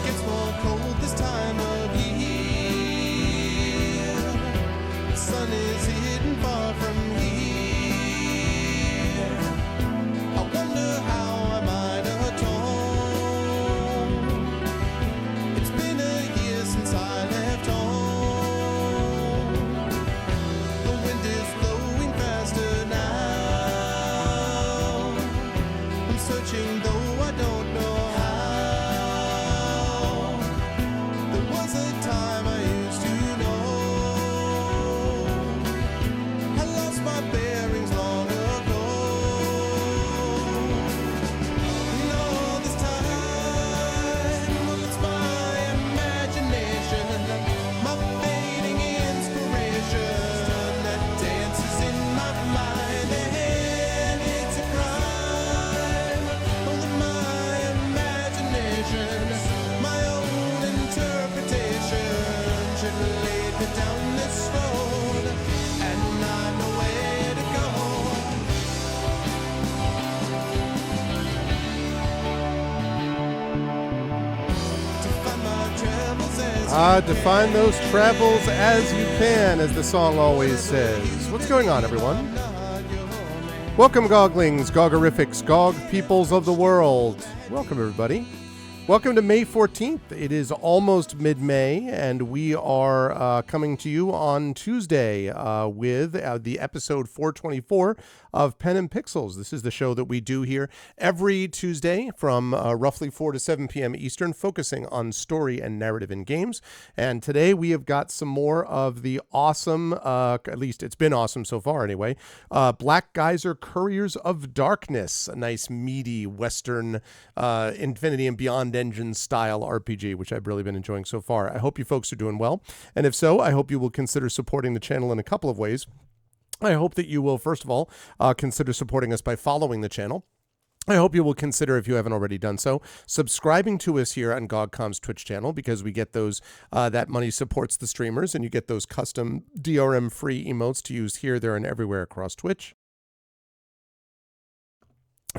Gets more cold this time of year. The sun is hidden far from here. I wonder how I might atone. It's been a year since I left home. The wind is blowing faster now. I'm searching though I don't know how. There was a time I used to know. I lost my bearings long ago. And all this time, well, it's my imagination, my fading inspiration that dances in my mind. And it's a crime. Only my imagination, my own interpretation should lead me down this road, and I know where to go. To find my travels as Define those travels as you can, as the song always says. What's going on, everyone? Welcome, Goglings, Gogorifics, Gog peoples of the world. Welcome, everybody. Welcome to May 14th. It is almost mid-May, and we are coming to you on Tuesday with the episode 424 of Pen and Pixels. This is the show that we do here every Tuesday from roughly 4 to 7 p.m. Eastern, focusing on story and narrative in games. And today we have got some more of the awesome, at least it's been awesome so far anyway, Black Geyser Couriers of Darkness, a nice meaty Western Infinity and Beyond Engine style RPG, which I've really been enjoying so far. I hope you folks are doing well. And if so, I hope you will consider supporting the channel in a couple of ways. I hope that you will, first of all, consider supporting us by following the channel. I hope you will consider, if you haven't already done so, subscribing to us here on GogCom's Twitch channel, because we get those, that money supports the streamers, and you get those custom DRM-free emotes to use here, there, and everywhere across Twitch.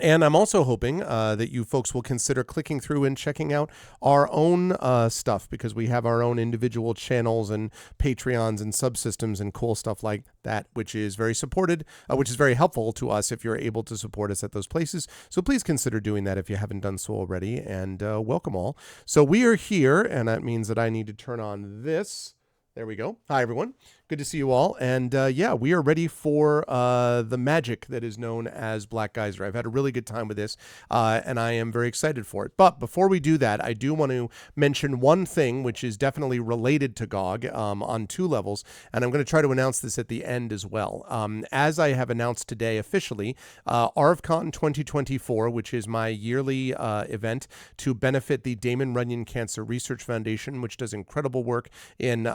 And I'm also hoping that you folks will consider clicking through and checking out our own stuff, because we have our own individual channels and Patreons and subsystems and cool stuff like that, which is very supported, which is very helpful to us if you're able to support us at those places. So please consider doing that if you haven't done so already, and welcome all. So we are here, and that means that I need to turn on this. There we go. Hi, everyone. Good to see you all. And yeah, we are ready for the magic that is known as Black Geyser. I've had a really good time with this, and I am very excited for it. But before we do that, I do want to mention one thing which is definitely related to GOG on two levels, and I'm going to try to announce this at the end as well. As I have announced today officially, ArvCon 2024, which is my yearly event to benefit the Damon Runyon Cancer Research Foundation, which does incredible work in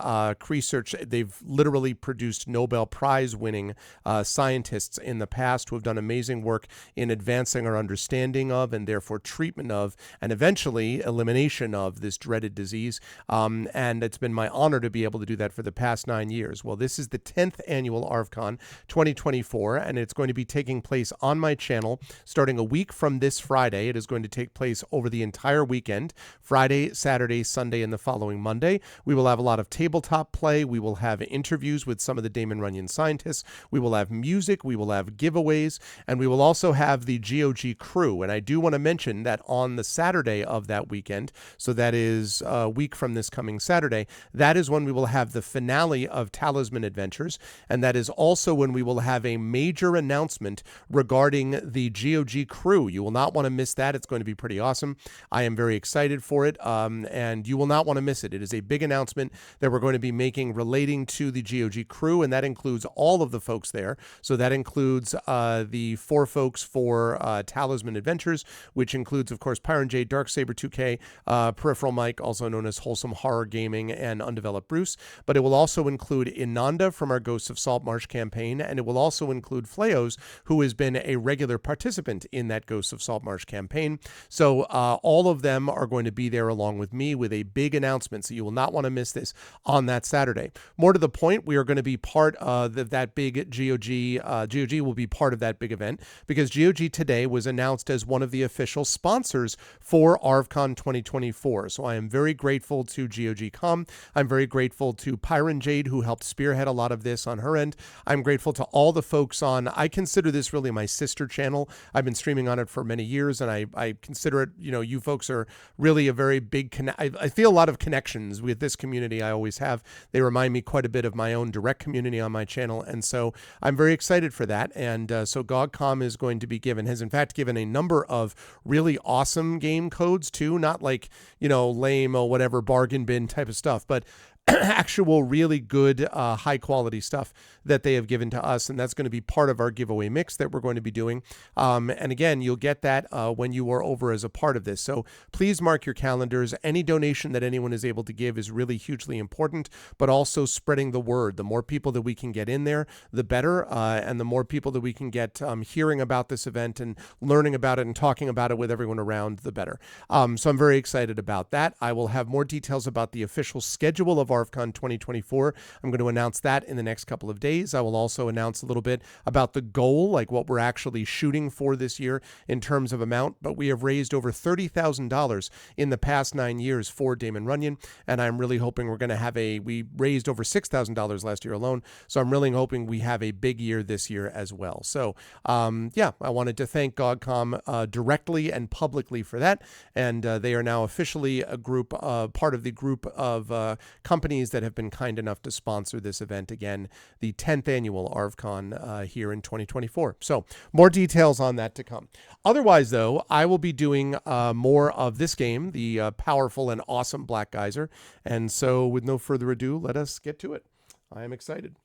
research. They've literally produced Nobel Prize winning scientists in the past who have done amazing work in advancing our understanding of, and therefore treatment of, and eventually elimination of this dreaded disease. And it's been my honor to be able to do that for the past 9 years. Well, this is the 10th annual ArvCon 2024, and it's going to be taking place on my channel starting a week from this Friday. It is going to take place over the entire weekend, Friday, Saturday, Sunday, and the following Monday. We will have a lot of tabletop play. We will have interviews with some of the Damon Runyon scientists. We will have music. We will have giveaways. And we will also have the GOG crew. And I do want to mention that on the Saturday of that weekend, so that is a week from this coming Saturday, that is when we will have the finale of Talisman Adventures. And that is also when we will have a major announcement regarding the GOG crew. You will not want to miss that. It's going to be pretty awesome. I am very excited for it. And you will not want to miss it. It is a big announcement that we're going to be making relating to the GOG crew, and that includes all of the folks there. So that includes the 4 folks for Talisman Adventures, which includes, of course, Pyron J, Darksaber 2K, Peripheral Mike, also known as Wholesome Horror Gaming, and Undeveloped Bruce. But it will also include Inanda from our Ghosts of Saltmarsh campaign, and it will also include Fleos, who has been a regular participant in that Ghosts of Saltmarsh campaign. So all of them are going to be there along with me with a big announcement, so you will not want to miss this on that Saturday. More to the point, point, we are going to be part of that big GOG. GOG will be part of that big event because GOG today was announced as one of the official sponsors for ArvCon 2024. So I am very grateful to GOG.com. I'm very grateful to Pyron Jade, who helped spearhead a lot of this on her end. I'm grateful to all the folks on, I consider this really my sister channel. I've been streaming on it for many years, and I consider it, you folks are really a very big, I feel a lot of connections with this community. I always have. They remind me quite a bit of my own direct community on my channel, and so I'm very excited for that. And so GOG.com is going to be has in fact given a number of really awesome game codes too, not like, lame or whatever bargain bin type of stuff, but actual really good high quality stuff that they have given to us, and that's going to be part of our giveaway mix that we're going to be doing. And again, you'll get that when you are over as a part of this. So please mark your calendars. Any donation that anyone is able to give is really hugely important, but also spreading the word. The more people that we can get in there, the better, and the more people that we can get hearing about this event and learning about it and talking about it with everyone around, the better. So I'm very excited about that. I will have more details about the official schedule of ArvCon 2024. I'm going to announce that in the next couple of days. I will also announce a little bit about the goal, like what we're actually shooting for this year in terms of amount. But we have raised over $30,000 in the past 9 years for Damon Runyon, and I'm really hoping we're going to have we raised over $6,000 last year alone. So I'm really hoping we have a big year this year as well. So yeah, I wanted to thank GOG.com directly and publicly for that. And they are now officially a group, part of the group of companies that have been kind enough to sponsor this event again, the 10th annual ArvCon here in 2024. So more details on that to come. Otherwise, though, I will be doing more of this game, the powerful and awesome Black Geyser. And so with no further ado, let us get to it. I am excited.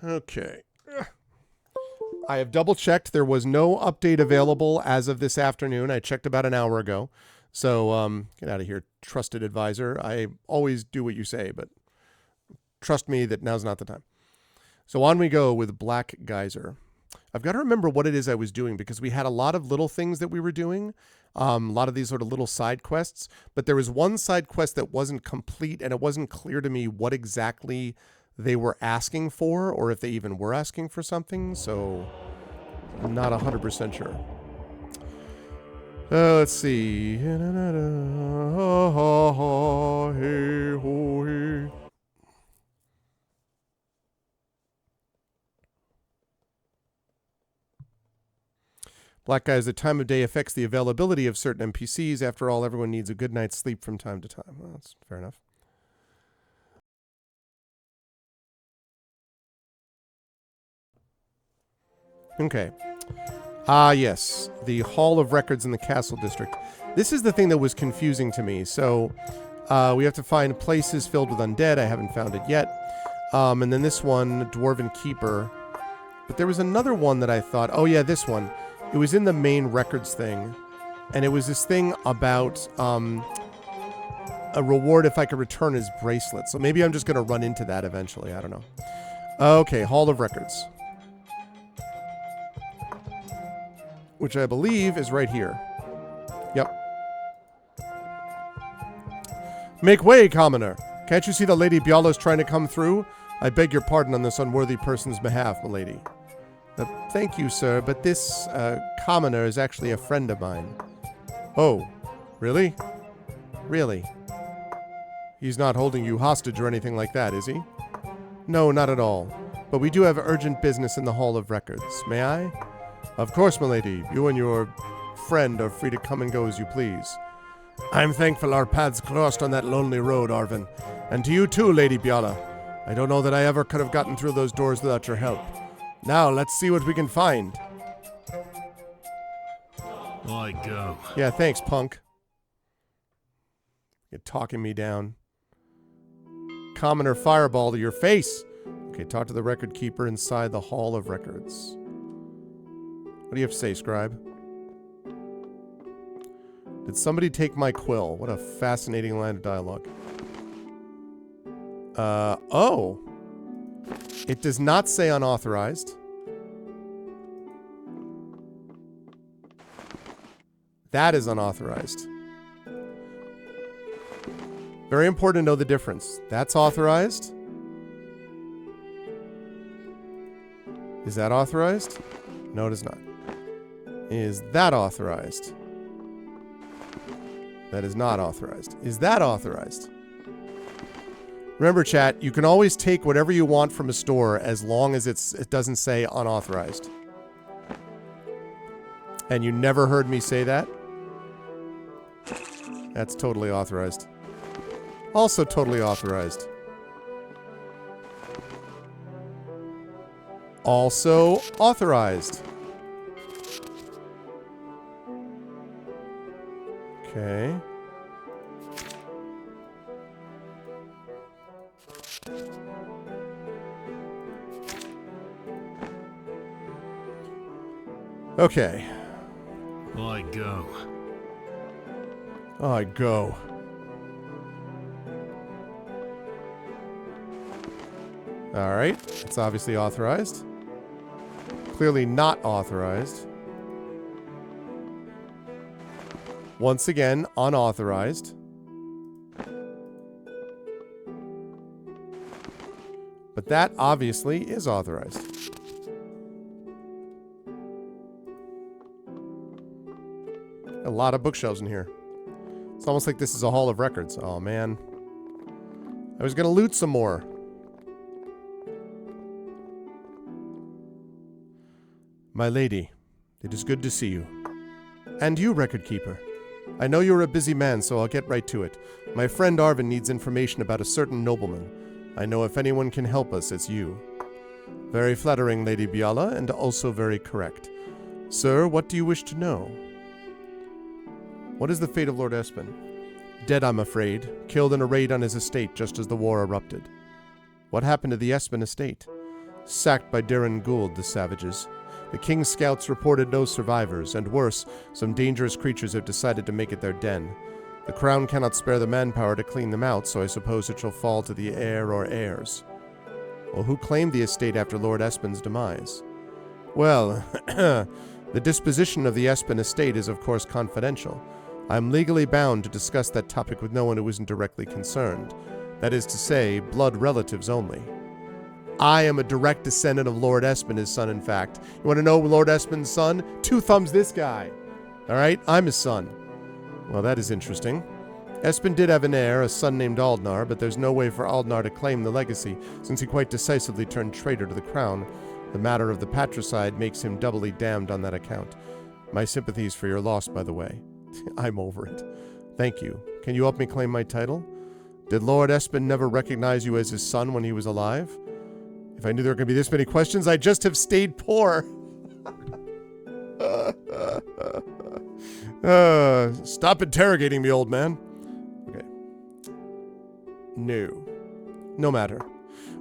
Okay. I have double checked. There was no update available as of this afternoon. I checked about an hour ago. So get out of here, trusted advisor. I always do what you say, but trust me that now's not the time. So on we go with Black Geyser. I've got to remember what it is I was doing because we had a lot of little things that we were doing, a lot of these sort of little side quests, but there was one side quest that wasn't complete, and it wasn't clear to me what exactly they were asking for or if they even were asking for something, so I'm not 100% sure. Let's see. Black Guys, the time of day affects the availability of certain NPCs. After all, everyone needs a good night's sleep from time to time. Well, that's fair enough. Okay. Yes. The Hall of Records in the Castle District. This is the thing that was confusing to me. So we have to find places filled with undead. I haven't found it yet. And then this one, Dwarven Keeper. But there was another one that I thought, oh yeah, this one. It was in the main records thing. And it was this thing about a reward if I could return his bracelet. So maybe I'm just going to run into that eventually. I don't know. Okay, Hall of Records. Which I believe is right here. Yep. Make way, commoner. Can't you see the Lady Biala's trying to come through? I beg your pardon on this unworthy person's behalf, milady. Thank you, sir, but this commoner is actually a friend of mine. Oh, really? Really? He's not holding you hostage or anything like that, is he? No, not at all. But we do have urgent business in the Hall of Records. May I? Of course, milady. You and your friend are free to come and go as you please. I'm thankful our paths crossed on that lonely road, Arvin. And to you too, Lady Biala. I don't know that I ever could have gotten through those doors without your help. Now, let's see what we can find. I go. Yeah, thanks, punk. You're talking me down. Commoner fireball to your face. Okay, talk to the record keeper inside the Hall of Records. What do you have to say, scribe? Did somebody take my quill? What a fascinating line of dialogue. Oh. It does not say unauthorized. That is unauthorized. Very important to know the difference. That's authorized. Is that authorized? No, it is not. Is that authorized? That is not authorized. Is that authorized? Remember, chat, you can always take whatever you want from a store as long as it doesn't say unauthorized. And you never heard me say that? That's totally authorized. Also totally authorized. Also authorized. Okay. Okay. I go. I go. Alright, it's obviously authorized. Clearly not authorized. Once again, unauthorized. But that obviously is authorized. A lot of bookshelves in here. It's almost like this is a hall of records. Oh, man. I was gonna loot some more. My lady, it is good to see you. And you, record keeper. I know you're a busy man, so I'll get right to it. My friend Arvin needs information about a certain nobleman. I know if anyone can help us, it's you. Very flattering, Lady Biala, and also very correct. Sir, what do you wish to know? What is the fate of Lord Espen? Dead, I'm afraid. Killed in a raid on his estate just as the war erupted. What happened to the Espen estate? Sacked by Darren Gould, the savages. The King's scouts reported no survivors, and worse, some dangerous creatures have decided to make it their den. The Crown cannot spare the manpower to clean them out, so I suppose it shall fall to the heir or heirs. Well, who claimed the estate after Lord Espen's demise? Well, the disposition of the Espen estate is of course confidential. I am legally bound to discuss that topic with no one who isn't directly concerned. That is to say, blood relatives only. I am a direct descendant of Lord Espen, his son, in fact. You want to know Lord Espen's son? Two thumbs this guy. Alright, I'm his son. Well, that is interesting. Espen did have an heir, a son named Aldnar, but there's no way for Aldnar to claim the legacy, since he quite decisively turned traitor to the crown. The matter of the patricide makes him doubly damned on that account. My sympathies for your loss, by the way. I'm over it. Thank you. Can you help me claim my title? Did Lord Espen never recognize you as his son when he was alive? If I knew there were going to be this many questions, I'd just have stayed poor. Stop interrogating me, old man. Okay. No. No matter.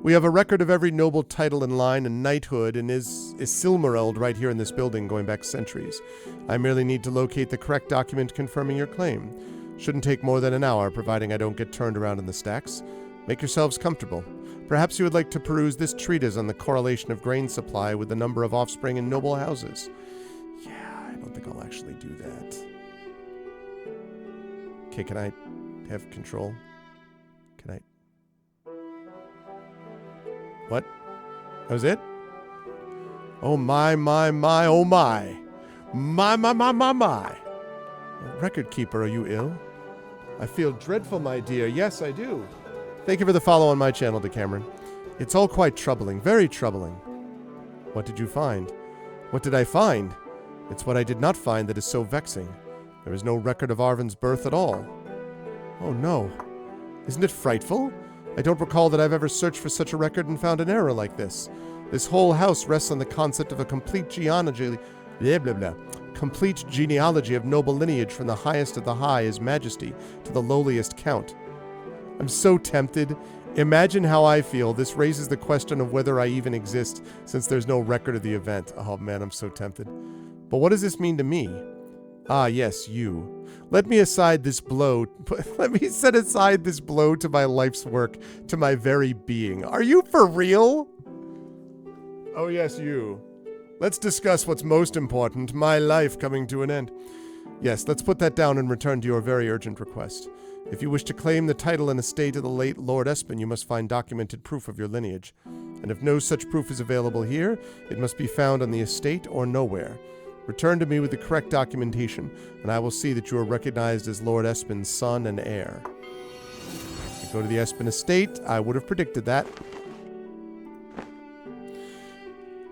We have a record of every noble title and line and knighthood and is Silmareld right here in this building going back centuries. I merely need to locate the correct document confirming your claim. Shouldn't take more than an hour, providing I don't get turned around in the stacks. Make yourselves comfortable. Perhaps you would like to peruse this treatise on the correlation of grain supply with the number of offspring in noble houses. Yeah, I don't think I'll actually do that. Okay, can I have control? Can I? What? That was it? Oh my, oh my. My. Record keeper, are you ill? I feel dreadful, my dear. Yes, I do. Thank you for the follow on my channel, DeCameron. It's all quite troubling, very troubling. What did you find? What did I find? It's what I did not find that is so vexing. There is no record of Arvin's birth at all. Oh no. Isn't it frightful? I don't recall that I've ever searched for such a record and found an error like this. This whole house rests on the concept of a complete genealogy of noble lineage from the highest of the high, His Majesty, to the lowliest count. I'm so tempted. Imagine how I feel. This raises the question of whether I even exist, since there's no record of the event. Oh man, I'm so tempted. But what does this mean to me? Ah, yes, you. Let me set aside this blow to my life's work, to my very being. Are you for real? Oh yes, you. Let's discuss what's most important, my life coming to an end. Yes, let's put that down and return to your very urgent request. If you wish to claim the title and estate of the late Lord Espen, you must find documented proof of your lineage. And if no such proof is available here, it must be found on the estate or nowhere. Return to me with the correct documentation, and I will see that you are recognized as Lord Espen's son and heir. You go to the Espen estate. I would have predicted that.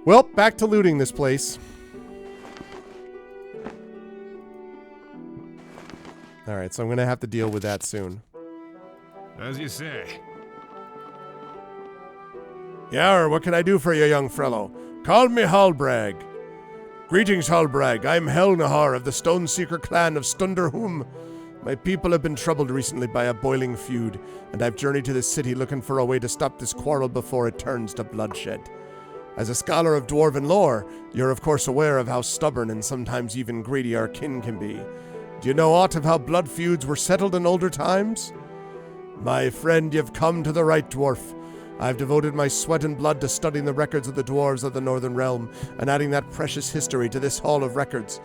Well, back to looting this place. Alright, so I'm going to have to deal with that soon. As you say. Yar, what can I do for you, young fellow? Call me Halbrag. Greetings, Halbrag. I'm Helnahar of the Stoneseeker clan of Stunderhum. My people have been troubled recently by a boiling feud, and I've journeyed to this city looking for a way to stop this quarrel before it turns to bloodshed. As a scholar of dwarven lore, you're of course aware of how stubborn and sometimes even greedy our kin can be. Do you know aught of how blood feuds were settled in older times? My friend, you've come to the right dwarf. I've devoted my sweat and blood to studying the records of the dwarves of the Northern Realm and adding that precious history to this hall of records.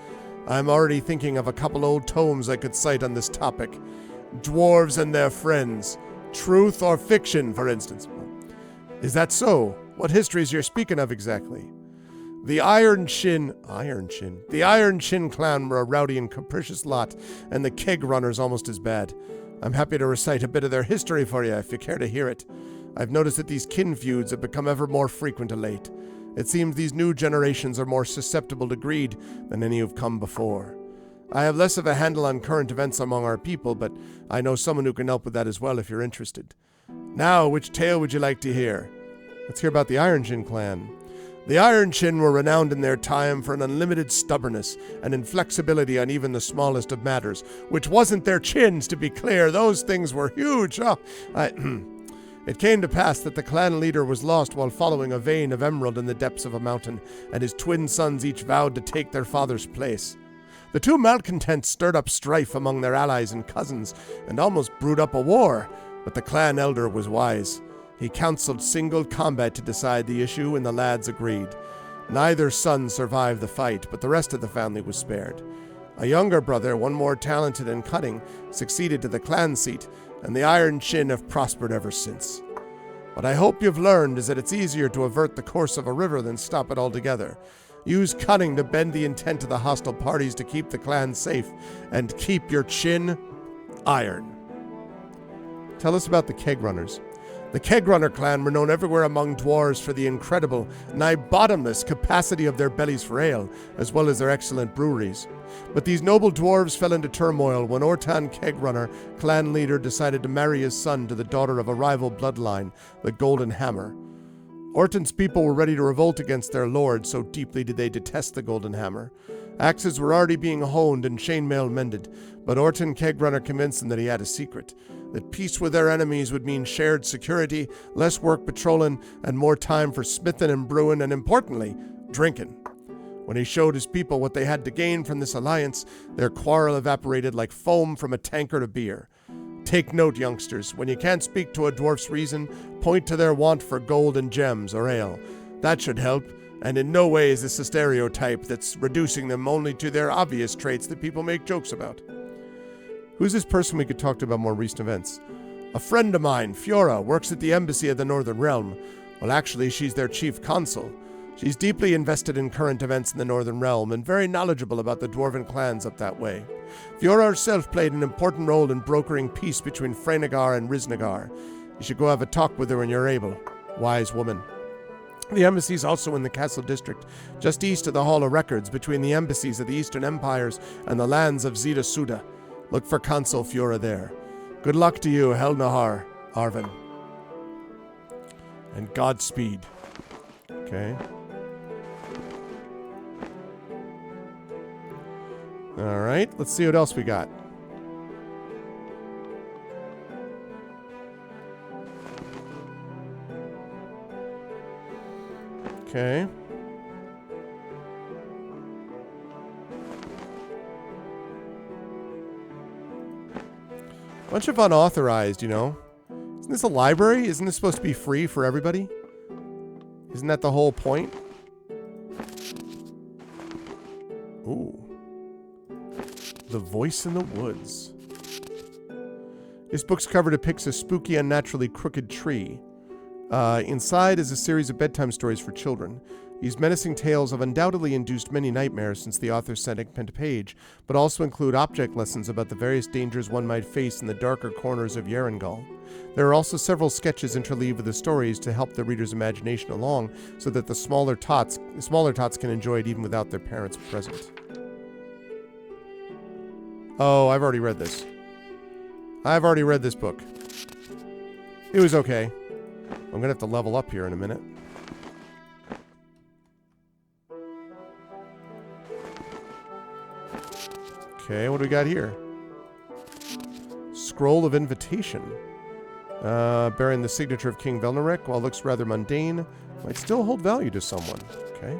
I'm already thinking of a couple old tomes I could cite on this topic. Dwarves and their friends. Truth or fiction, for instance. Is that so? What histories you're speaking of exactly? The Iron Chin clan were a rowdy and capricious lot, and the Keg Runners almost as bad. I'm happy to recite a bit of their history for you if you care to hear it. I've noticed that these kin feuds have become ever more frequent of late. It seems these new generations are more susceptible to greed than any who've come before. I have less of a handle on current events among our people, but I know someone who can help with that as well if you're interested. Now, which tale would you like to hear? Let's hear about the Iron Chin clan. The Iron Chin were renowned in their time for an unlimited stubbornness and inflexibility on even the smallest of matters, which wasn't their chins, to be clear. Those things were huge. It came to pass that the clan leader was lost while following a vein of emerald in the depths of a mountain, and his twin sons each vowed to take their father's place. The two malcontents stirred up strife among their allies and cousins, and almost brewed up a war, but the clan elder was wise. He counseled single combat to decide the issue, and the lads agreed. Neither son survived the fight, but the rest of the family was spared. A younger brother, one more talented and cunning, succeeded to the clan seat, and the Iron Chin have prospered ever since. What I hope you've learned is that it's easier to avert the course of a river than stop it altogether. Use cunning to bend the intent of the hostile parties to keep the clan safe, and keep your chin iron. Tell us about the Keg Runners. The Keg Runner clan were known everywhere among dwarves for the incredible, nigh bottomless capacity of their bellies for ale, as well as their excellent breweries. But these noble dwarves fell into turmoil when Ortan Keg Runner, clan leader, decided to marry his son to the daughter of a rival bloodline, the Golden Hammer. Orton's people were ready to revolt against their lord, so deeply did they detest the Golden Hammer. Axes were already being honed and chainmail mended, but Orton Keg Runner convinced them that he had a secret. That peace with their enemies would mean shared security, less work patrolling, and more time for smithing and brewing, and importantly, drinking. When he showed his people what they had to gain from this alliance, their quarrel evaporated like foam from a tankard of beer. Take note, youngsters, when you can't speak to a dwarf's reason, point to their want for gold and gems or ale. That should help, and in no way is this a stereotype that's reducing them only to their obvious traits that people make jokes about. Who's this person we could talk to about more recent events? A friend of mine, Fiora, works at the embassy of the Northern Realm. Well, actually, she's their chief consul. She's deeply invested in current events in the Northern Realm and very knowledgeable about the dwarven clans up that way. Fiora herself played an important role in brokering peace between Freynagar and Riznagar. You should go have a talk with her when you're able. Wise woman. The embassy is also in the Castle District, just east of the Hall of Records, between the embassies of the Eastern Empires and the lands of Zeta Suda. Look for Consul Fiora there. Good luck to you, Helnahar, Arvin. And Godspeed. Okay. Alright, let's see what else we got. Okay. Bunch of unauthorized, you know. Isn't this a library? Isn't this supposed to be free for everybody? Isn't that the whole point? Ooh. The Voice in the Woods. This book's cover depicts a spooky, unnaturally crooked tree. Inside is a series of bedtime stories for children. These menacing tales have undoubtedly induced many nightmares since the author sent pen to page, but also include object lessons about the various dangers one might face in the darker corners of Yarangol. There are also several sketches interleaved with the stories to help the reader's imagination along, so that the smaller tots can enjoy it even without their parents present. Oh, I've already read this. I've already read this book. It was okay. I'm going to have to level up here in a minute. Okay, what do we got here? Scroll of Invitation. Bearing the signature of King Velnarek, while it looks rather mundane, might still hold value to someone. Okay.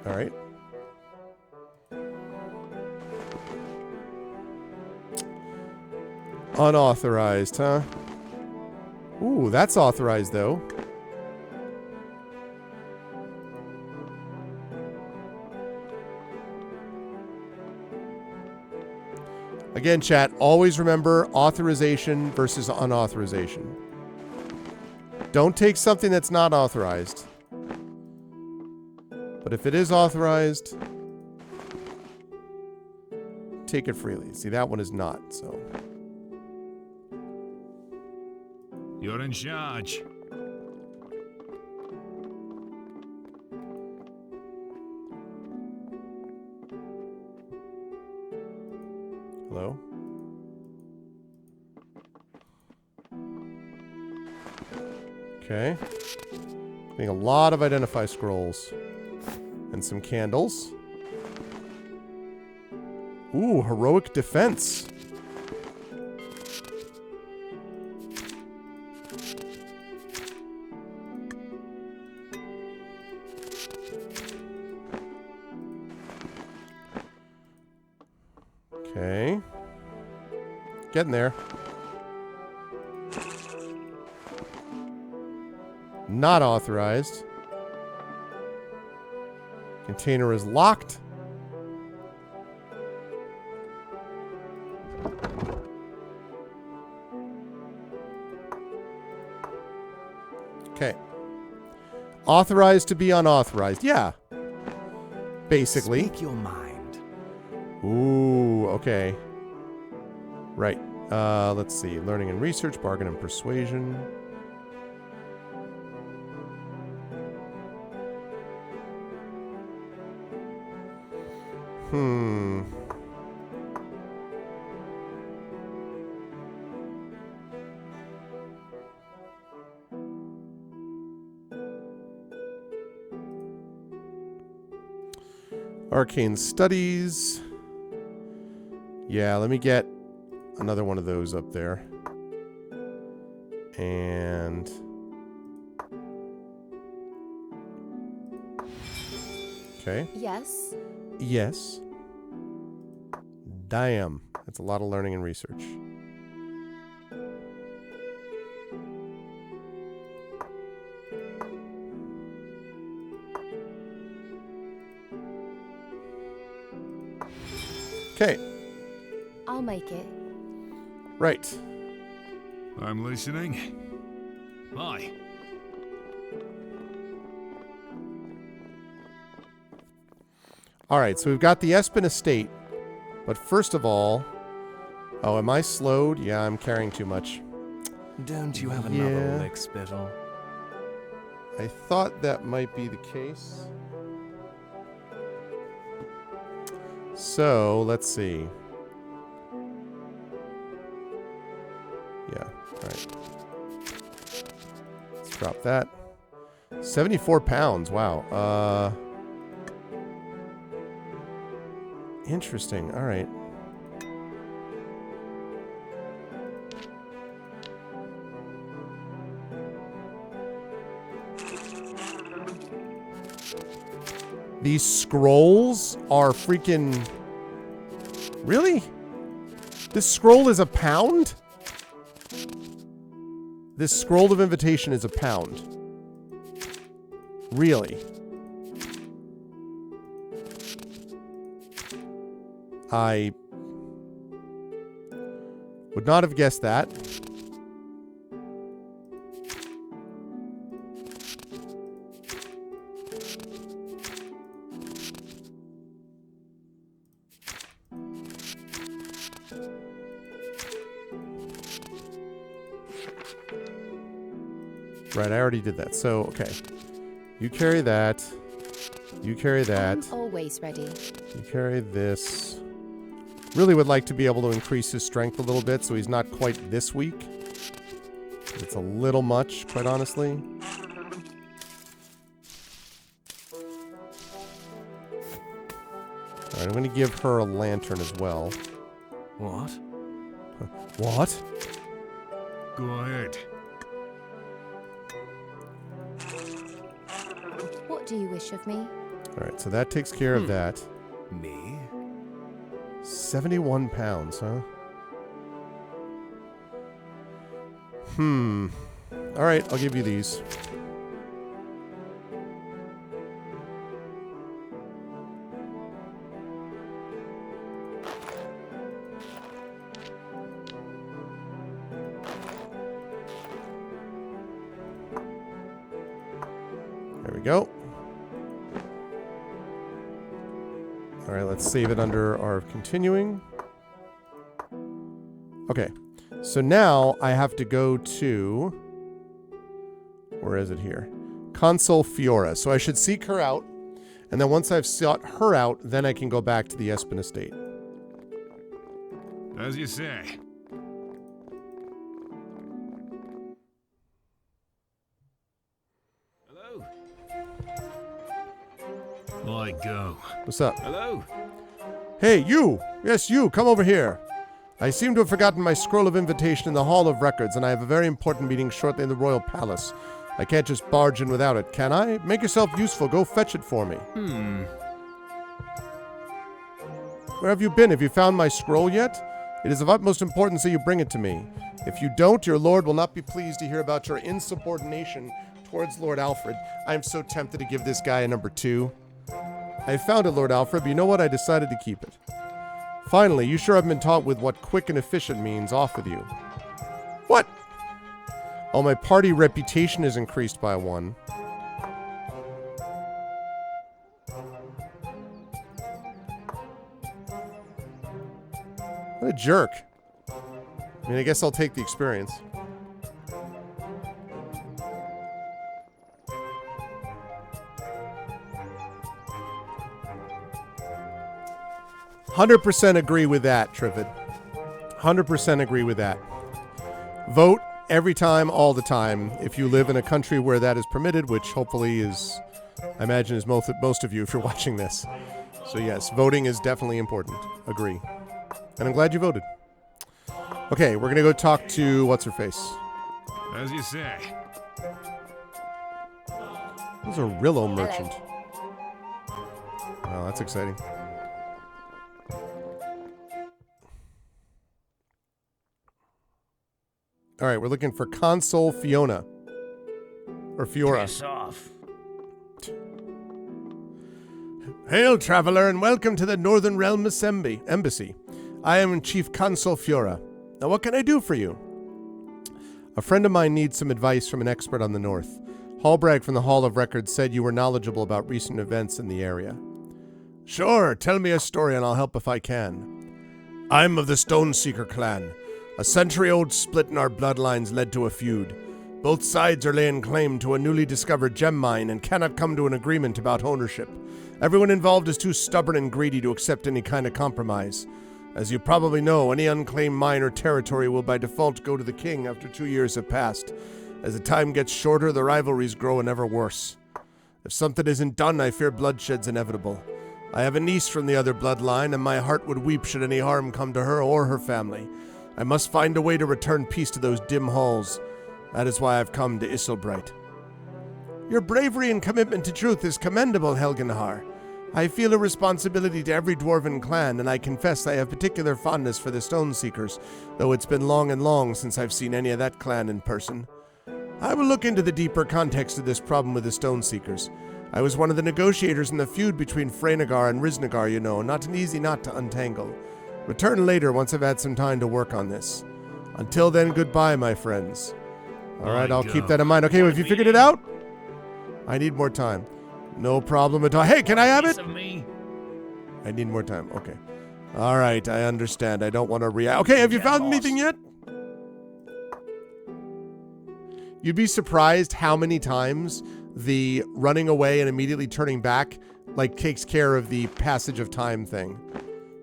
Alright. Unauthorized, huh? Ooh, that's authorized, though. Again, chat, always remember authorization versus unauthorization. Don't take something that's not authorized. But if it is authorized, take it freely. See, that one is not, so... You're in charge. Hello? Okay. Getting a lot of identify scrolls. And some candles. Ooh, heroic defense. Okay. Getting there. Not authorized. Container is locked. Okay. Authorized to be unauthorized. Yeah. Basically. Speak your mind. Ooh, okay. Right. Let's see. Learning and research, bargain and persuasion. Arcane Studies. Yeah, let me get another one of those up there. And... okay. Yes. Yes. Damn. That's a lot of learning and research. Okay. I'll make it. Right. I'm listening. Hi. All right, so we've got the Espen Estate. But first of all... oh, am I slowed? Yeah, I'm carrying too much. Don't you have another Yeah. lick spittle? I thought that might be the case. So, let's see. Yeah, alright. Let's drop that. 74 pounds, wow. Interesting, alright. These scrolls are freaking... really? This scroll is £1? This scroll of invitation is £1. Really? I would not have guessed that. Right, I already did that. So, okay. You carry that. You carry that. I'm always ready. You carry this. Really would like to be able to increase his strength a little bit so he's not quite this weak. It's a little much, quite honestly. Alright, I'm going to give her a lantern as well. What? What? Go ahead. What do you wish of me? Alright, so that takes care of that. Me? 71 pounds, huh? Alright, I'll give you these. There we go. Alright, let's save it under our continuing. Okay, so now I have to go to... Where is it here? Consul Fiora. So I should seek her out, and then once I've sought her out, then I can go back to the Espen estate. As you say. Hello? I go. What's up? Hello? Hey, you! Yes, you! Come over here! I seem to have forgotten my scroll of invitation in the Hall of Records, and I have a very important meeting shortly in the Royal Palace. I can't just barge in without it, can I? Make yourself useful. Go fetch it for me. Where have you been? Have you found my scroll yet? It is of utmost importance that you bring it to me. If you don't, your lord will not be pleased to hear about your insubordination towards Lord Alfred. I am so tempted to give this guy a number 2. I found it, Lord Alfred, but you know what? I decided to keep it. Finally, you sure haven't been taught with what quick and efficient means off with you. What? Oh, my party reputation is increased by 1. What a jerk. I mean, I guess I'll take the experience. "100% agree with that, Trivid. 100% agree with that. Vote every time, all the time. If you live in a country where that is permitted, which hopefully is, I imagine, is most of you if you're watching this. So yes, voting is definitely important. Agree. And I'm glad you voted. Okay, we're going to go talk to what's-her-face. As you say. Who's a Rillo merchant? Oh, that's exciting. All right, we're looking for Consul Fiona. Or Fiora. Piss off. Hail, traveler, and welcome to the Northern Realm Embassy. I am Chief Consul Fiora. Now, what can I do for you? A friend of mine needs some advice from an expert on the North. Hallbrag from the Hall of Records said you were knowledgeable about recent events in the area. Sure, tell me a story and I'll help if I can. I'm of the Stoneseeker clan. A century-old split in our bloodlines led to a feud. Both sides are laying claim to a newly discovered gem mine and cannot come to an agreement about ownership. Everyone involved is too stubborn and greedy to accept any kind of compromise. As you probably know, any unclaimed mine or territory will by default go to the king after 2 years have passed. As the time gets shorter, the rivalries grow and ever worse. If something isn't done, I fear bloodshed's inevitable. I have a niece from the other bloodline, and my heart would weep should any harm come to her or her family. I must find a way to return peace to those dim halls. That is why I've come to Isselbright. Your bravery and commitment to truth is commendable, Helgenhar. I feel a responsibility to every dwarven clan, and I confess I have particular fondness for the Stoneseekers, though it's been long since I've seen any of that clan in person. I will look into the deeper context of this problem with the Stoneseekers. I was one of the negotiators in the feud between Freynagar and Riznagar, you know. Not an easy knot to untangle. Return later once I've had some time to work on this. Until then, goodbye, my friends. All right, I'll keep that in mind. Okay, have you figured it out? I need more time. No problem at all. Hey, can I have it? I need more time. Okay. All right, I understand. I don't want to react. Okay, have you found anything yet? You'd be surprised how many times the running away and immediately turning back like takes care of the passage of time thing.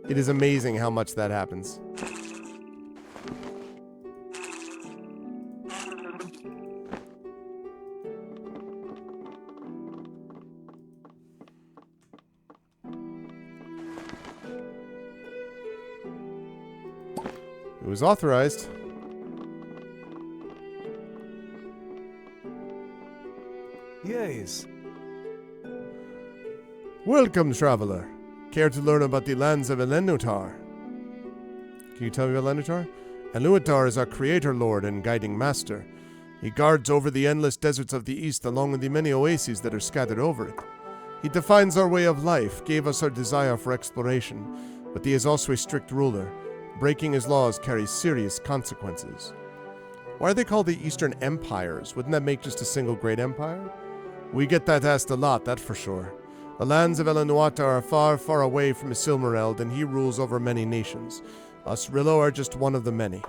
It is amazing how much that happens. It was authorized. Yes. Welcome, traveler. Care to learn about the lands of Elenutar? Can you tell me about Elenutar? Elenutar is our creator lord and guiding master. He guards over the endless deserts of the east along with the many oases that are scattered over it. He defines our way of life, gave us our desire for exploration, but he is also a strict ruler. Breaking his laws carries serious consequences. Why are they called the Eastern Empires? Wouldn't that make just a single great empire? We get that asked a lot, that's for sure. The lands of Elenuata are far, far away from Isilmareld, and he rules over many nations. Us Rillo are just one of the many.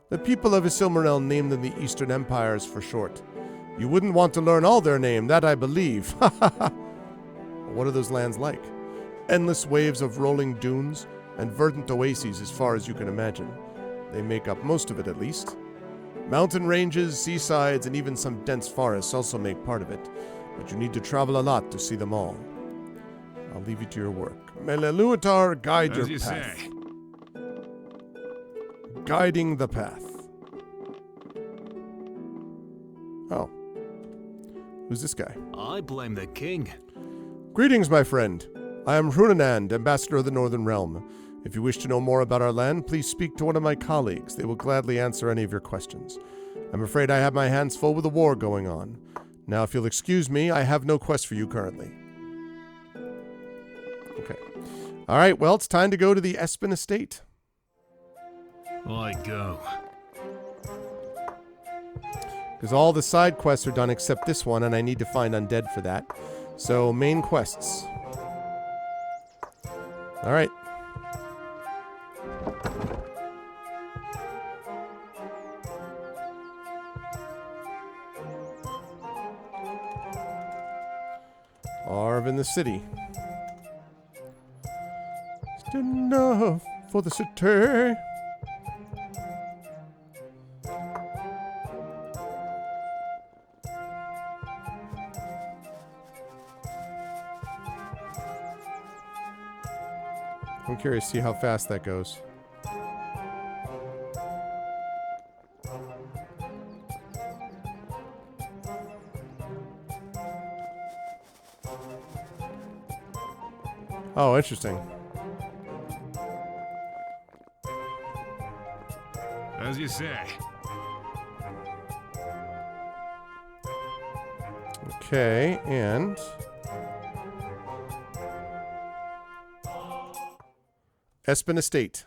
The people of Isilmareld named them the Eastern Empires for short. You wouldn't want to learn all their name, that I believe. What are those lands like? Endless waves of rolling dunes and verdant oases as far as you can imagine. They make up most of it, at least. Mountain ranges, seasides, and even some dense forests also make part of it, but you need to travel a lot to see them all. I'll leave you to your work. Meleluatar, guide your path. Say. Guiding the path. Oh. Who's this guy? I blame the king. Greetings, my friend. I am Hrunanand, ambassador of the Northern Realm. If you wish to know more about our land, please speak to one of my colleagues. They will gladly answer any of your questions. I'm afraid I have my hands full with the war going on. Now, if you'll excuse me, I have no quest for you currently. Okay. All right, well, it's time to go to the Espen Estate. I go. Because all the side quests are done except this one, and I need to find undead for that. So, main quests. All right. Arv in the city. Just enough for the city. I'm curious to see how fast that goes. Oh, interesting. As you say. Okay, and Espen Estate.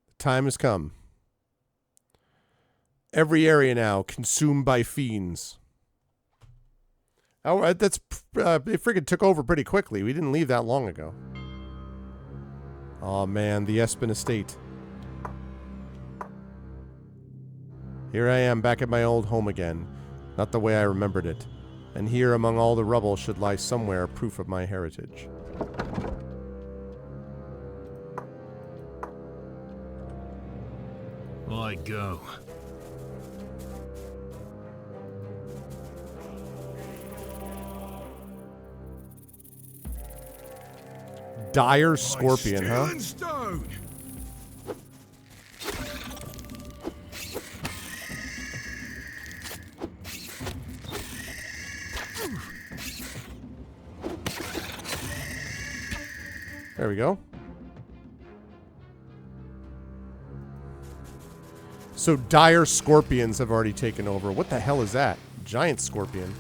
The time has come. Every area now consumed by fiends. Oh, it friggin' took over pretty quickly. We didn't leave that long ago. Oh man, the Espen Estate. Here I am back at my old home again. Not the way I remembered it. And here among all the rubble should lie somewhere proof of my heritage. I go. Dire Scorpion, huh? Steel and stone. There we go. So dire scorpions have already taken over. What the hell is that? Giant scorpion.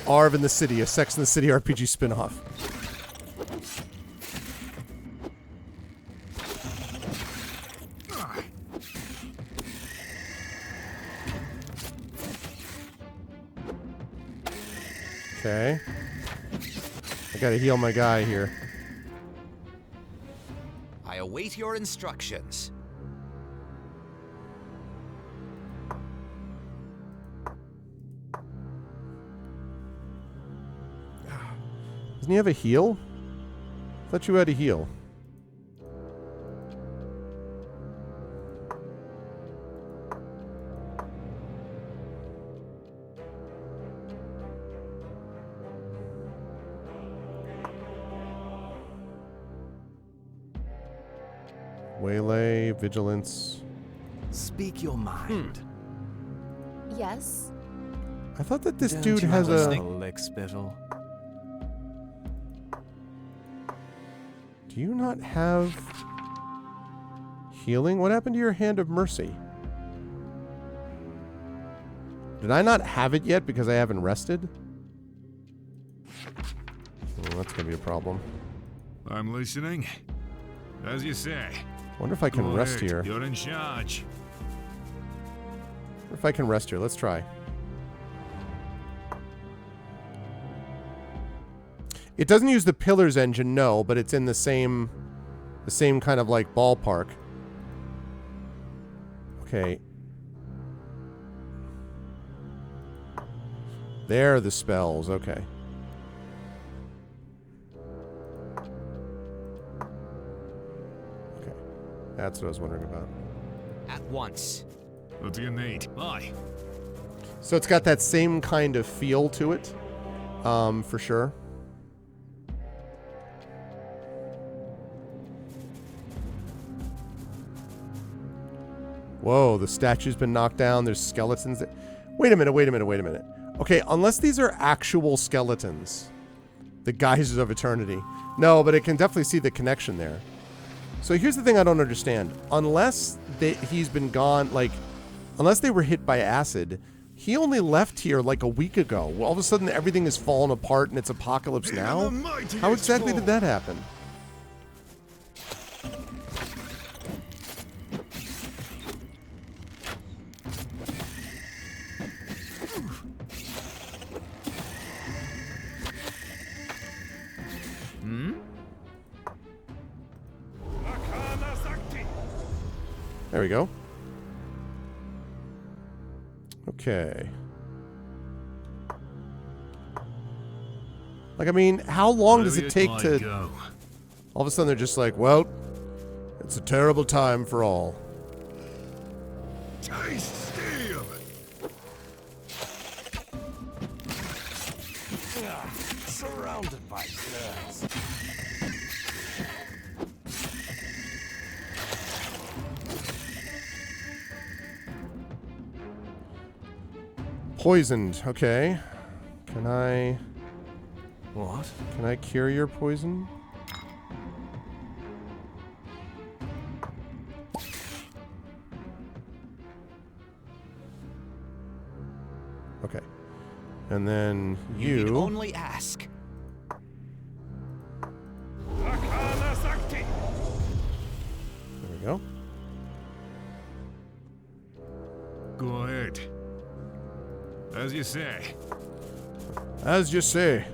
Arv in the City, a Sex in the City RPG spinoff. Okay. I gotta heal my guy here. I await your instructions. Doesn't he have a heal? I thought you had a heal. Waylay, vigilance. Speak your mind. Yes? I thought that this Don't dude you has have a... lick spittle? Do you not have healing? What happened to your Hand of Mercy? Did I not have it yet because I haven't rested? Oh, that's gonna be a problem. I'm listening. As you say. Wonder if I can Go rest ahead. here. You're in charge. Wonder if I can rest here. Let's try. It doesn't use the Pillars engine, no, but it's in the same kind of like ballpark. Okay. There are the spells, okay. Okay. That's what I was wondering about. At once. What do you need? Aye. So it's got that same kind of feel to it, for sure. Whoa, the statue's been knocked down. There's skeletons. Wait a minute. Okay, unless these are actual skeletons. The Geysers of Eternity. No, but it can definitely see the connection there. So here's the thing I don't understand. Unless he's been gone, like, unless they were hit by acid, he only left here like a week ago. Well, all of a sudden everything is falling apart and it's apocalypse now? How exactly did that happen? There we go. Okay. Like, I mean, how long does it take to... Go. All of a sudden they're just like, well, it's a terrible time for all. I steal. Surrounded by birds. Poisoned. Okay. Can I What? cure your poison? Okay. And then You need you... only ask. There we go. Go ahead. As you say. As you say.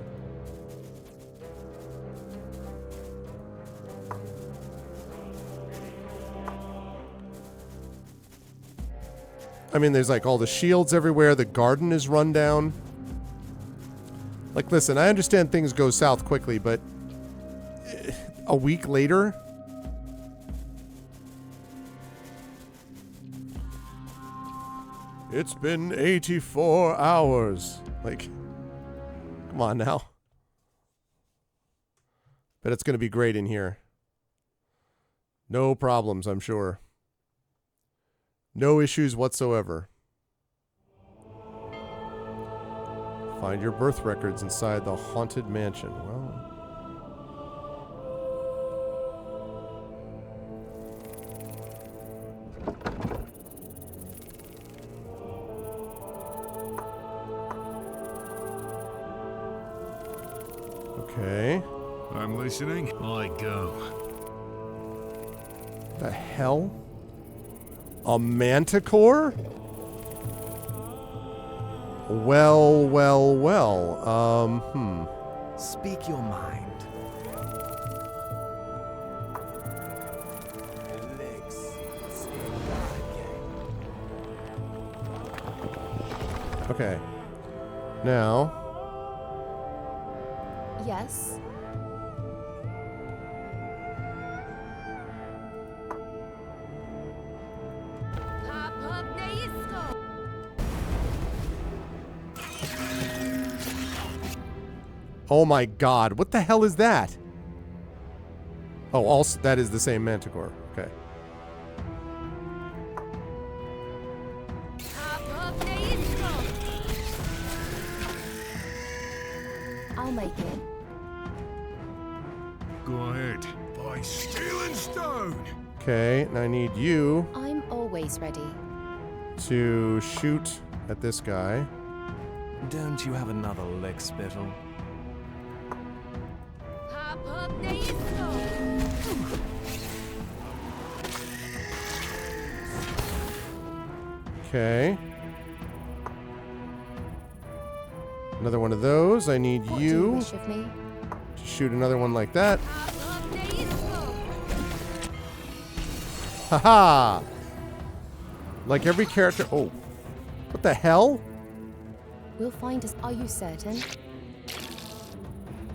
I mean, there's like all the shields everywhere. The garden is run down. Like, listen, I understand things go south quickly, but a week later? It's been 84 hours. Like, come on now. Bet it's going to be great in here. No problems, I'm sure. No issues whatsoever. Find your birth records inside the haunted mansion. Well... Okay. I'm listening. I go. The hell? A manticore? Well. Speak your mind. Okay. Now. Yes. Oh my god, what the hell is that? Oh, also, that is the same manticore. Okay. I'll make it. Go ahead. By steel and stone. Okay, and I need you I'm always ready. to shoot at this guy. Don't you have another lick, Spittle? Okay. Another one of those. I need What do you you wish of me? to shoot another one like that. Haha! Like every character. Oh. What the hell? We'll find us. Are you certain?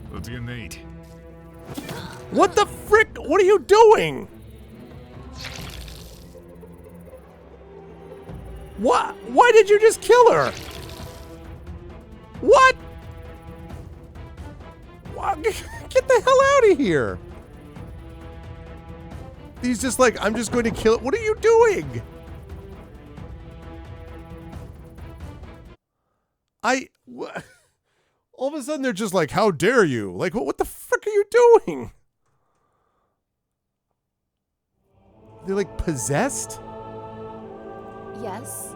What do you need? What the frick? What are you doing? What? Why did you just kill her? What? Get the hell out of here. He's just like, I'm just going to kill it. What are you doing? All of a sudden they're just like, how dare you? Like, what the frick are you doing? They're like possessed? Yes.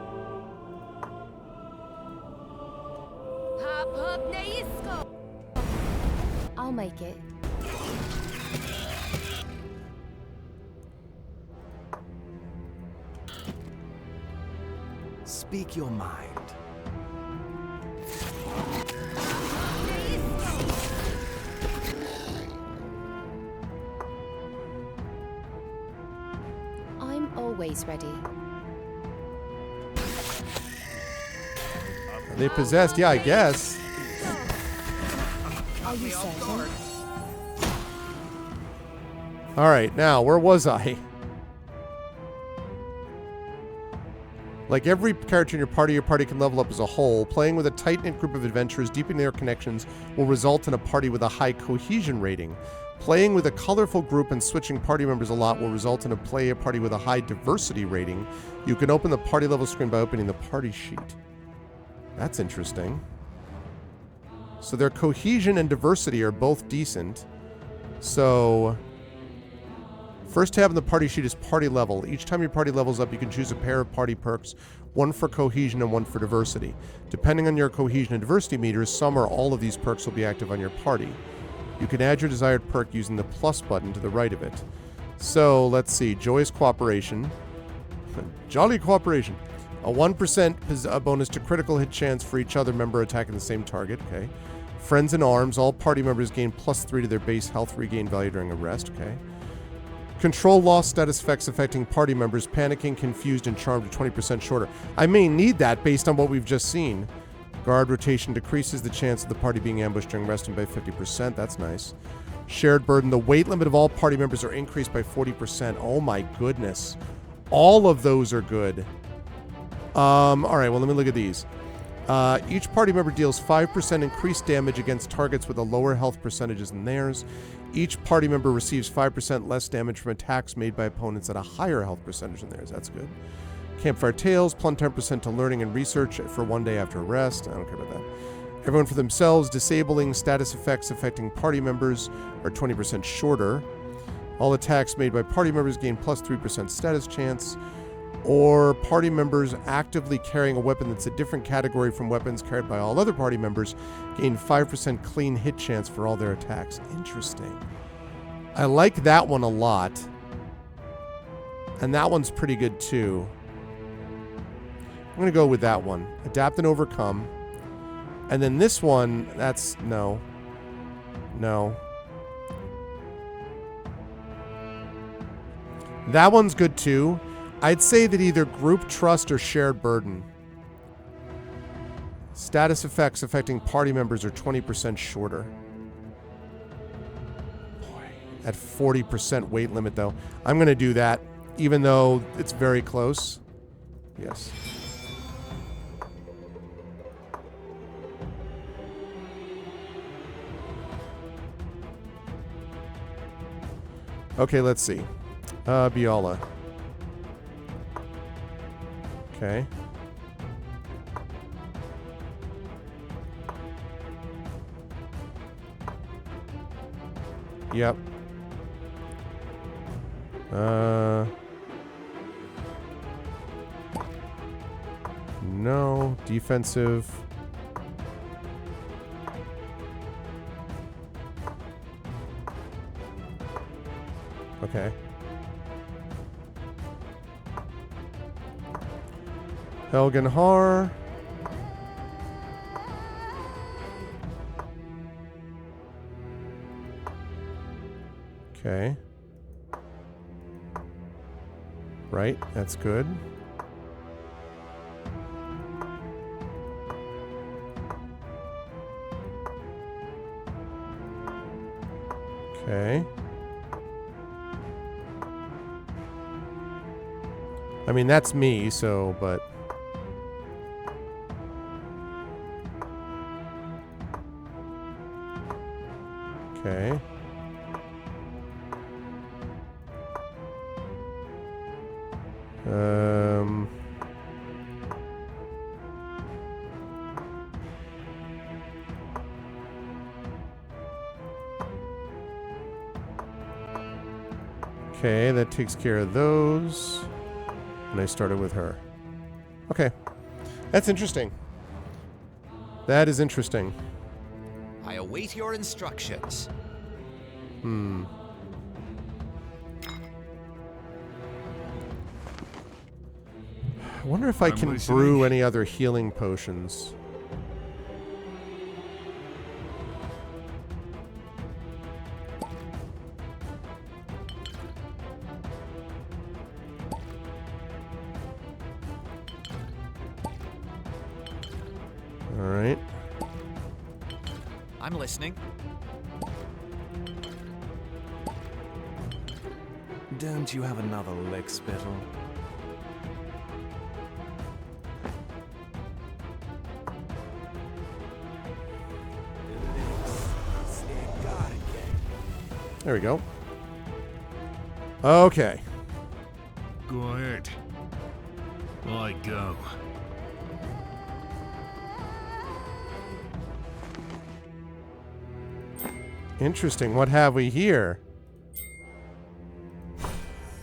I'll make it. Speak your mind. I'm always ready. Are they possessed? Yeah, I guess. Are you certain? All right, now, where was I? Like every character in your party can level up as a whole. Playing with a tight-knit group of adventurers, deepening their connections, will result in a party with a high cohesion rating. Playing with a colorful group and switching party members a lot will result in a party with a high diversity rating. You can open the party level screen by opening the party sheet. That's interesting. So their cohesion and diversity are both decent. So first tab in the party sheet is party level. Each time your party levels up, you can choose a pair of party perks, one for cohesion and one for diversity. Depending on your cohesion and diversity meters, some or all of these perks will be active on your party. You can add your desired perk using the plus button to the right of it. So let's see, joyous cooperation. Jolly cooperation. A 1% bonus to critical hit chance for each other member attacking the same target. Okay. Friends in arms. All party members gain +3 to their base health regain value during a rest. Okay. Control loss status effects affecting party members. Panicking, confused, and charmed to 20% shorter. I may need that based on what we've just seen. Guard rotation decreases the chance of the party being ambushed during resting by 50%. That's nice. Shared burden. The weight limit of all party members are increased by 40%. Oh my goodness. All of those are good. All right, well, let me look at these. Each party member deals 5% increased damage against targets with a lower health percentages than theirs. Each party member receives 5% less damage from attacks made by opponents at a higher health percentage than theirs. That's good. Campfire Tales, plus 10% to learning and research for 1 day after a rest. I don't care about that. Everyone for themselves, disabling status effects affecting party members are 20% shorter. All attacks made by party members gain +3% status chance. or party members actively carrying a weapon that's a different category from weapons carried by all other party members gain 5% clean hit chance for all their attacks. Interesting. I like that one a lot. And that one's pretty good too. I'm going to go with that one. Adapt and overcome. And then this one, that's no. No. That one's good too. I'd say that either group trust or shared burden. Status effects affecting party members are 20% shorter. Boy, at 40% weight limit though. I'm going to do that, even though it's very close. Yes. Okay, let's see. Biala. Okay. Yep. No. Defensive. Okay. Helgenhar. Okay. Right, that's good. Okay. I mean, that's me, so, but... Okay. Okay, that takes care of those. And I started with her. Okay. That's interesting. That is interesting. I await your instructions. Hmm. I wonder if I can brew any other healing potions. All right. I'm listening. Don't you have another lick, Spittle? There we go. Okay. Go ahead. I go. Interesting. What have we here?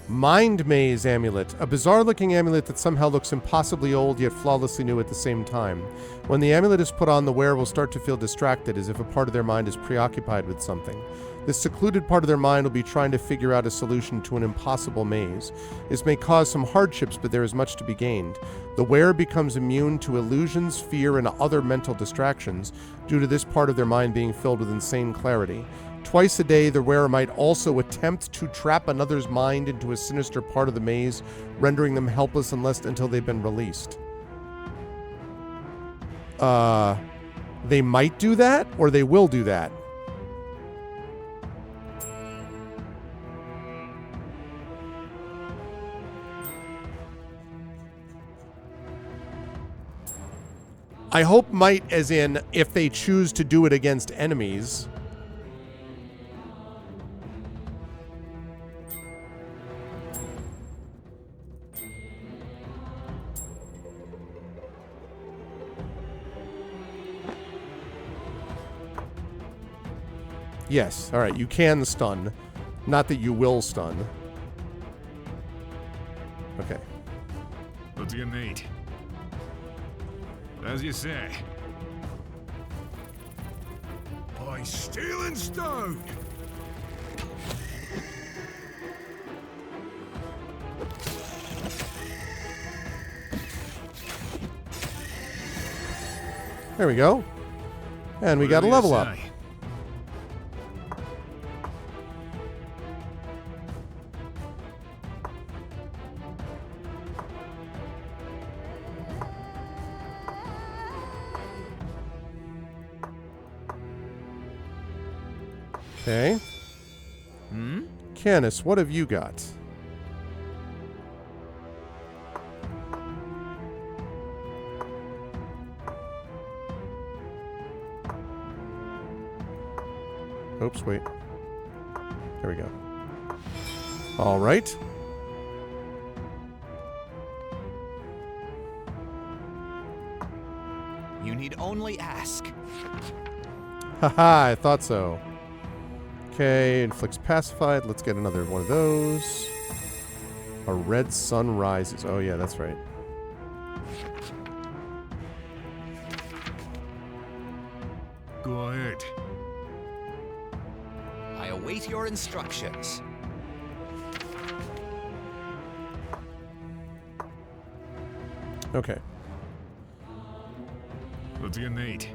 Mind Maze Amulet. A bizarre-looking amulet that somehow looks impossibly old yet flawlessly new at the same time. When the amulet is put on, the wearer will start to feel distracted, as if a part of their mind is preoccupied with something. This secluded part of their mind will be trying to figure out a solution to an impossible maze. This may cause some hardships, but there is much to be gained. The wearer becomes immune to illusions, fear, and other mental distractions due to this part of their mind being filled with insane clarity. Twice a day, the wearer might also attempt to trap another's mind into a sinister part of the maze, rendering them helpless until they've been released. They might do that, or they will do that. I hope might as in if they choose to do it against enemies. Yes, alright, you can stun. Not that you will stun. Okay. As you say. By steel and stone! There we go. And we got a level up. Okay. Canis, what have you got? Oops, wait. There we go. All right. You need only ask. Haha, I thought so. Okay, inflicts pacified. Let's get another one of those. A red sun rises. Oh yeah, that's right. Go ahead. I await your instructions. Okay. What do you need?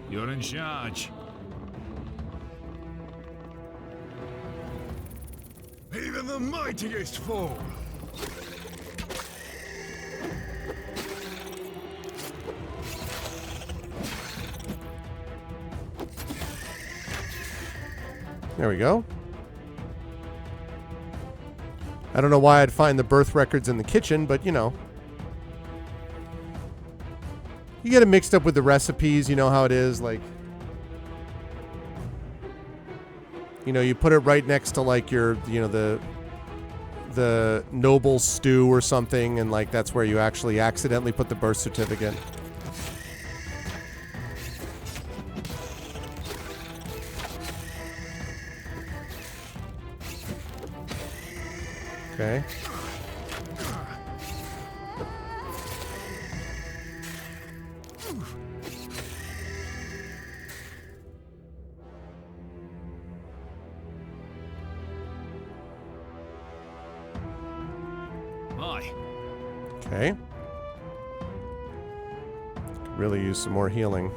You're in charge. Even the mightiest fall. There we go. I don't know why I'd find the birth records in the kitchen, but you know. You get it mixed up with the recipes, you know how it is, like. You know, you put it right next to like your, you know, the noble stew or something, and like that's where you actually accidentally put the birth certificate. Okay. Aye. Okay. Could really use some more healing.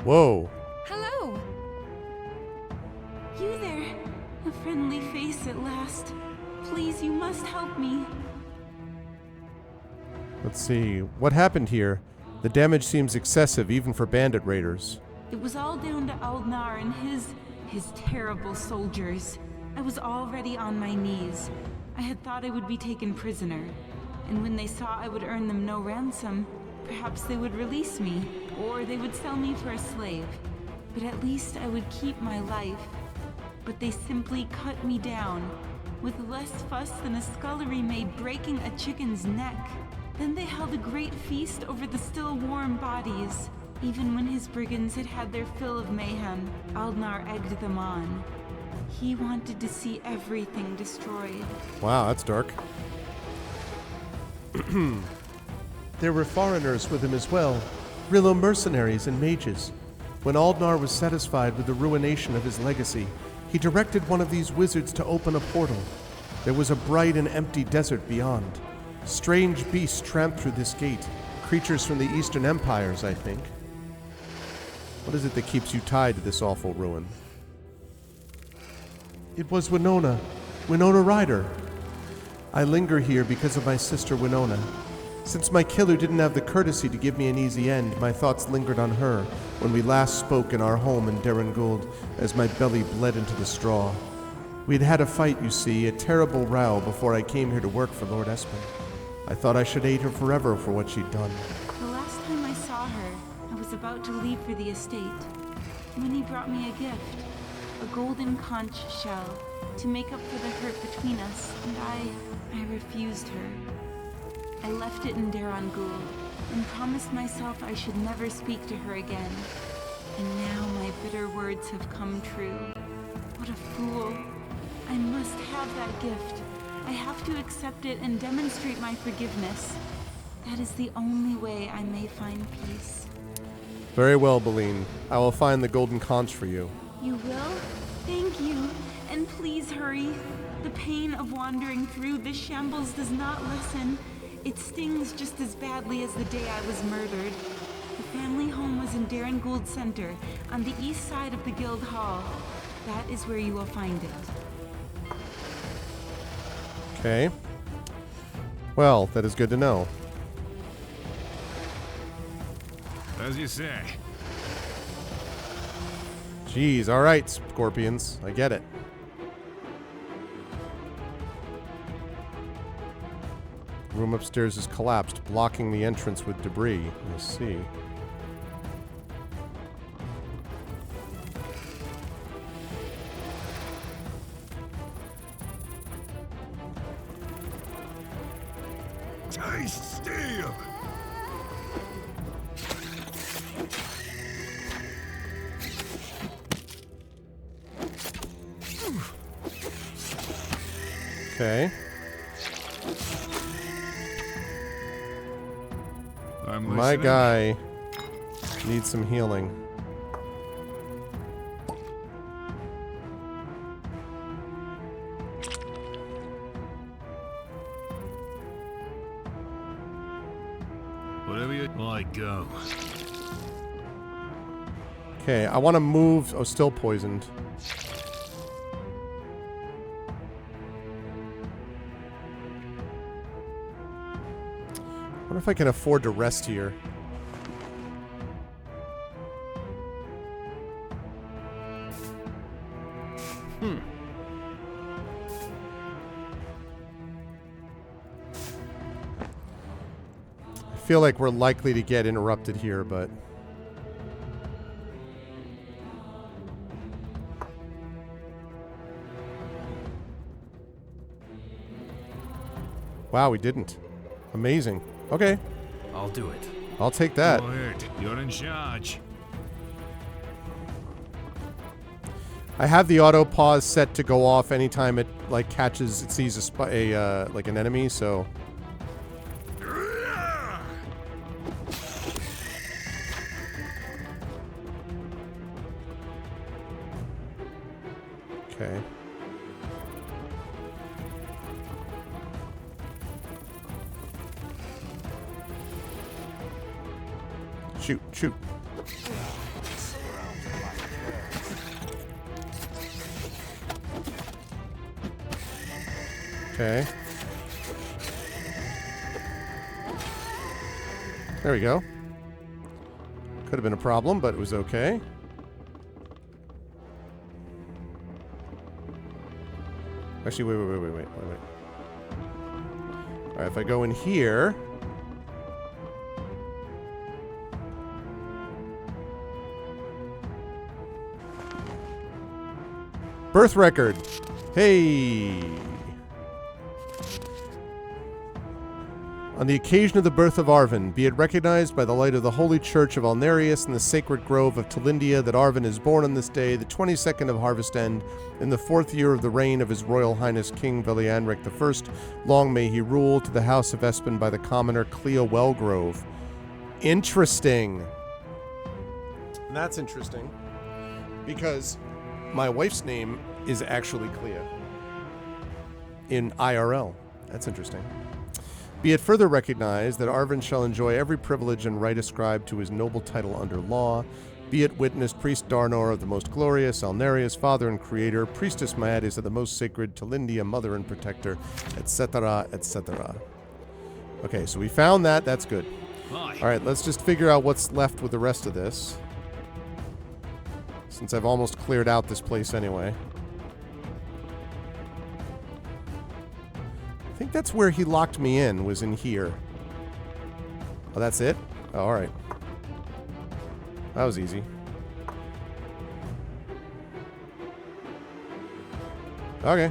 Whoa. Hello! You there! A friendly face at last. Please, you must help me. Let's see. What happened here? The damage seems excessive, even for bandit raiders. It was all down to Aldnar and his terrible soldiers. I was already on my knees. I had thought I would be taken prisoner. And when they saw I would earn them no ransom, perhaps they would release me, or they would sell me for a slave. But at least I would keep my life. But they simply cut me down, with less fuss than a scullery maid breaking a chicken's neck. Then they held a great feast over the still warm bodies. Even when his brigands had had their fill of mayhem, Aldnar egged them on. He wanted to see everything destroyed. Wow, that's dark. There were foreigners with him as well, Rillo mercenaries and mages. When Aldnar was satisfied with the ruination of his legacy, he directed one of these wizards to open a portal. There was a bright and empty desert beyond. Strange beasts tramped through this gate. Creatures from the Eastern Empires, I think. What is it that keeps you tied to this awful ruin? It was Winona Ryder. I linger here because of my sister Winona. Since my killer didn't have the courtesy to give me an easy end, my thoughts lingered on her when we last spoke in our home in Derenguld as my belly bled into the straw. We'd had a fight, you see, a terrible row before I came here to work for Lord Espen. I thought I should hate her forever for what she'd done. The last time I saw her, I was about to leave for the estate when he brought me a gift, a golden conch shell, to make up for the hurt between us, and I refused her. I left it in Daron Gul and promised myself I should never speak to her again. And now my bitter words have come true. What a fool. I must have that gift. I have to accept it and demonstrate my forgiveness. That is the only way I may find peace. Very well, Beline. I will find the golden conch for you. You will? Thank you. And please hurry. The pain of wandering through this shambles does not lessen. It stings just as badly as the day I was murdered. The family home was in Daron Gul Center, on the east side of the Guild Hall. That is where you will find it. Okay. Well, that is good to know. As you say. Jeez, alright, Scorpions. I get it. The room upstairs is collapsed, blocking the entrance with debris. I see. Taste steel! Okay. I'm My listening. guy needs some healing. Whatever you like, go. Okay, I want to move... Oh, still poisoned. I wonder if I can afford to rest here. I feel like we're likely to get interrupted here, but... Wow, we didn't. Amazing. Okay, I'll do it. I'll take that. Go ahead. You're in charge. I have the auto pause set to go off anytime it like catches, it sees like an enemy. So okay. Shoot, shoot. Okay. There we go. Could have been a problem, but it was okay. Actually, wait. Alright, if I go in here... Birth record. Hey. On the occasion of the birth of Arvin, be it recognized by the light of the Holy Church of Alnarius and the sacred grove of Talindia that Arvin is born on this day, the 22nd of Harvest End, in the 4th year of the reign of His Royal Highness King Velianric I. Long may he rule, to the house of Espen by the commoner Clea Wellgrove. Interesting. That's interesting. Because my wife's name is actually Clea. In IRL. That's interesting. Be it further recognized that Arvin shall enjoy every privilege and right ascribed to his noble title under law. Be it witnessed Priest Darnor of the most glorious, Alnarius, Father and Creator, Priestess Maedis of the most sacred, Talindia, Mother and Protector, etc., etc. Okay, so we found that. That's good. Alright, let's just figure out what's left with the rest of this. Since I've almost cleared out this place anyway. I think that's where he locked me in, was in here. Oh, that's it? Oh, alright. That was easy. Okay.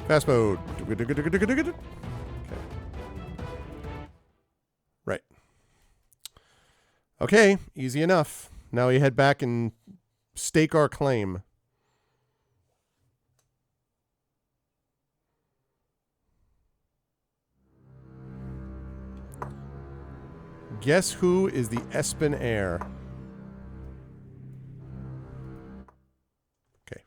Fast mode. Okay. Right. Okay, easy enough. Now we head back and stake our claim. Guess who is the Espen heir? Okay.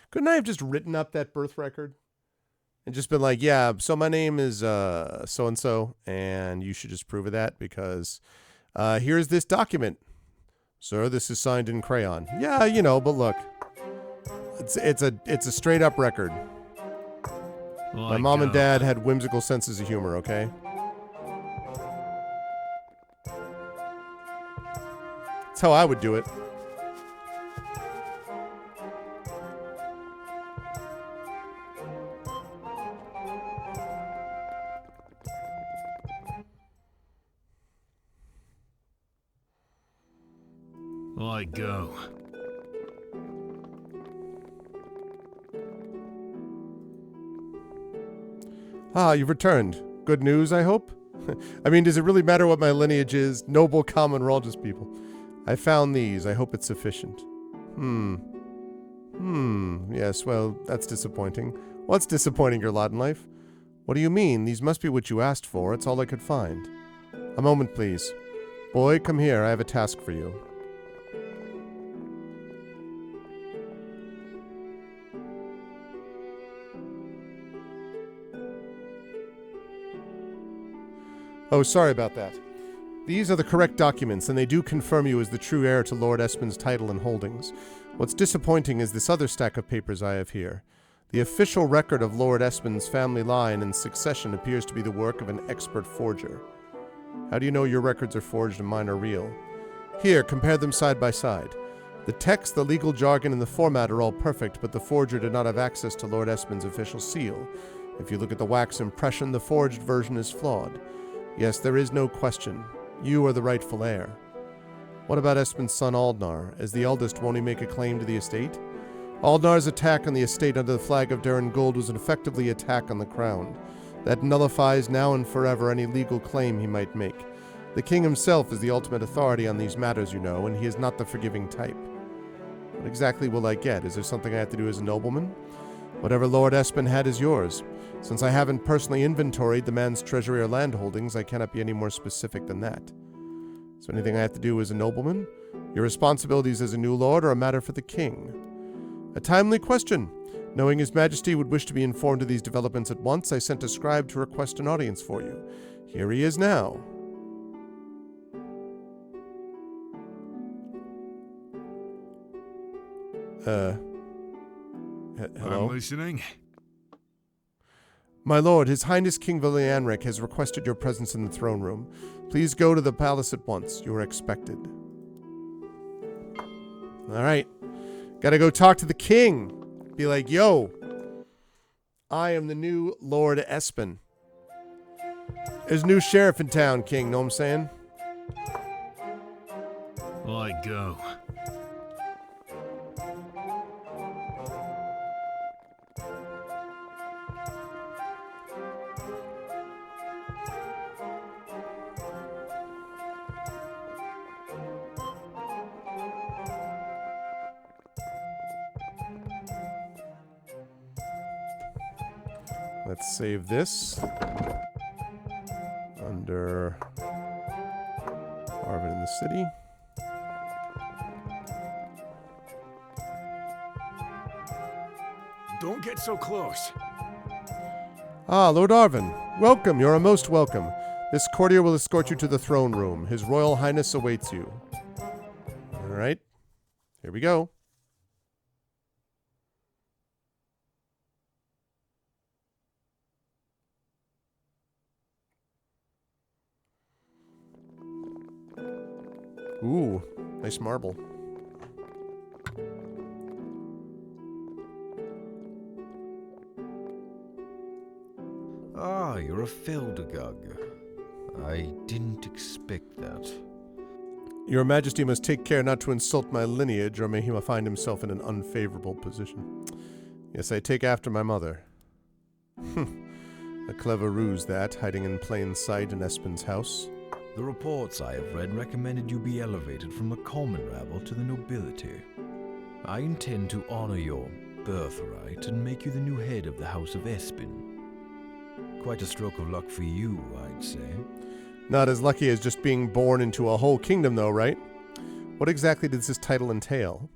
Couldn't I have just written up that birth record? And just been like, yeah, so my name is so-and-so, and you should just prove of that because here's this document. Sir, this is signed in crayon. Yeah, you know, but look. It's a straight up record. My mom and dad had whimsical senses of humor, okay? That's how I would do it. I go. Ah, you've returned. Good news, I hope? I mean, does it really matter what my lineage is? Noble, common, we're all just people. I found these. I hope it's sufficient. Yes, well, that's disappointing. What's disappointing, your lot in life? What do you mean? These must be what you asked for. It's all I could find. A moment, please. Boy, come here. I have a task for you. Oh, sorry about that. These are the correct documents, and they do confirm you as the true heir to Lord Espen's title and holdings. What's disappointing is this other stack of papers I have here. The official record of Lord Espen's family line and succession appears to be the work of an expert forger. How do you know your records are forged and mine are real? Here, compare them side by side. The text, the legal jargon, and the format are all perfect, but the forger did not have access to Lord Espen's official seal. If you look at the wax impression, the forged version is flawed. Yes, there is no question. You are the rightful heir. What about Espen's son Aldnar? As the eldest, won't he make a claim to the estate? Aldnar's attack on the estate under the flag of Darren Gold was effectively an attack on the crown. That nullifies now and forever any legal claim he might make. The king himself is the ultimate authority on these matters, you know, and he is not the forgiving type. What exactly will I get? Is there something I have to do as a nobleman? Whatever Lord Espen had is yours. Since I haven't personally inventoried the man's treasury or land holdings, I cannot be any more specific than that. Is there anything I have to do as a nobleman? Your responsibilities as a new lord are a matter for the king. A timely question. Knowing His Majesty would wish to be informed of these developments at once, I sent a scribe to request an audience for you. Here he is now. Hello? I'm listening. My lord, His Highness King Vilianric has requested your presence in the throne room. Please go to the palace at once. You are expected. All right. Gotta go talk to the king. Be like, yo, I am the new Lord Espen. There's a new sheriff in town, king. Know what I'm saying? I go. Let's save this under Arvin in the city. Don't get so close. Ah, Lord Arvin. Welcome. You're most welcome. This courtier will escort you to the throne room. His Royal Highness awaits you. All right. Here we go. Ooh, nice marble. Ah, you're a Feldagug. I didn't expect that. Your Majesty must take care not to insult my lineage, or may he find himself in an unfavorable position. Yes, I take after my mother. A clever ruse that, hiding in plain sight in Espen's house. The reports I have read recommended you be elevated from the common rabble to the nobility. I intend to honor your birthright and make you the new head of the House of Espen. Quite a stroke of luck for you, I'd say. Not as lucky as just being born into a whole kingdom, though, right? What exactly does this title entail?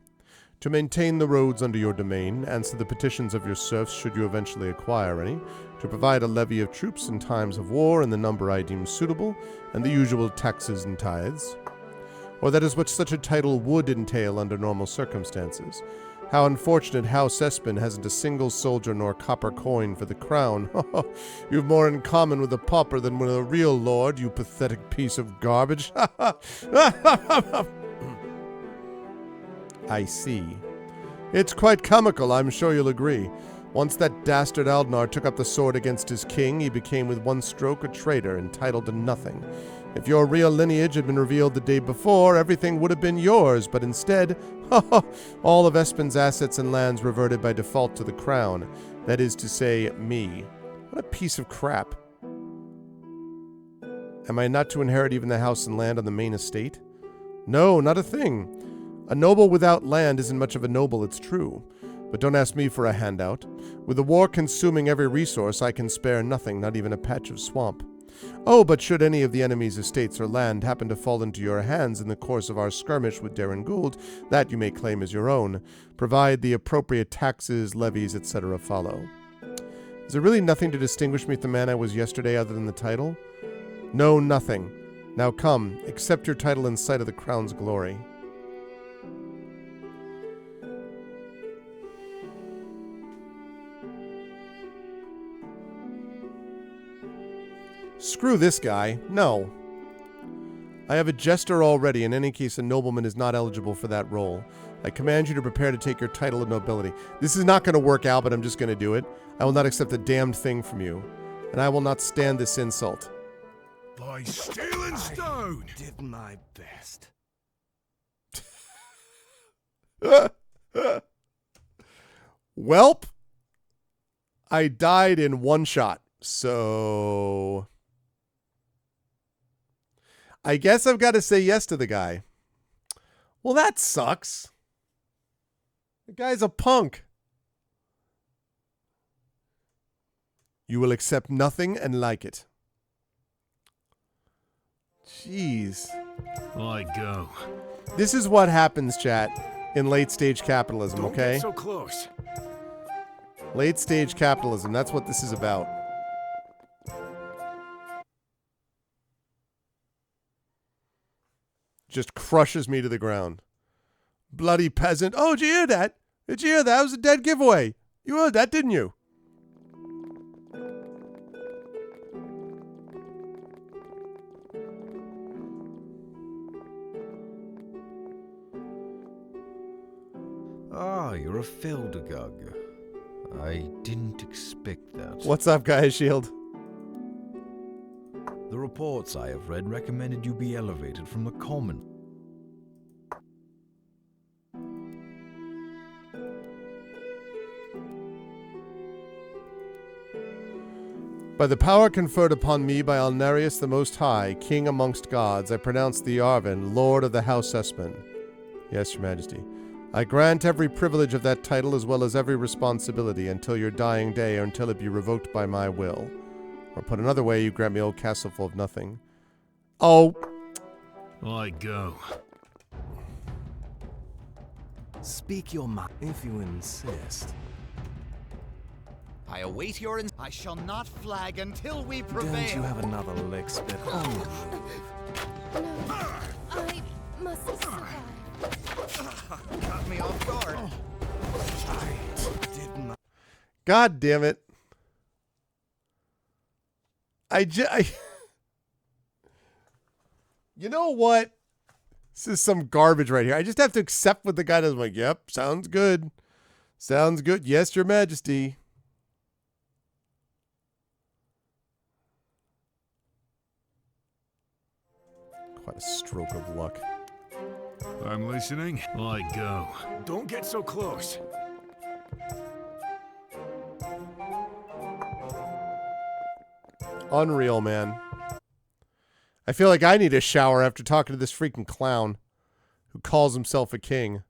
To maintain the roads under your domain, answer the petitions of your serfs should you eventually acquire any, to provide a levy of troops in times of war in the number I deem suitable, and the usual taxes and tithes. Or that is what such a title would entail under normal circumstances. How unfortunate House Espen hasn't a single soldier nor copper coin for the crown. You've more in common with a pauper than with a real lord, you pathetic piece of garbage. I see. It's quite comical, I'm sure you'll agree. Once that dastard Aldnar took up the sword against his king, he became with one stroke a traitor, entitled to nothing. If your real lineage had been revealed the day before, everything would have been yours, but instead, all of Espen's assets and lands reverted by default to the crown. That is to say, me. What a piece of crap. Am I not to inherit even the house and land on the main estate? No, not a thing. A noble without land isn't much of a noble, it's true. But don't ask me for a handout. With the war consuming every resource, I can spare nothing, not even a patch of swamp. Oh, but should any of the enemy's estates or land happen to fall into your hands in the course of our skirmish with Darren Gould, that you may claim as your own, provide the appropriate taxes, levies, etc. follow. Is there really nothing to distinguish me from the man I was yesterday other than the title? No, nothing. Now come, accept your title in sight of the crown's glory. Screw this guy. No. I have a jester already. In any case, a nobleman is not eligible for that role. I command you to prepare to take your title of nobility. This is not going to work out, but I'm just going to do it. I will not accept a damned thing from you, and I will not stand this insult. By steel and stone! I did my best. Welp. I died in one shot, so I guess I've got to say yes to the guy. Well, that sucks. The guy's a punk. You will accept nothing and like it. Jeez. I go. This is what happens, chat, in late-stage capitalism, Don't okay? get so close. Late-stage capitalism, that's what this is about. Just crushes me to the ground. Bloody peasant. Oh, did you hear that? Did you hear that? That was a dead giveaway. You heard that, didn't you? Ah, you're a Feldagug. I didn't expect that. What's up, Gaia Shield? The reports I have read recommended you be elevated from the common. By the power conferred upon me by Alnarius the Most High, King amongst gods, I pronounce thee Arvin, Lord of the House Espen. Yes, Your Majesty. I grant every privilege of that title as well as every responsibility until your dying day or until it be revoked by my will. Or put another way, you grant me old castle full of nothing. Oh. I go. Speak your mind if you insist. I await your I shall not flag until we prevail. Don't you have another lick spit on your move? No, I must survive. Caught me off guard. I did my... God damn it. You know what? This is some garbage right here. I just have to accept what the guy does. I'm like, yep, sounds good. Sounds good. Yes, Your Majesty. Stroke of luck. I'm listening. I go. Don't get so close. Unreal, man. I feel like I need a shower after talking to this freaking clown who calls himself a king.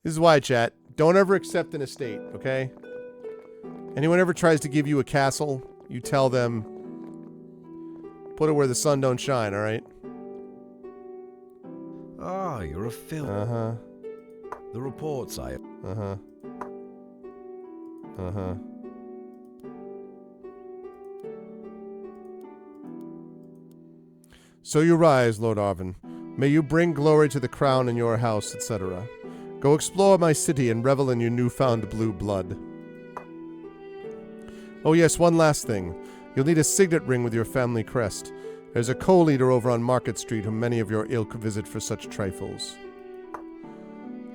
This is why, chat. Don't ever accept an estate, okay? Anyone ever tries to give you a castle, you tell them, put it where the sun don't shine, alright? Ah, you're a film. Uh-huh. The reports I... Uh-huh. Uh-huh. So you rise, Lord Arvin. May you bring glory to the crown in your house, etc. Go explore my city and revel in your newfound blue blood. Oh yes, one last thing. You'll need a signet ring with your family crest. There's a co-leader over on Market Street whom many of your ilk visit for such trifles.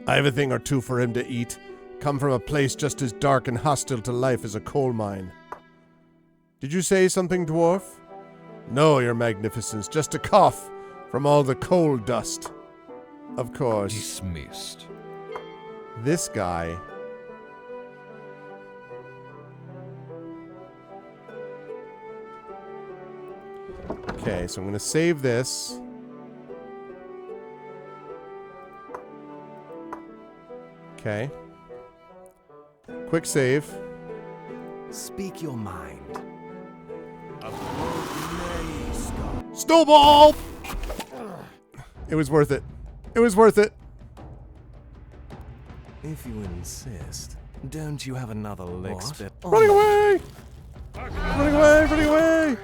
I have a thing or two for him to eat. Come from a place just as dark and hostile to life as a coal mine. Did you say something, dwarf? No, your magnificence, just a cough from all the coal dust. Of course. Dismissed. This guy... Okay, so I'm going to save this. Okay. Quick save. Speak your mind. Snowball! It was worth it. It was worth it. If you insist. Don't you have another lick spit? Running away! Running away! Running away!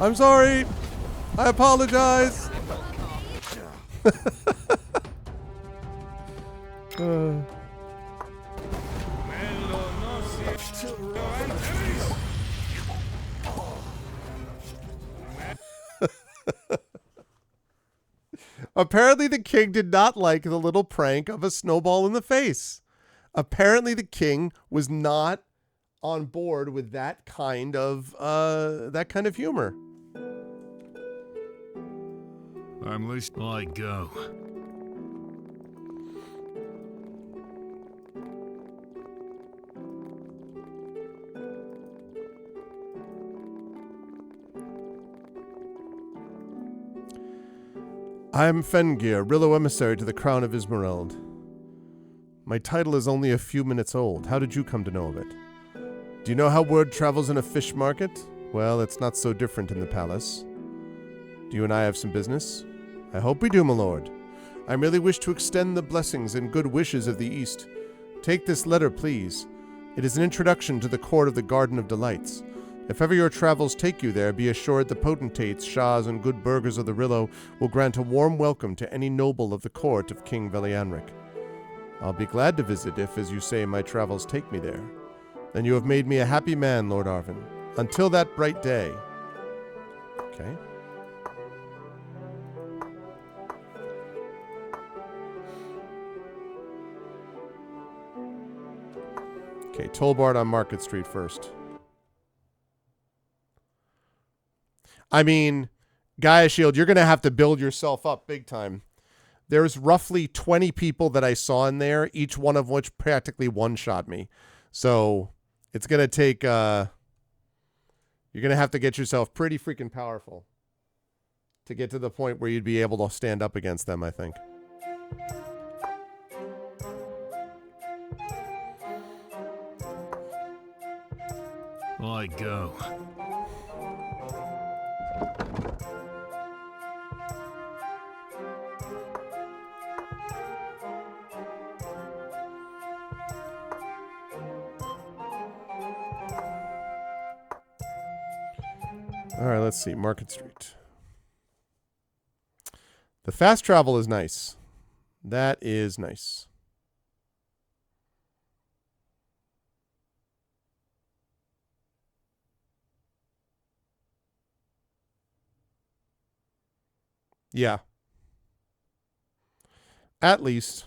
I'm sorry. I apologize. Apparently the king did not like the little prank of a snowball in the face. Apparently the king was not on board with that kind of humor. I'm listening. I go. I am Fengir, Rillo emissary to the crown of Ismerald. My title is only a few minutes old. How did you come to know of it? Do you know how word travels in a fish market? Well, it's not so different in the palace. Do you and I have some business? I hope we do, my lord. I merely wish to extend the blessings and good wishes of the East. Take this letter, please. It is an introduction to the court of the Garden of Delights. If ever your travels take you there, be assured the potentates, shahs, and good burghers of the Rillo will grant a warm welcome to any noble of the court of King Velianric. I'll be glad to visit if, as you say, my travels take me there. Then you have made me a happy man, Lord Arvin. Until that bright day. Okay. Okay, Tollbart on Market Street first. I mean, Gaia Shield, you're going to have to build yourself up big time. There's roughly 20 people that I saw in there, each one of which practically one-shot me. So it's going to take, you're going to have to get yourself pretty freaking powerful to get to the point where you'd be able to stand up against them, I think. I go. All right, let's see. Market Street. The fast travel is nice. That is nice. Yeah. At least.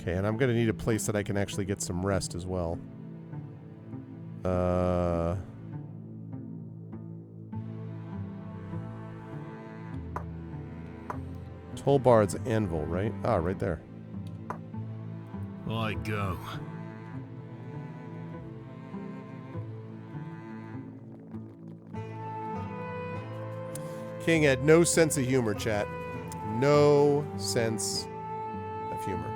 Okay, and I'm going to need a place that I can actually get some rest as well. Tollbard's Anvil, right? Ah, right there. I go. King had no sense of humor, chat. No sense of humor.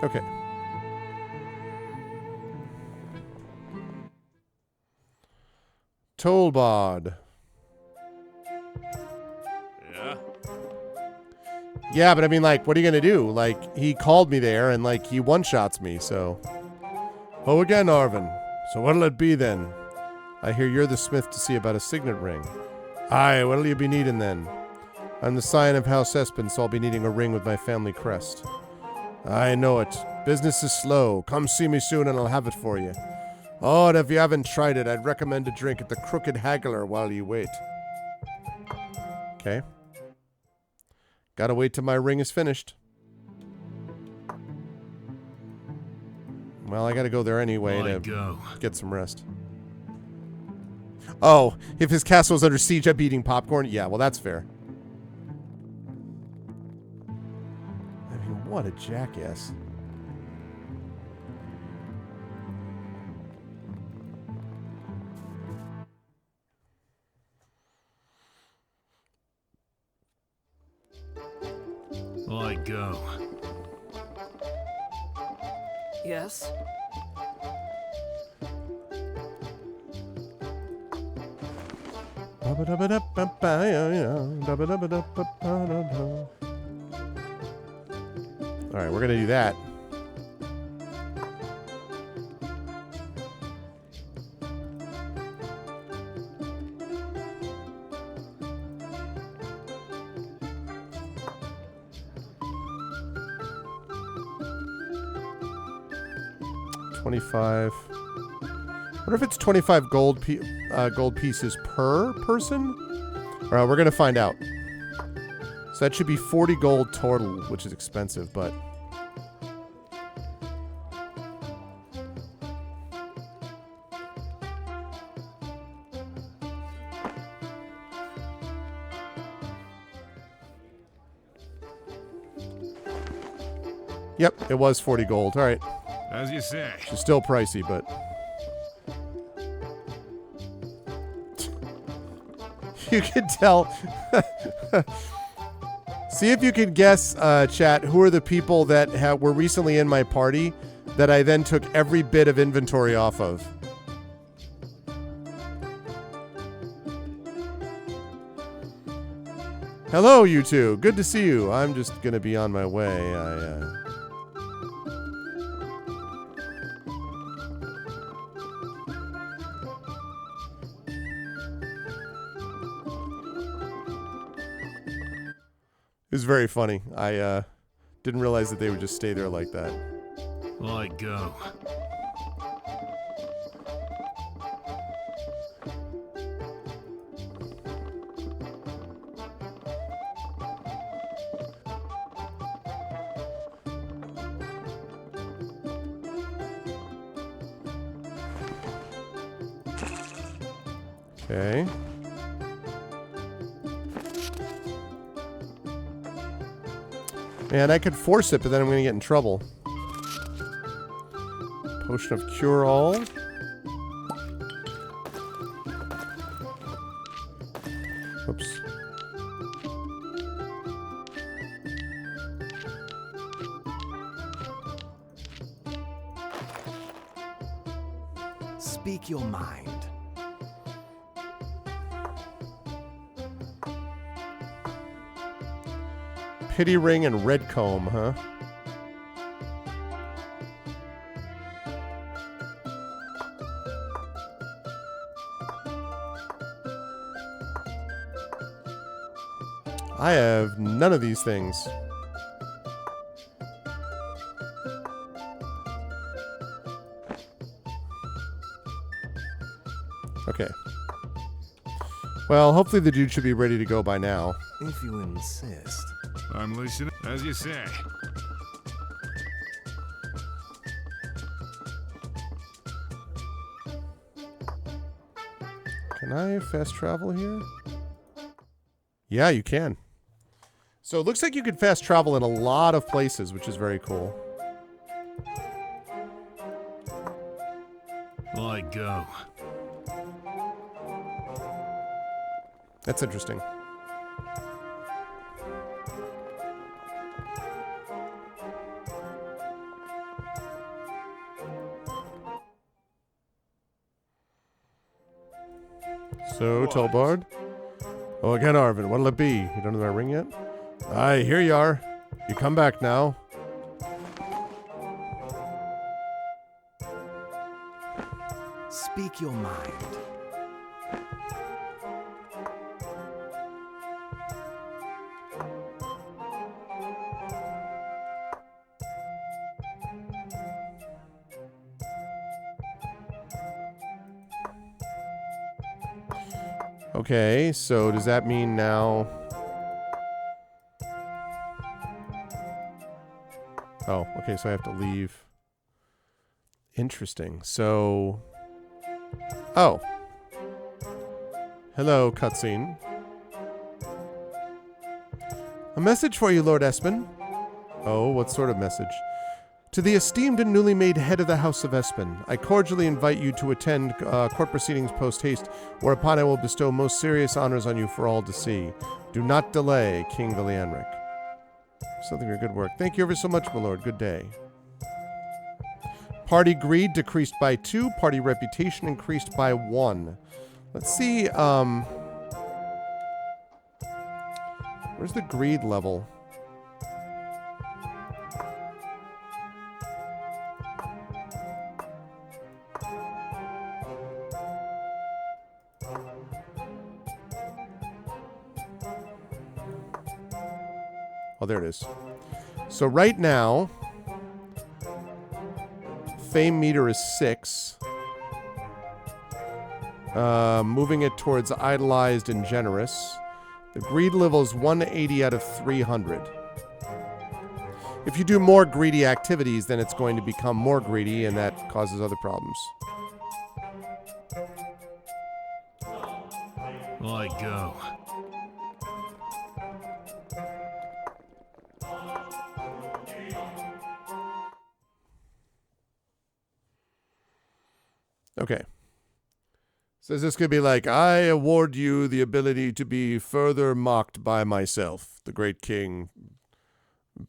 Okay. Tollbard. Yeah? Yeah, but I mean, like, what are you going to do? Like, he called me there, and, like, he one-shots me, so... Oh, again, Arvin. So what'll it be, then? I hear you're the smith to see about a signet ring. Aye, what'll you be needing, then? I'm the scion of House Espen, so I'll be needing a ring with my family crest. I know it. Business is slow. Come see me soon, and I'll have it for you. Oh, and if you haven't tried it, I'd recommend a drink at the Crooked Haggler while you wait. Okay. Gotta wait till my ring is finished. Well, I gotta go there anyway to get some rest. Oh, if his castle's under siege, I'm eating popcorn? Yeah, well, that's fair. I mean, what a jackass. I go. Yes? Alright, we're gonna do that. $25. What if it's 25 gold pieces per person? Alright, we're gonna find out. So that should be 40 gold total, which is expensive, but... Yep, it was 40 gold. Alright. As you say. It's still pricey, but... You can tell... See if you can guess, chat, who are the people that were recently in my party that I then took every bit of inventory off of. Hello, you two. Good to see you. I'm just going to be on my way. It was very funny. I didn't realize that they would just stay there like that. I go. Okay. Man, I could force it, but then I'm going to get in trouble. Potion of Cure-All. Oops. Speak your mind. Pity Ring and Red Comb, huh? I have none of these things. Okay. Well, hopefully the dude should be ready to go by now. If you insist. I'm listening. As you say. Can I fast travel here? Yeah, you can. So it looks like you can fast travel in a lot of places, which is very cool. I go. That's interesting. So, Tolbard. Oh, again, Arvin. What'll it be? You don't have my ring yet? Aye, here you are. You come back now. Speak your mind. Okay, so does that mean now... Oh, okay, so I have to leave. Interesting. So... Oh. Hello, cutscene. A message for you, Lord Espen. Oh, what sort of message? To the esteemed and newly made head of the House of Espen, I cordially invite you to attend court proceedings post-haste, whereupon I will bestow most serious honors on you for all to see. Do not delay, King Vilianric. Something for your good work. Thank you ever so much, my lord. Good day. Party greed decreased by 2. Party reputation increased by 1. Let's see, where's the greed level? Oh, there it is. So right now, fame meter is 6. Moving it towards idolized and generous. The greed level is 180 out of 300. If you do more greedy activities, then it's going to become more greedy, and that causes other problems. I go. Okay. So this could be like, I award you the ability to be further mocked by myself, the great king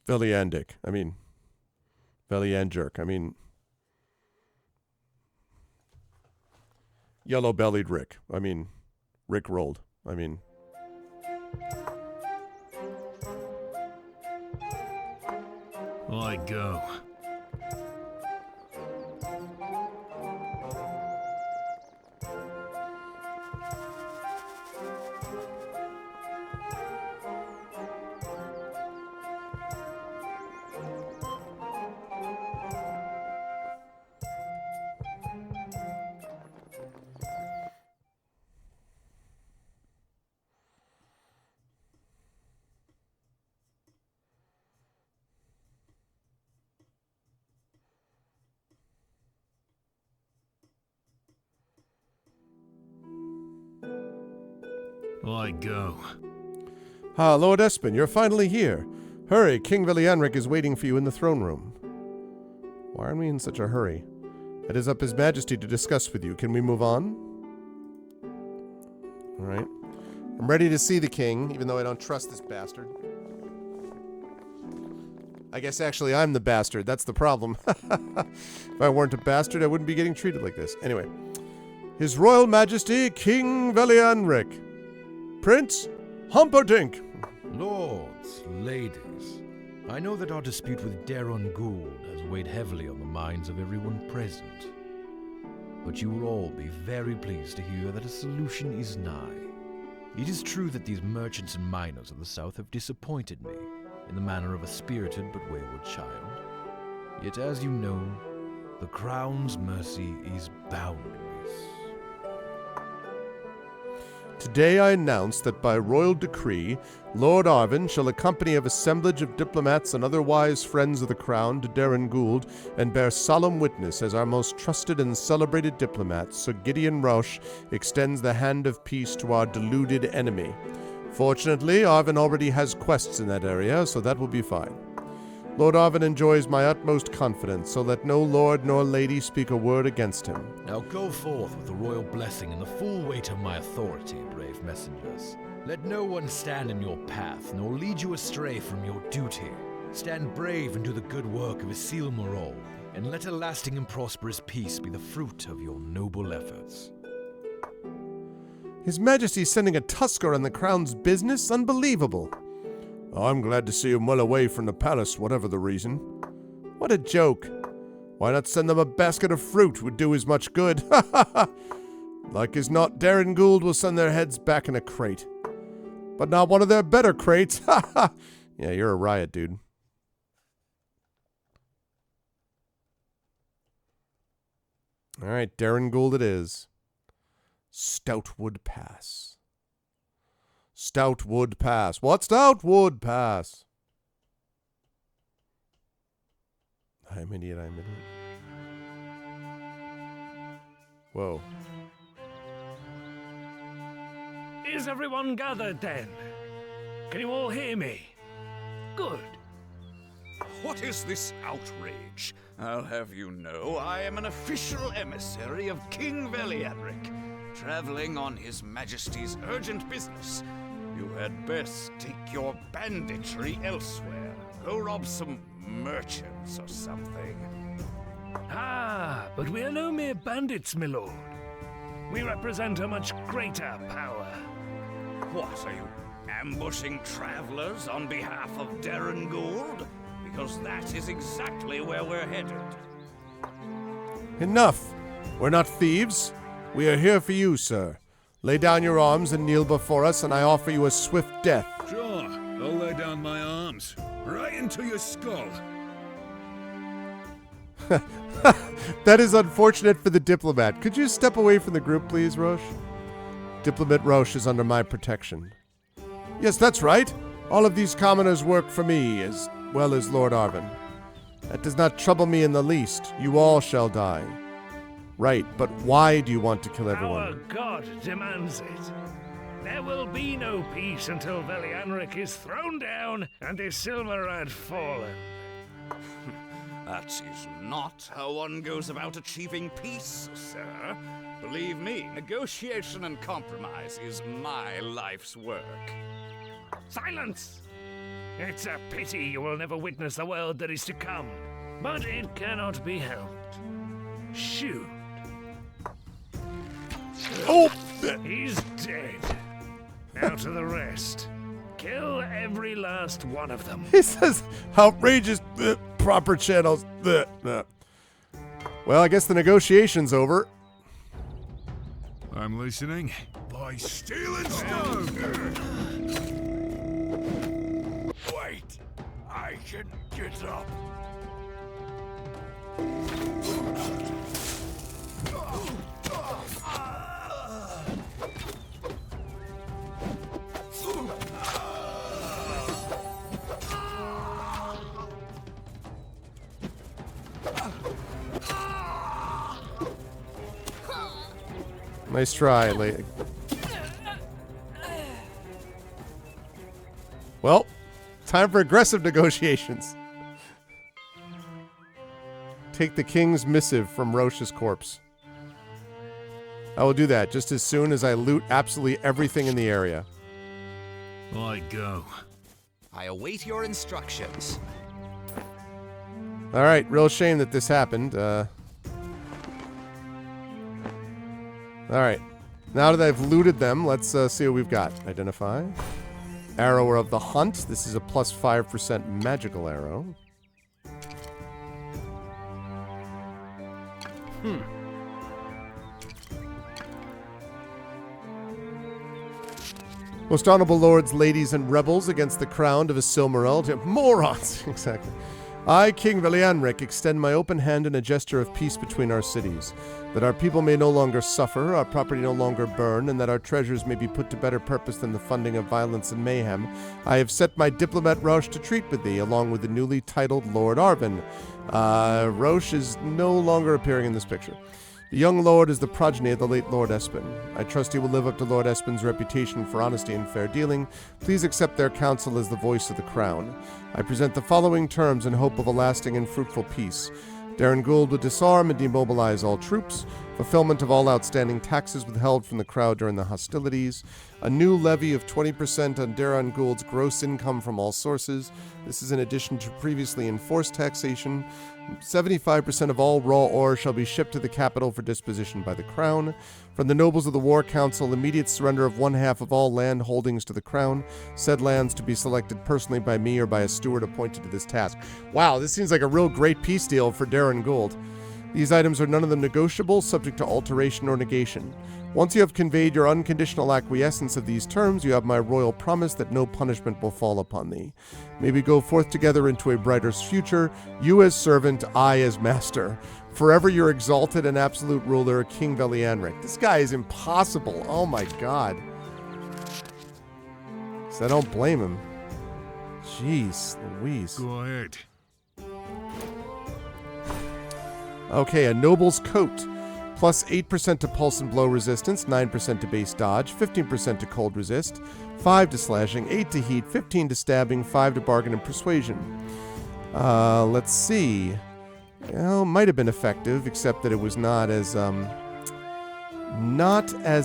Veliandic. I mean, Veliandjerk. I mean, yellow-bellied Rick. I mean, Rick rolled. I mean... I go. I go. Ah, Lord Espen, you're finally here. Hurry, King Velianric is waiting for you in the throne room. Why are we in such a hurry? It is up His Majesty to discuss with you. Can we move on? All right. I'm ready to see the king, even though I don't trust this bastard. I guess actually I'm the bastard. That's the problem. If I weren't a bastard, I wouldn't be getting treated like this. Anyway. His Royal Majesty, King Velianric. Prince Humperdinck. Lords, ladies, I know that our dispute with Daron Gould has weighed heavily on the minds of everyone present. But you will all be very pleased to hear that a solution is nigh. It is true that these merchants and miners of the south have disappointed me in the manner of a spirited but wayward child. Yet as you know, the crown's mercy is boundless. Today I announce that by royal decree, Lord Arvin shall accompany of assemblage of diplomats and otherwise friends of the crown to Darren Gould and bear solemn witness as our most trusted and celebrated diplomat, Sir Gideon Roche, extends the hand of peace to our deluded enemy. Fortunately, Arvin already has quests in that area, so that will be fine. Lord Arvin enjoys my utmost confidence, so let no lord nor lady speak a word against him. Now go forth with the royal blessing and the full weight of my authority, brave messengers. Let no one stand in your path, nor lead you astray from your duty. Stand brave and do the good work of Isil Morol, and let a lasting and prosperous peace be the fruit of your noble efforts. His Majesty's sending a tusker on the crown's business? Unbelievable. I'm glad to see him well away from the palace, whatever the reason. What a joke. Why not send them a basket of fruit? Would do as much good. Like as not, Darren Gould will send their heads back in a crate. But not one of their better crates. Yeah, you're a riot, dude. All right, Darren Gould it is. Stoutwood Pass. Stoutwood Pass. What Stoutwood Pass? I'm an idiot. Whoa. Is everyone gathered then? Can you all hear me? Good. What is this outrage? I'll have you know I am an official emissary of King Velianric, traveling on His Majesty's urgent business. You had best take your banditry elsewhere. Go rob some merchants or something. Ah, but we are no mere bandits, my lord. We represent a much greater power. What, are you ambushing travelers on behalf of Darren Gould? Because that is exactly where we're headed. Enough. We're not thieves. We are here for you, sir. Lay down your arms and kneel before us, and I offer you a swift death. Sure, I'll lay down my arms. Right into your skull. That is unfortunate for the diplomat. Could you step away from the group, please, Roche? Diplomat Roche is under my protection. Yes, that's right. All of these commoners work for me, as well as Lord Arvin. That does not trouble me in the least. You all shall die. Right, but why do you want to kill everyone? Our god demands it. There will be no peace until Velianric is thrown down and Isilmarad fallen. That is not how one goes about achieving peace, sir. Believe me, negotiation and compromise is my life's work. Silence! It's a pity you will never witness the world that is to come, but it cannot be helped. Shoot. Oh! He's dead. Now to the rest. Kill every last one of them. He says outrageous proper channels. Well, I guess the negotiation's over. I'm listening. By steel and stone! Wait! I can get up. Nice try, lady. Well, time for aggressive negotiations. Take the king's missive from Roche's corpse. I will do that just as soon as I loot absolutely everything in the area. I go. I await your instructions. All right, real shame that this happened. All right, now that I've looted them, let's see what we've got. Identify. Arrow of the Hunt. This is a plus 5% magical arrow. Most honorable lords, ladies, and rebels against the crown of Isilmaril. Morons! Exactly. I, King Velianric, extend my open hand in a gesture of peace between our cities, that our people may no longer suffer, our property no longer burn, and that our treasures may be put to better purpose than the funding of violence and mayhem. I have set my diplomat Roche to treat with thee, along with the newly titled Lord Arvin. Roche is no longer appearing in this picture. The young lord is the progeny of the late Lord Espin. I trust he will live up to Lord Espin's reputation for honesty and fair dealing. Please accept their counsel as the voice of the crown. I present the following terms in hope of a lasting and fruitful peace. Darren Gould would disarm and demobilize all troops, fulfillment of all outstanding taxes withheld from the crowd during the hostilities, a new levy of 20% on Darren Gould's gross income from all sources. This is in addition to previously enforced taxation. 75% of all raw ore shall be shipped to the capital for disposition by the crown. From the nobles of the War Council, immediate surrender of 1/2 of all land holdings to the crown. Said lands to be selected personally by me or by a steward appointed to this task. Wow, this seems like a real great peace deal for Darren Gould. These items are none of them negotiable, subject to alteration or negation. Once you have conveyed your unconditional acquiescence of these terms, you have my royal promise that no punishment will fall upon thee. May we go forth together into a brighter future, you as servant, I as master. Forever your exalted and absolute ruler, King Velianric. This guy is impossible. Oh my god. So I don't blame him. Jeez Louise. Go ahead. Okay, a noble's coat. Plus 8% to pulse and blow resistance, 9% to base dodge, 15% to cold resist, 5 to slashing, 8 to heat, 15 to stabbing, 5 to bargain and persuasion. Let's see. Well, might have been effective, except that it was not as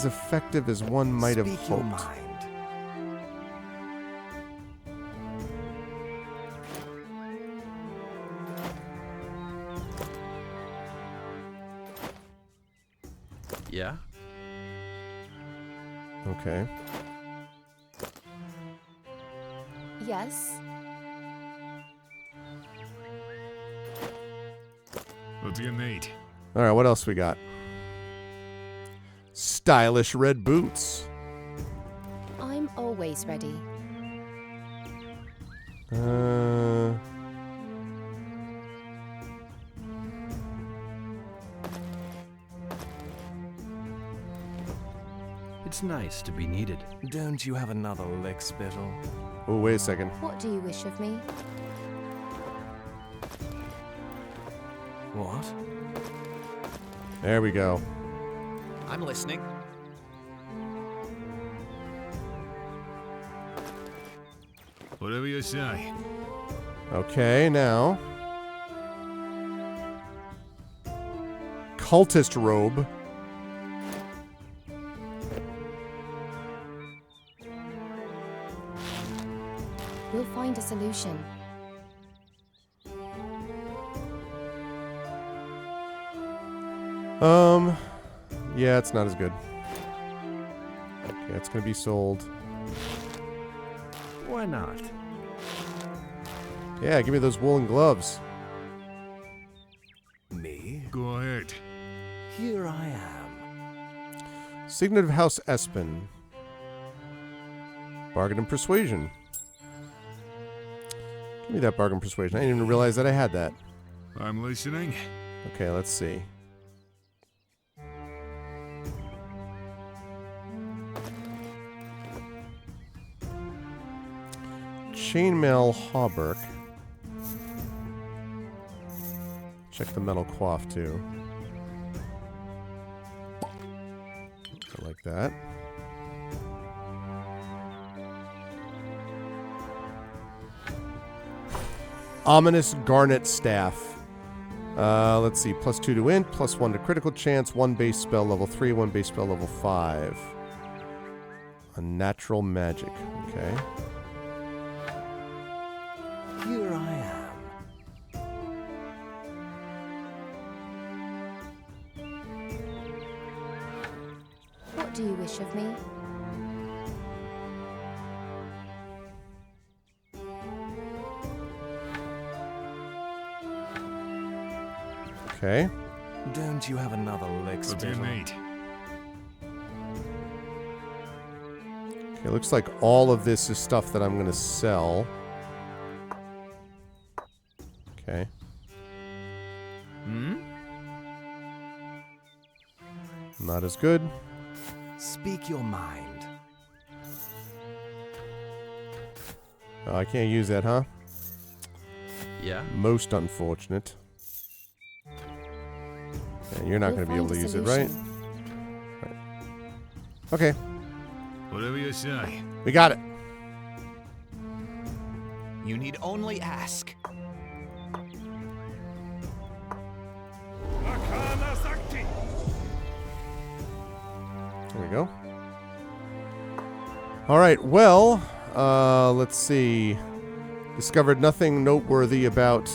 effective as one might have Speak your hoped. mind. Yeah? Okay. Yes. What do you need? All right, what else we got? Stylish red boots. I'm always ready. It's nice to be needed. Don't you have another lick, Spittle? Oh, wait a second. What do you wish of me? What? There we go. I'm listening. Whatever you say. Okay, now. Cultist robe. We'll find a solution. Yeah, it's not as good. Okay, it's gonna be sold. Why not? Yeah, give me those woolen gloves. Me? Go ahead. Here I am. Signet of House Espin. Bargain and persuasion. Give me that bargain persuasion. I didn't even realize that I had that. I'm listening. Okay, let's see. Chainmail hauberk. Check the metal coif too. I like that. Ominous garnet staff. Let's see. +2 to int, +1 to critical chance, 1 base spell level 3, 1 base spell level 5. A natural magic. Okay. Here I am. What do you wish of me? Okay. Don't you have another lick, What do you Spittle? need? Okay, looks like all of this is stuff that I'm going to sell. Okay. Not as good. Speak your mind. Oh, I can't use that, huh? Yeah. Most unfortunate. Yeah, you're not We'll going to be able to find a use it, right? solution. Right. Okay, Whatever you say. we got it. You need only ask. There we go. All right, well, let's see. Discovered nothing noteworthy about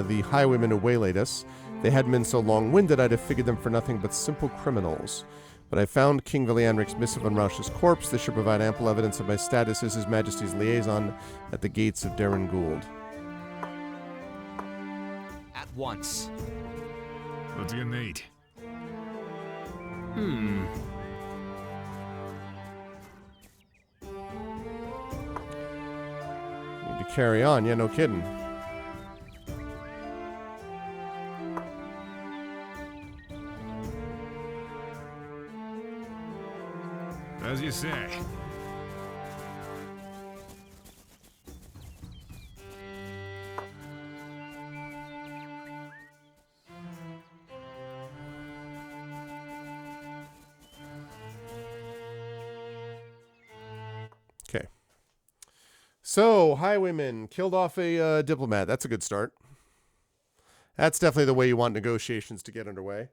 the highwaymen who waylaid us. They hadn't been so long-winded, I'd have figured them for nothing but simple criminals. But I found King Valianric's missive on Rausch's corpse. This should provide ample evidence of my status as His Majesty's liaison at the gates of Darren Gould. At once. What do you need? Need to carry on, yeah, no kidding. As you say. Okay. So, highwaymen killed off a diplomat. That's a good start. That's definitely the way you want negotiations to get underway.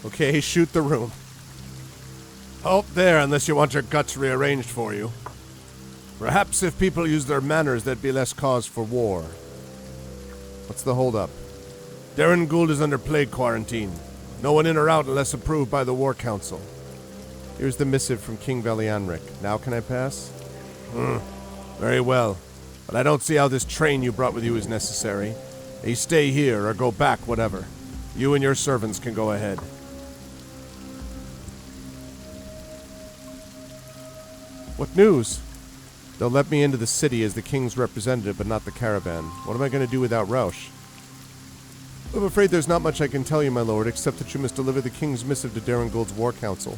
Okay, shoot the room. Oh, there, unless you want your guts rearranged for you. Perhaps if people used their manners, there'd be less cause for war. What's the holdup? Darren Gould is under plague quarantine. No one in or out unless approved by the War Council. Here's the missive from King Valianric. Now can I pass? Very well. But I don't see how this train you brought with you is necessary. You stay here or go back, whatever. You and your servants can go ahead. What news? They'll let me into the city as the king's representative, but not the caravan. What am I going to do without Rausch? I'm afraid there's not much I can tell you, my lord, except that you must deliver the king's missive to Darren Gould's War Council.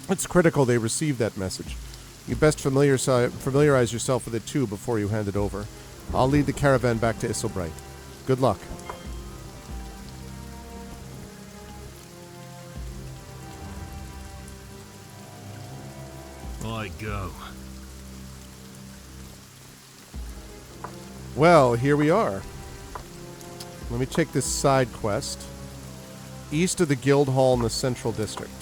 It's critical they receive that message. You best familiarize yourself with it too before you hand it over. I'll lead the caravan back to Isselbright. Good luck. I go. Well, here we are. Let me take this side quest. East of the Guild Hall in the Central District.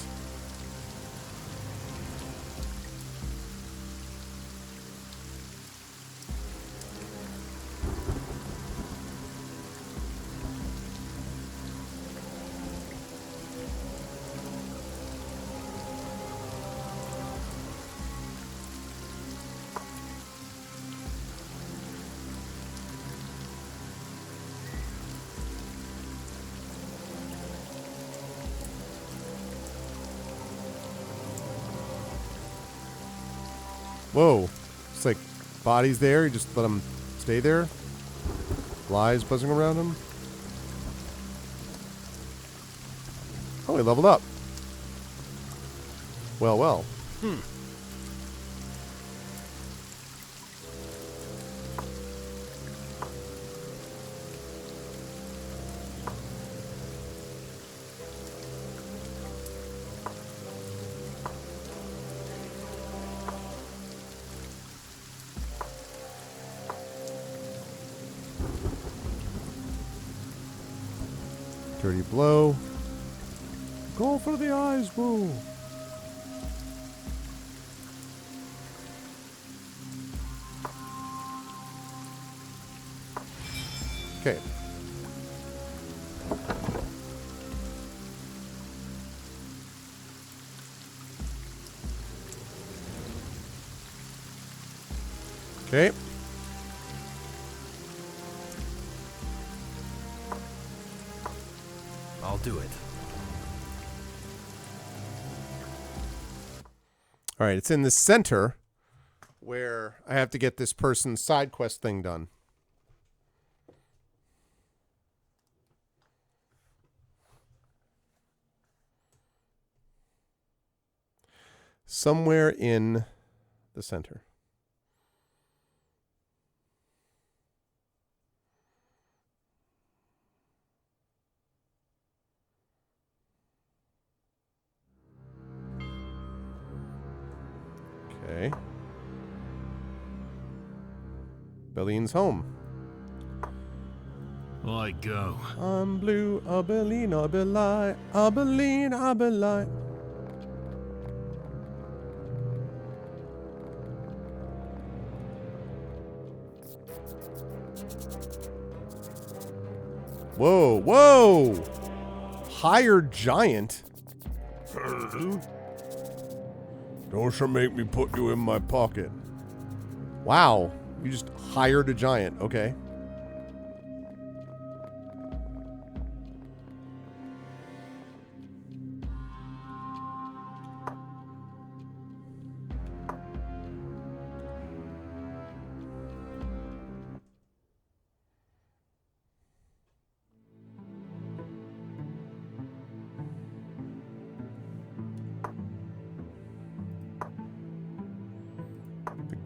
Whoa. It's like bodies there. You just let them stay there. Flies buzzing around them. Oh, he leveled up. Well, well. Dirty blow. Go for the eyes, woo. Okay. Okay. I'll do it. All right, it's in the center where I have to get this person's side quest thing done. Somewhere in the center. Okay. Beline's home. I go. I'm blue, Abilene, Abilene, Abilene, Abilene. Whoa, whoa! Hired giant? Don't you make me put you in my pocket. Wow, you just hired a giant, okay.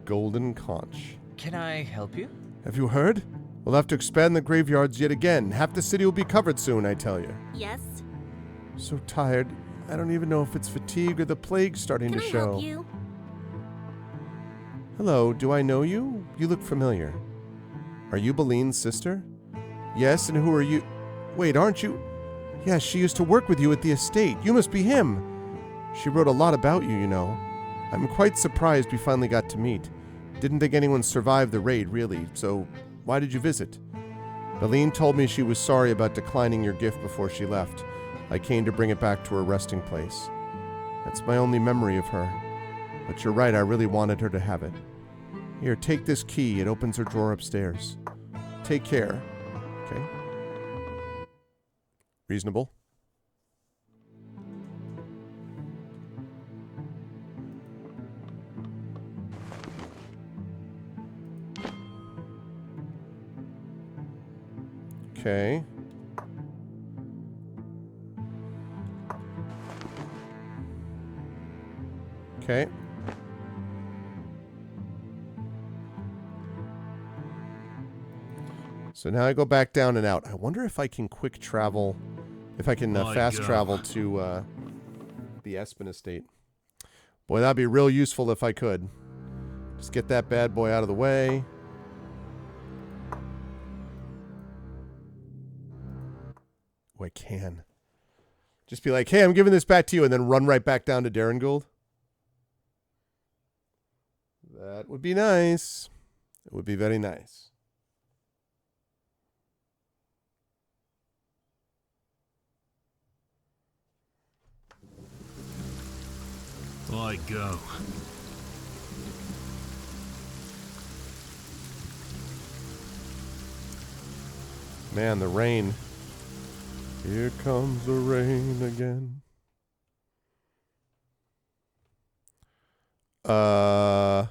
Golden Conch. Can I help you? Have you heard? We'll have to expand the graveyards yet again. Half the city will be covered soon, I tell you. Yes? So tired. I don't even know if it's fatigue or the plague starting Can to I show. help you? Hello, do I know you? You look familiar. Are you Beline's sister? Yes, and who are you? Wait, aren't you? Yes, she used to work with you at the estate. You must be him. She wrote a lot about you, you know. I'm quite surprised we finally got to meet. Didn't think anyone survived the raid, really, so why did you visit? Beline told me she was sorry about declining your gift before she left. I came to bring it back to her resting place. That's my only memory of her. But you're right, I really wanted her to have it. Here, take this key. It opens her drawer upstairs. Take care. Okay. Reasonable. Okay. Okay. So now I go back down and out. I wonder if I can quick travel, if I can fast travel to the Espen estate. Boy, that'd be real useful if I could. Just get that bad boy out of the way. Oh, I can. Just be like, hey, I'm giving this back to you, and then run right back down to Darrengold. That would be nice. It would be very nice. I go. Man, the rain. Here comes the rain again. I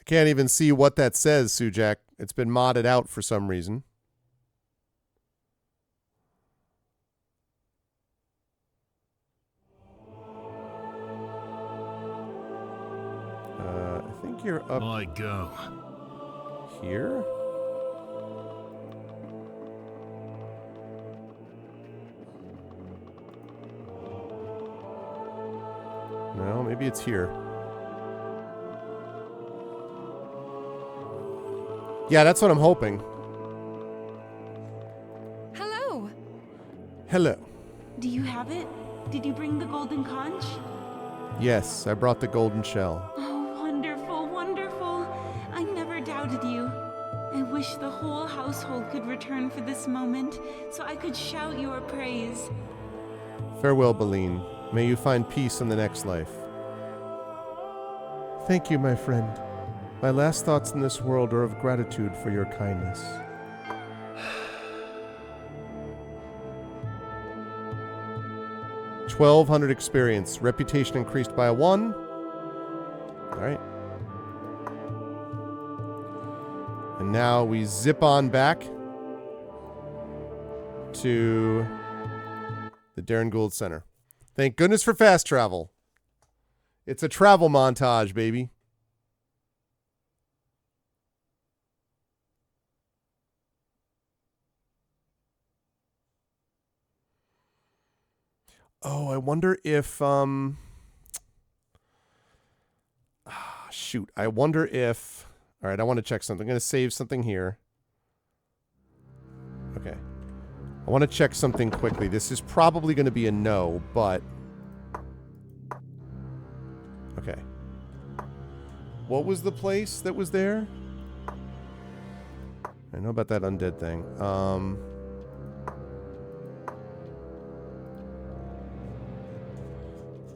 can't even see what that says, Sujak. It's been modded out for some reason. I think you're up I go. here. No, maybe it's here. Yeah, that's what I'm hoping. Hello. Hello. Do you have it? Did you bring the golden conch? Yes, I brought the golden shell. Oh, wonderful, wonderful. I never doubted you. I wish the whole household could return for this moment, so I could shout your praise. Farewell, Beline. May you find peace in the next life. Thank you, my friend. My last thoughts in this world are of gratitude for your kindness. $1,200 experience. Reputation increased by 1. Alright. And now we zip on back to the Darren Gould Center. Thank goodness for fast travel. It's a travel montage, baby. Oh, I wonder if shoot. I wonder if... All right, I want to check something. I'm going to save something here. Okay. I want to check something quickly. This is probably going to be a no, but... Okay. What was the place that was there? I know about that undead thing.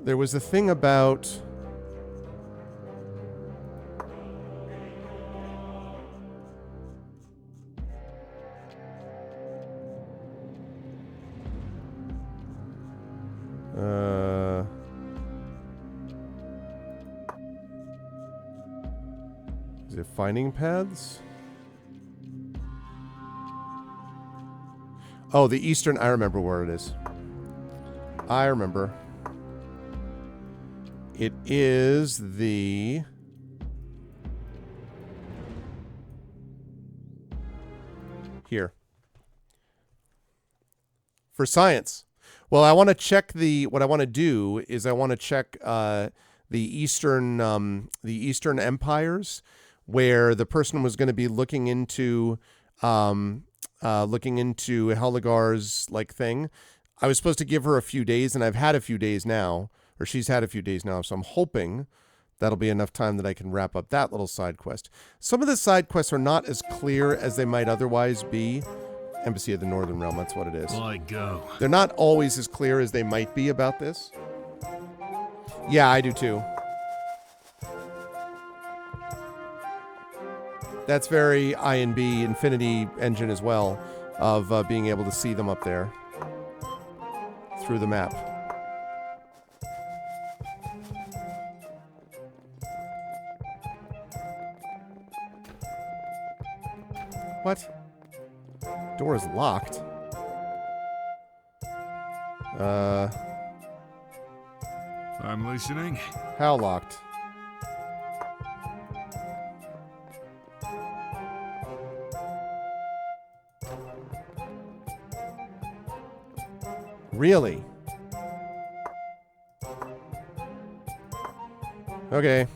There was a thing about... Is it finding paths? Oh, the eastern... I remember where it is. I remember. It is the... Here. For science. Well, I want to check the... What I want to do is I want to check the eastern empires, where the person was going to be looking into Helligar's like thing. I was supposed to give her a few days, and I've had a few days now, or she's had a few days now, so I'm hoping that'll be enough time that I can wrap up that little side quest. Some of the side quests are not as clear as they might otherwise be. Embassy of the Northern Realm, that's what it is. I go. They're not always as clear as they might be about this. Yeah, I do too. That's very I&B Infinity Engine as well, of being able to see them up there through the map. What? Door is locked. I'm listening. How locked? Really? Okay.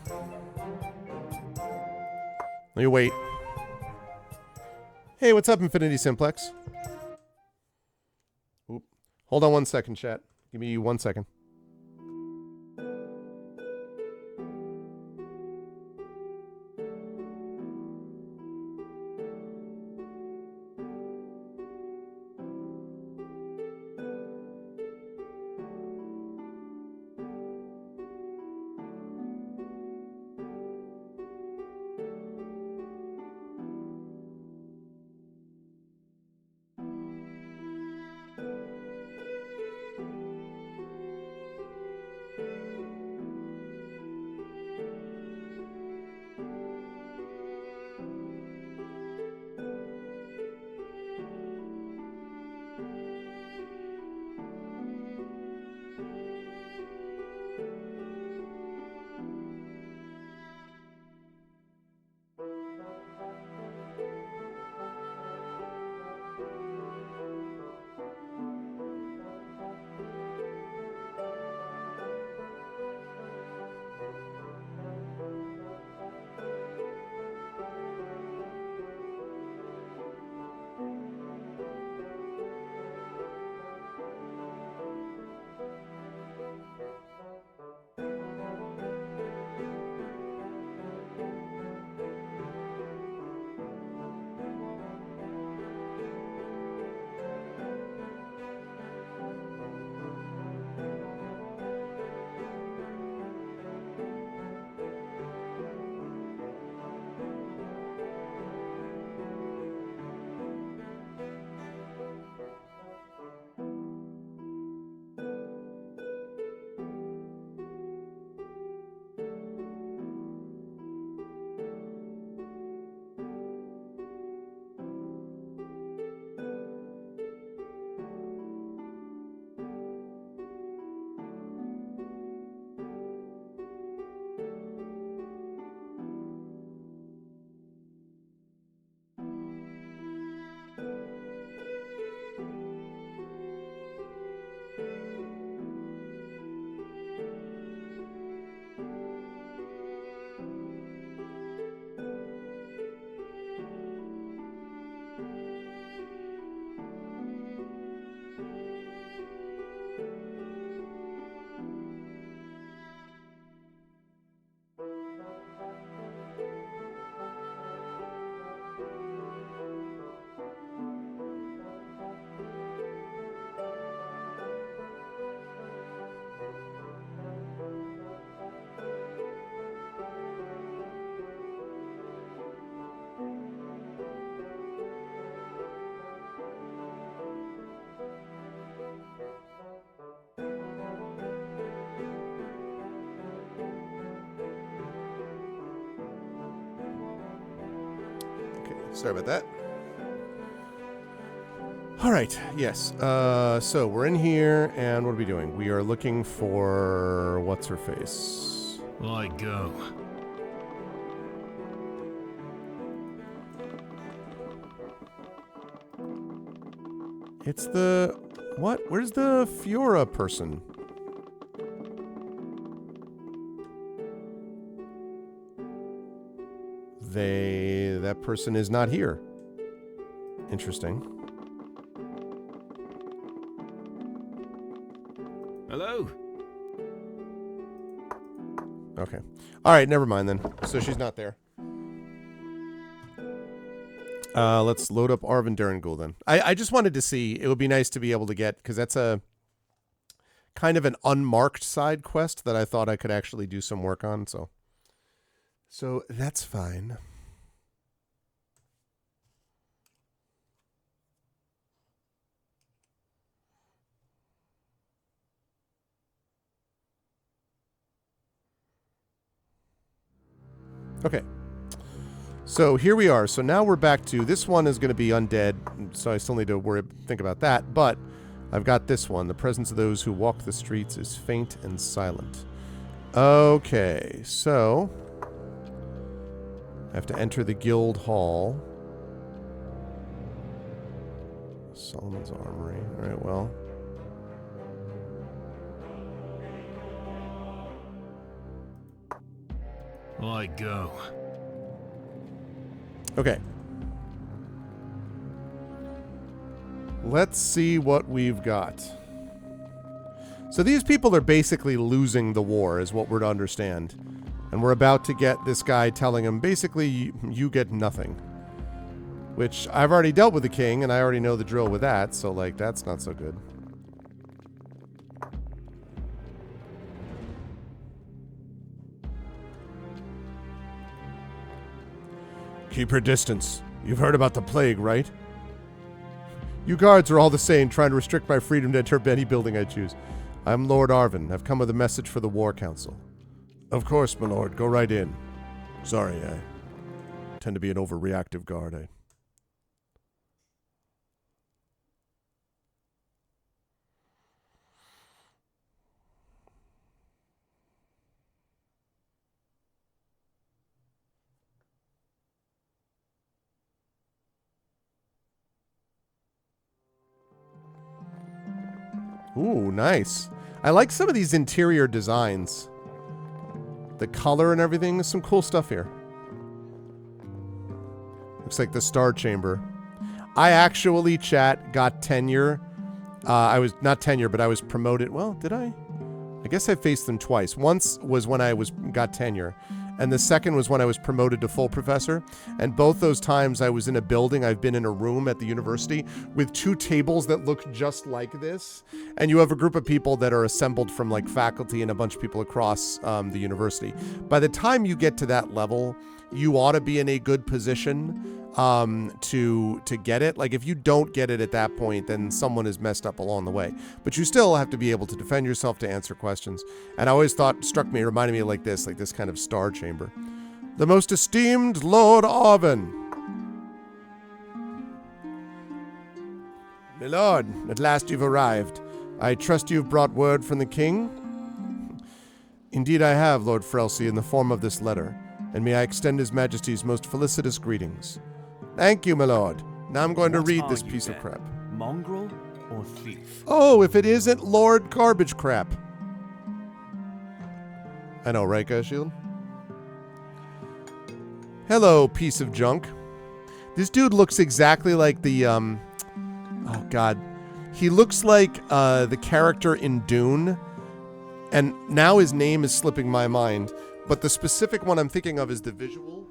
Let me wait. Hey, what's up, Infinity Simplex? Oop. Hold on 1 second, chat. Give me 1 second. Sorry about that. All right. Yes. So we're in here, and what are we doing? We are looking for what's her face. I go. It's the what? Where's the Fiora person? That person is not here. Interesting. Hello? Okay. All right, never mind then. So she's not there. Let's load up Arvin Durangul then. I just wanted to see. It would be nice to be able to get, because that's a kind of an unmarked side quest that I thought I could actually do some work on. So that's fine. Okay. So here we are. So now we're back to, this one is going to be undead, so I still need to think about that. But I've got this one. The presence of those who walk the streets is faint and silent. Okay, so I have to enter the guild hall. Solomon's Armory. All right, well. I go. Okay. Let's see what we've got. So these people are basically losing the war, is what we're to understand. And we're about to get this guy telling him, basically, you get nothing. Which, I've already dealt with the king, and I already know the drill with that, so, like, that's not so good. Keep your distance. You've heard about the plague, right? You guards are all the same, trying to restrict my freedom to enter any building I choose. I'm Lord Arvin. I've come with a message for the War Council. Of course, my lord. Go right in. Sorry, I tend to be an overreactive guard. Ooh, nice. I like some of these interior designs. The color and everything. There's some cool stuff here. Looks like the Star Chamber. I actually, chat, got tenure. I was, not tenure, but I was promoted. Well, did I? I guess I faced them twice. Once was when I got tenure. And the second was when I was promoted to full professor. And both those times I was in a building, I've been in a room at the university with two tables that look just like this. And you have a group of people that are assembled from like faculty and a bunch of people across the university. By the time you get to that level, you ought to be in a good position to get it. Like if you don't get it at that point, then someone is messed up along the way. But you still have to be able to defend yourself, to answer questions. And I always thought, reminded me like this kind of Star Chamber. The most esteemed Lord Arvin. My lord, at last you've arrived. I trust you've brought word from the king? Indeed I have, Lord Frelsey, in the form of this letter. And may I extend His Majesty's most felicitous greetings. Thank you, my lord. Now I'm going to read this piece of crap. Mongrel or thief? Oh, if it isn't Lord Garbage Crap. I know, right, guys, Shield? Hello, piece of junk. This dude looks exactly like the, oh god. He looks like, the character in Dune. And now his name is slipping my mind. But the specific one I'm thinking of is the visual,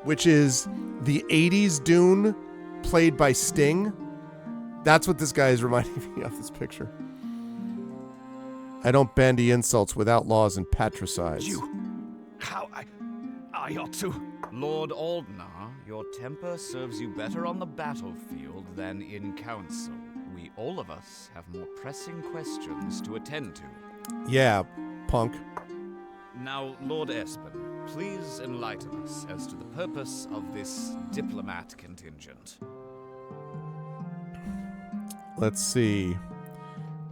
which is the 80s Dune played by Sting. That's what this guy is reminding me of, this picture. I don't bandy insults with outlaws and patricides. How I ought to. Lord Aldnar, your temper serves you better on the battlefield than in council. We, all of us, have more pressing questions to attend to. Yeah, punk. Now, Lord Espen, Please enlighten us as to the purpose of this diplomat contingent. Let's see.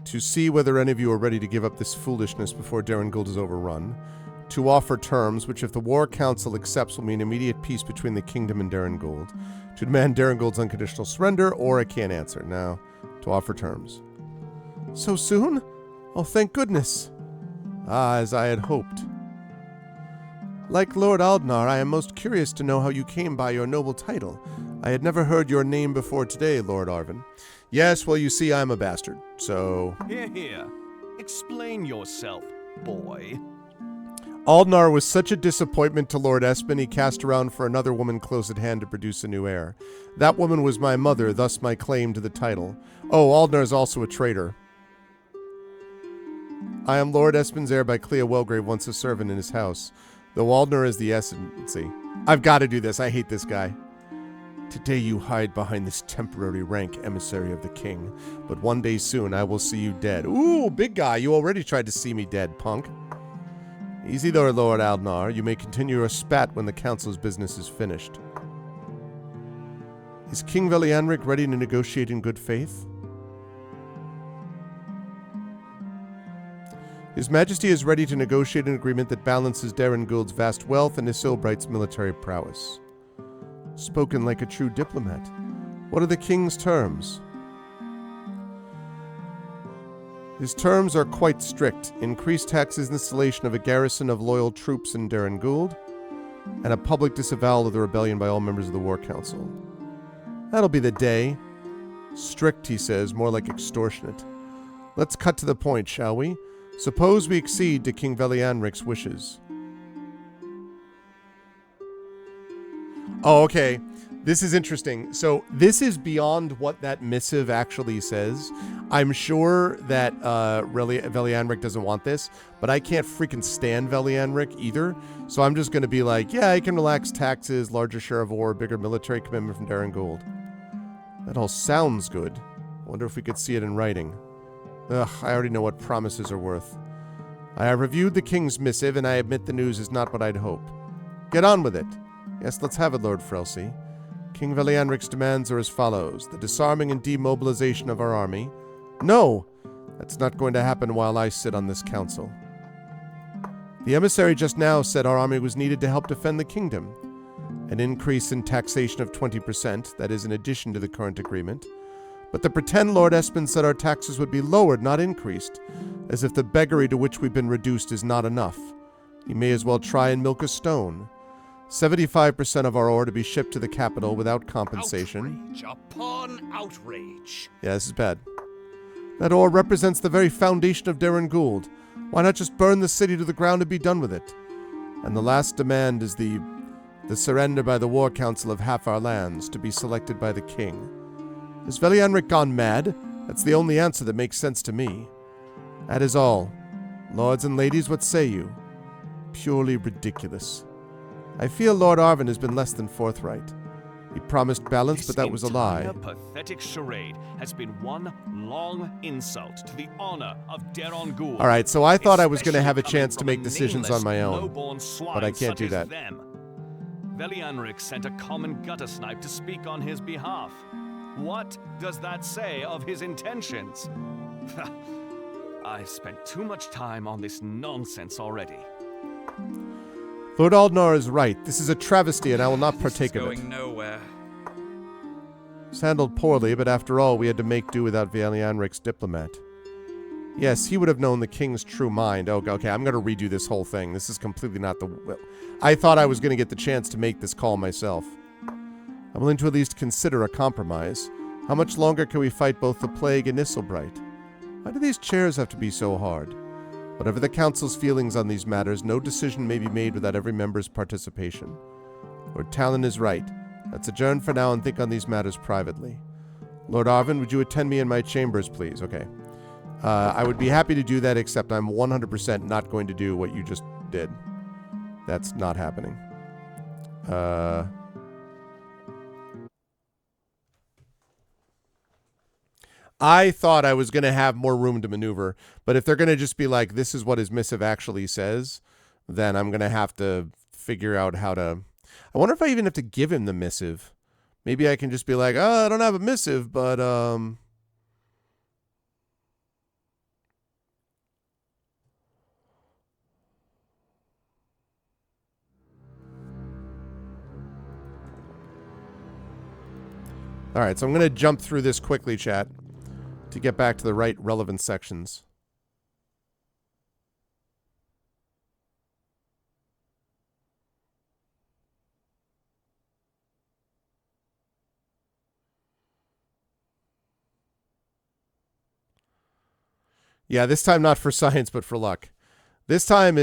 To see whether any of you are ready to give up this foolishness before Darren Gould is overrun. To offer terms, which if the War Council accepts will mean immediate peace between the Kingdom and Darren Gould. To demand Darren Gould's unconditional surrender, or I can't answer. Now, to offer terms. So soon? Oh, thank goodness. Ah, as I had hoped. Like Lord Aldnar, I am most curious to know how you came by your noble title. I had never heard your name before today, Lord Arvin. Yes, well, you see, I'm a bastard, so... Here. Explain yourself, boy. Aldnar was such a disappointment to Lord Espen, he cast around for another woman close at hand to produce a new heir. That woman was my mother, thus my claim to the title. Oh, Aldnar is also a traitor. I am Lord Espen's heir by Clea Welgrave, once a servant in his house. Though Aldnar is the Essency. I've got to do this, I hate this guy. Today you hide behind this temporary rank, emissary of the king. But one day soon I will see you dead. Ooh, big guy, you already tried to see me dead, punk. Easy there, Lord Aldnar. You may continue your spat when the council's business is finished. Is King Velianric ready to negotiate in good faith? His Majesty is ready to negotiate an agreement that balances Darren Gould's vast wealth and Isilbright's military prowess. Spoken like a true diplomat. What are the king's terms? His terms are quite strict. Increased taxes, installation of a garrison of loyal troops in Darren Gould, and a public disavowal of the rebellion by all members of the War Council. That'll be the day. Strict, he says, more like extortionate. Let's cut to the point, shall we? Suppose we accede to King Velianric's wishes. Oh, okay. This is interesting. So this is beyond what that missive actually says. I'm sure that Velianric doesn't want this, but I can't freaking stand Velianric either. So I'm just going to be like, yeah, I can relax taxes, larger share of war, bigger military commitment from Darren Gould. That all sounds good. Wonder if we could see it in writing. Ugh, I already know what promises are worth. I have reviewed the king's missive, and I admit the news is not what I'd hoped. Get on with it. Yes, let's have it, Lord Frelsey. King Velianric's demands are as follows. The disarming and demobilization of our army. No! That's not going to happen while I sit on this council. The emissary just now said our army was needed to help defend the kingdom. An increase in taxation of 20%, that is in addition to the current agreement. But the pretend Lord Espen said our taxes would be lowered, not increased, as if the beggary to which we've been reduced is not enough. He may as well try and milk a stone. 75% of our ore to be shipped to the capital without compensation. Outrage upon outrage. Yeah, this is bad. That ore represents the very foundation of Darren Gould. Why not just burn the city to the ground and be done with it? And the last demand is the surrender by the War Council of half our lands to be selected by the king. Has Velianric gone mad? That's the only answer that makes sense to me. That is all. Lords and ladies, what say you? Purely ridiculous. I feel Lord Arvin has been less than forthright. He promised balance, but that was a lie. This pathetic charade has been one long insult to the honor of Darren Gould. All right, so I thought I was going to have a chance to make decisions on my own, but I can't do that. Velianric sent a common gutter snipe to speak on his behalf. What does that say of his intentions? I've spent too much time on this nonsense already. Lord Aldnar is right. This is a travesty, and I will not partake of it. Going nowhere. It's handled poorly, but after all, we had to make do without Velianric's diplomat. Yes, he would have known the king's true mind. Oh, okay, I'm going to redo this whole thing. This is completely not the... I thought I was going to get the chance to make this call myself. I'm willing to at least consider a compromise. How much longer can we fight both the plague and Isilbright? Why do these chairs have to be so hard? Whatever the council's feelings on these matters, no decision may be made without every member's participation. Lord Talon is right. Let's adjourn for now and think on these matters privately. Lord Arvin, would you attend me in my chambers, please? Okay. I would be happy to do that, except I'm 100% not going to do what you just did. That's not happening. I thought I was going to have more room to maneuver, but if they're going to just be like, this is what his missive actually says, then I'm going to have to figure out how to... I wonder if I even have to give him the missive. Maybe I can just be like, oh, I don't have a missive, but... Alright, so I'm going to jump through this quickly, chat, to get back to the right relevant sections. Yeah, this time not for science, but for luck. This time I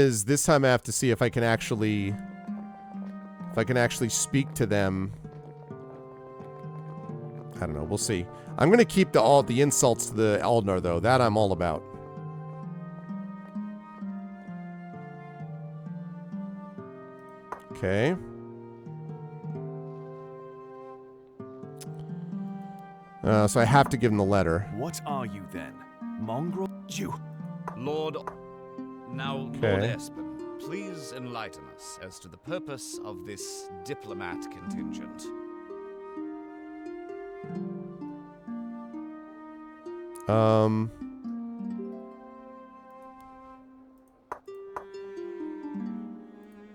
have to see if I can actually speak to them. I don't know, we'll see. I'm gonna keep the insults to the Aldnar though. That I'm all about. Okay. So I have to give him the letter. What are you then? Mongrel? Jew? Lord... Now, Okay. Lord Espen, please enlighten us as to the purpose of this diplomat contingent.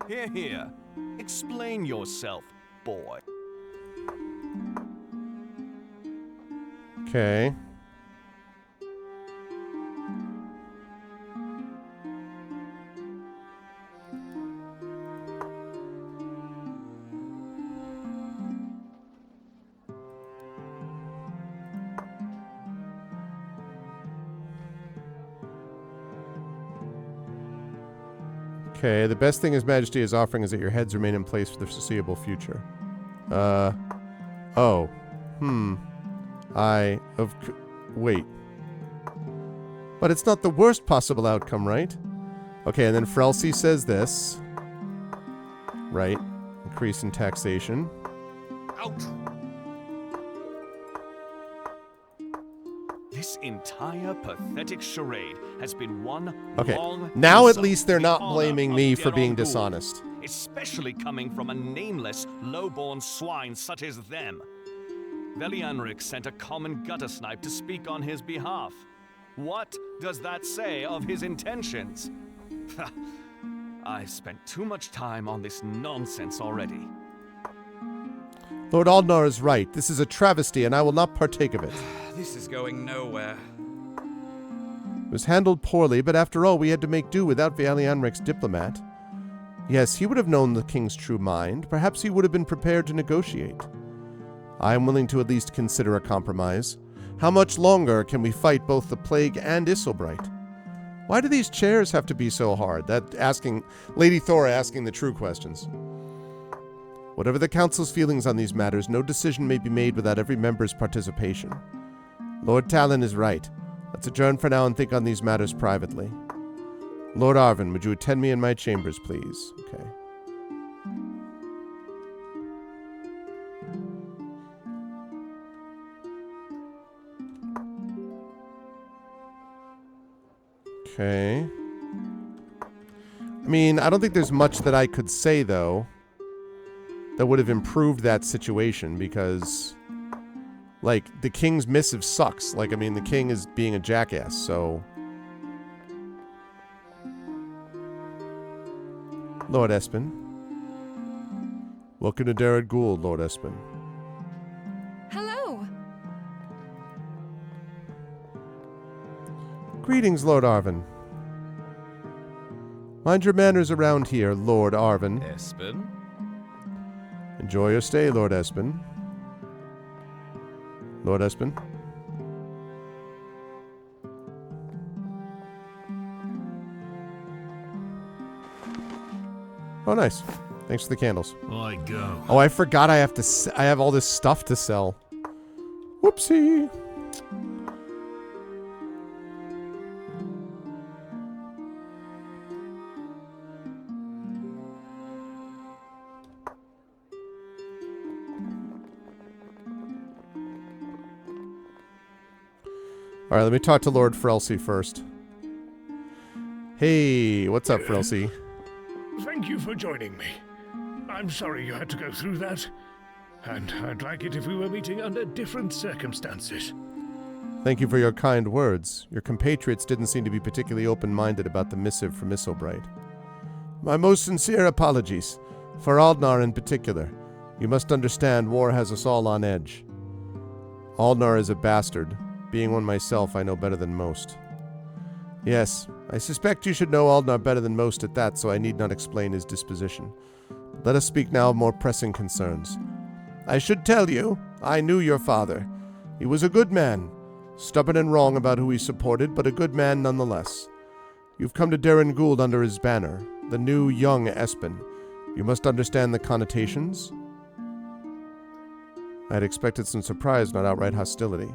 Here, here. Explain yourself, boy. Okay. Okay, the best thing His Majesty is offering is that your heads remain in place for the foreseeable future. Oh. Wait. But it's not the worst possible outcome, right? Okay, and then Frelsey says this. Right. Increase in taxation. Out! This entire pathetic charade has been one Okay, long now at insult least they're to the not honor blaming of me for Geralt being Gould, dishonest. especially coming from a nameless, low-born swine such as them. Velianrik sent a common gutter snipe to speak on his behalf. What does that say of his intentions? I've spent too much time on this nonsense already. Lord Aldnar is right. This is a travesty, and I will not partake of it. This is going nowhere. It was handled poorly, but after all, we had to make do without Valianric's diplomat. Yes, he would have known the king's true mind. Perhaps he would have been prepared to negotiate. I am willing to at least consider a compromise. How much longer can we fight both the plague and Isilbright? Why do these chairs have to be so hard? Lady Thora asking the true questions. Whatever the council's feelings on these matters, no decision may be made without every member's participation. Lord Talon is right. Let's adjourn for now and think on these matters privately. Lord Arvin, would you attend me in my chambers, please? Okay. Okay. I mean, I don't think there's much that I could say, though, that would have improved that situation, because, like, the king's missive sucks. Like, I mean, the king is being a jackass, so... Lord Espen. Welcome to Darad Gould, Lord Espen. Hello. Greetings, Lord Arvin. Mind your manners around here, Lord Arvin. Espen? Enjoy your stay, Lord Espen. Lord Espen. Oh, nice. Thanks for the candles. I go. Oh, I forgot I have all this stuff to sell. Whoopsie. All right, let me talk to Lord Frelsey first. Hey, what's up, Frelsey? Thank you for joining me. I'm sorry you had to go through that. And I'd like it if we were meeting under different circumstances. Thank you for your kind words. Your compatriots didn't seem to be particularly open-minded about the missive from Isilbright. My most sincere apologies. For Aldnar in particular. You must understand, war has us all on edge. Aldnar is a bastard. Being one myself, I know better than most. Yes, I suspect you should know Aldnar better than most at that, so I need not explain his disposition. But let us speak now of more pressing concerns. I should tell you, I knew your father. He was a good man. Stubborn and wrong about who he supported, but a good man nonetheless. You've come to Darren Gould under his banner, the new young Espen. You must understand the connotations. I had expected some surprise, not outright hostility.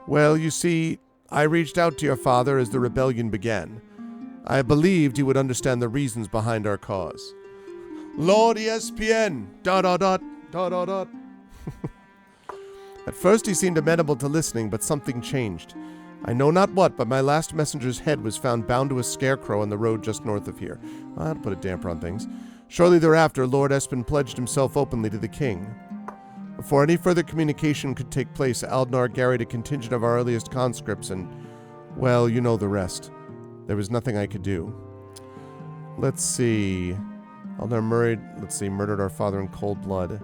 Well, you see, I reached out to your father as the rebellion began. I believed he would understand the reasons behind our cause. Lord ESPN! ... At first he seemed amenable to listening, but something changed. I know not what, but my last messenger's head was found bound to a scarecrow on the road just north of here. I'll put a damper on things. Shortly thereafter, Lord Espen pledged himself openly to the king. Before any further communication could take place, Aldnar garried a contingent of our earliest conscripts and, well, you know the rest. There was nothing I could do. Let's see. Aldnar murdered our father in cold blood.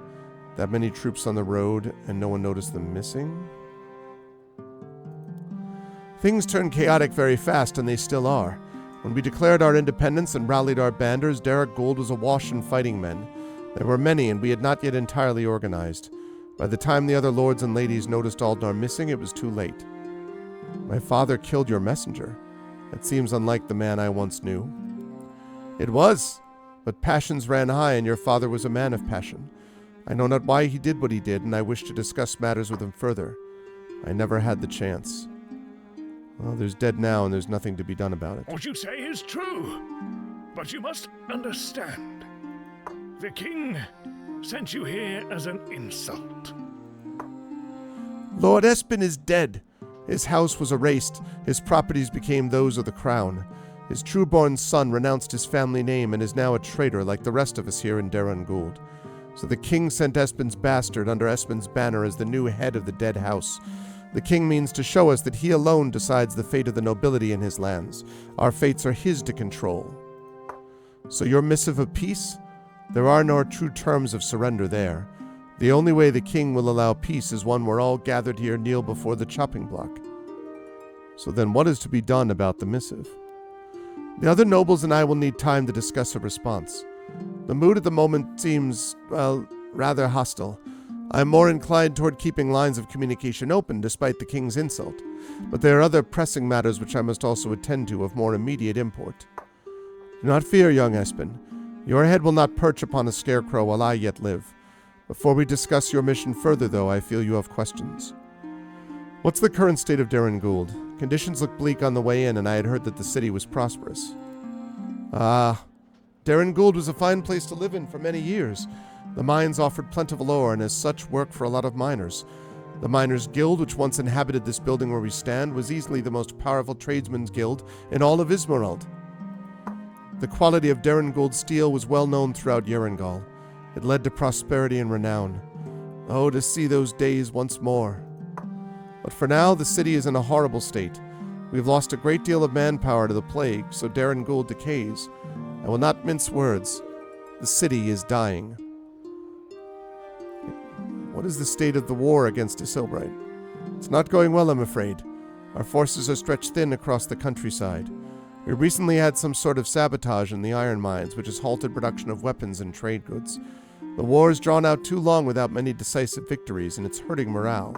That many troops on the road, and no one noticed them missing? Things turned chaotic very fast, and they still are. When we declared our independence and rallied our banders, Derek Gould was awash in fighting men. There were many, and we had not yet entirely organized. By the time the other lords and ladies noticed Aldnar missing, it was too late. My father killed your messenger. It seems unlike the man I once knew. It was, but passions ran high, and your father was a man of passion. I know not why he did what he did, and I wish to discuss matters with him further. I never had the chance. Well, there's dead now, and there's nothing to be done about it. What you say is true, but you must understand. The king sent you here as an insult. Lord Espen is dead. His house was erased. His properties became those of the crown. His true-born son renounced his family name and is now a traitor like the rest of us here in Darren Gould. So the king sent Espen's bastard under Espen's banner as the new head of the dead house. The king means to show us that he alone decides the fate of the nobility in his lands. Our fates are his to control. So your missive of peace? There are no true terms of surrender there. The only way the king will allow peace is one where all gathered here kneel before the chopping block. So then what is to be done about the missive? The other nobles and I will need time to discuss a response. The mood at the moment seems, well, rather hostile. I am more inclined toward keeping lines of communication open despite the king's insult, but there are other pressing matters which I must also attend to of more immediate import. Do not fear, young Espen. Your head will not perch upon a scarecrow while I yet live. Before we discuss your mission further, though, I feel you have questions. What's the current state of Darren Gould? Conditions look bleak on the way in, and I had heard that the city was prosperous. Darren Gould was a fine place to live in for many years. The mines offered plentiful ore, and as such work for a lot of miners. The Miners' Guild, which once inhabited this building where we stand, was easily the most powerful tradesmen's guild in all of Ismerald. The quality of Darren Gould's steel was well known throughout Yerengol. It led to prosperity and renown. Oh, to see those days once more. But for now, the city is in a horrible state. We've lost a great deal of manpower to the plague, so Darren Gould decays. I will not mince words. The city is dying. What is the state of the war against Isilbright? It's not going well, I'm afraid. Our forces are stretched thin across the countryside. We recently had some sort of sabotage in the iron mines, which has halted production of weapons and trade goods. The war has drawn out too long without many decisive victories, and it's hurting morale.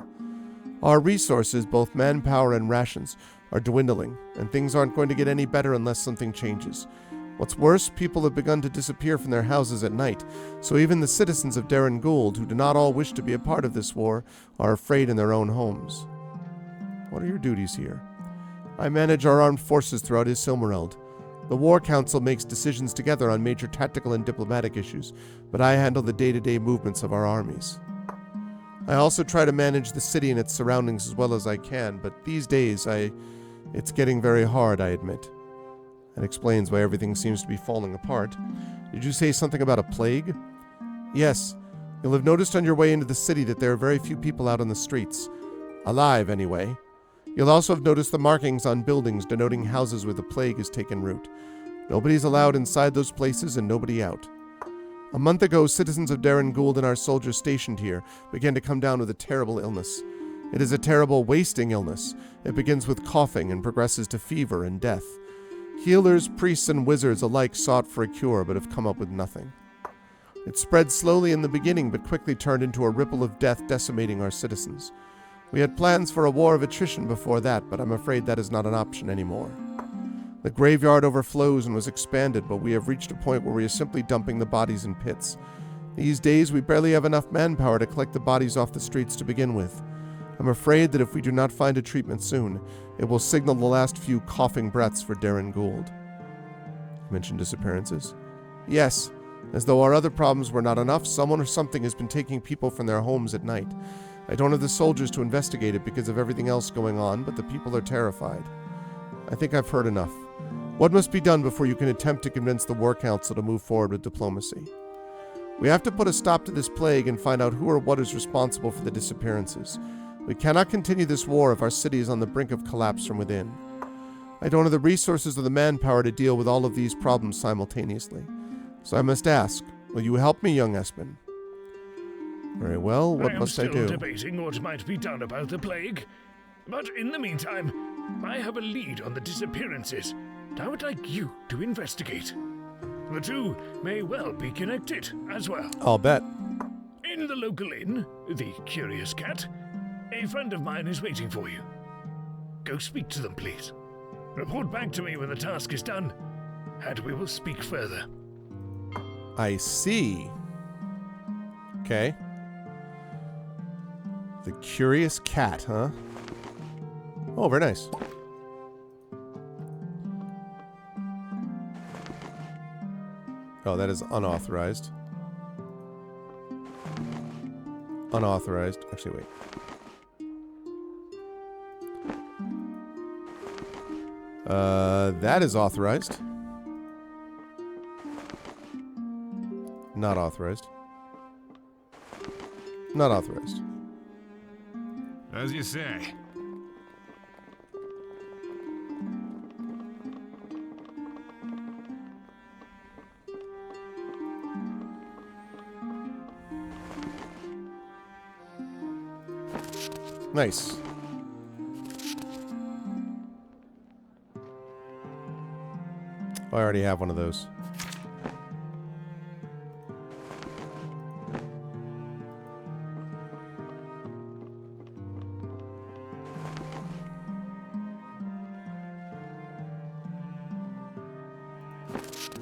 Our resources, both manpower and rations, are dwindling, and things aren't going to get any better unless something changes. What's worse, people have begun to disappear from their houses at night, so even the citizens of Darren Gould, who do not all wish to be a part of this war, are afraid in their own homes. What are your duties here? I manage our armed forces throughout Isilmareld. The War Council makes decisions together on major tactical and diplomatic issues, but I handle the day-to-day movements of our armies. I also try to manage the city and its surroundings as well as I can, but these days it's getting very hard, I admit. That explains why everything seems to be falling apart. Did you say something about a plague? Yes, you'll have noticed on your way into the city that there are very few people out on the streets. Alive, anyway. You'll also have noticed the markings on buildings denoting houses where the plague has taken root. Nobody's allowed inside those places and nobody out. A month ago, citizens of Darren Gould and our soldiers stationed here began to come down with a terrible illness. It is a terrible, wasting illness. It begins with coughing and progresses to fever and death. Healers, priests, and wizards alike sought for a cure, but have come up with nothing. It spread slowly in the beginning, but quickly turned into a ripple of death decimating our citizens. We had plans for a war of attrition before that, but I'm afraid that is not an option anymore. The graveyard overflows and was expanded, but we have reached a point where we are simply dumping the bodies in pits. These days, we barely have enough manpower to collect the bodies off the streets to begin with. I'm afraid that if we do not find a treatment soon, it will signal the last few coughing breaths for Darren Gould. You mentioned disappearances? Yes. As though our other problems were not enough, someone or something has been taking people from their homes at night. I don't have the soldiers to investigate it because of everything else going on, but the people are terrified. I think I've heard enough. What must be done before you can attempt to convince the War Council to move forward with diplomacy? We have to put a stop to this plague and find out who or what is responsible for the disappearances. We cannot continue this war if our city is on the brink of collapse from within. I don't have the resources or the manpower to deal with all of these problems simultaneously. So I must ask, will you help me, young Espen? Very well, what must I do? I am still debating what might be done about the plague. But in the meantime, I have a lead on the disappearances, and I would like you to investigate. The two may well be connected as well. I'll bet. In the local inn, the Curious Cat, a friend of mine is waiting for you. Go speak to them, please. Report back to me when the task is done, and we will speak further. I see. Okay. The Curious Cat, huh? Oh, very nice. Oh, that is unauthorized. Unauthorized. Actually, wait. That is authorized. Not authorized. Not authorized. As you say. Nice. Oh, I already have one of those.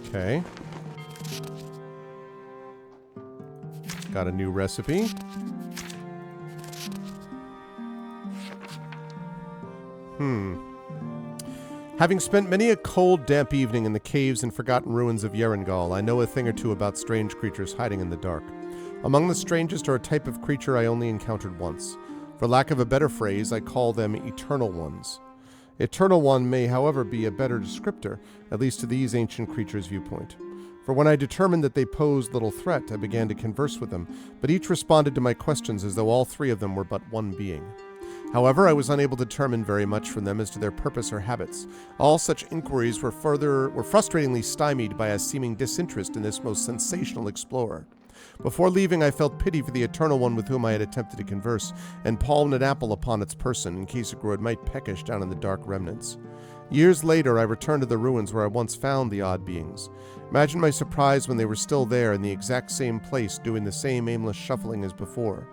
Okay. Got a new recipe. Having spent many a cold, damp evening in the caves and forgotten ruins of Yerringol, I know a thing or two about strange creatures hiding in the dark. Among the strangest are a type of creature I only encountered once. For lack of a better phrase, I call them Eternal Ones. Eternal One may, however, be a better descriptor, at least to these ancient creatures' viewpoint. For when I determined that they posed little threat, I began to converse with them, but each responded to my questions as though all three of them were but one being. However, I was unable to determine very much from them as to their purpose or habits. All such inquiries were frustratingly stymied by a seeming disinterest in this most sensational explorer. Before leaving, I felt pity for the Eternal One with whom I had attempted to converse, and palmed an apple upon its person in case it grew mite peckish down in the dark remnants. Years later, I returned to the ruins where I once found the odd beings. Imagine my surprise when they were still there in the exact same place, doing the same aimless shuffling as before.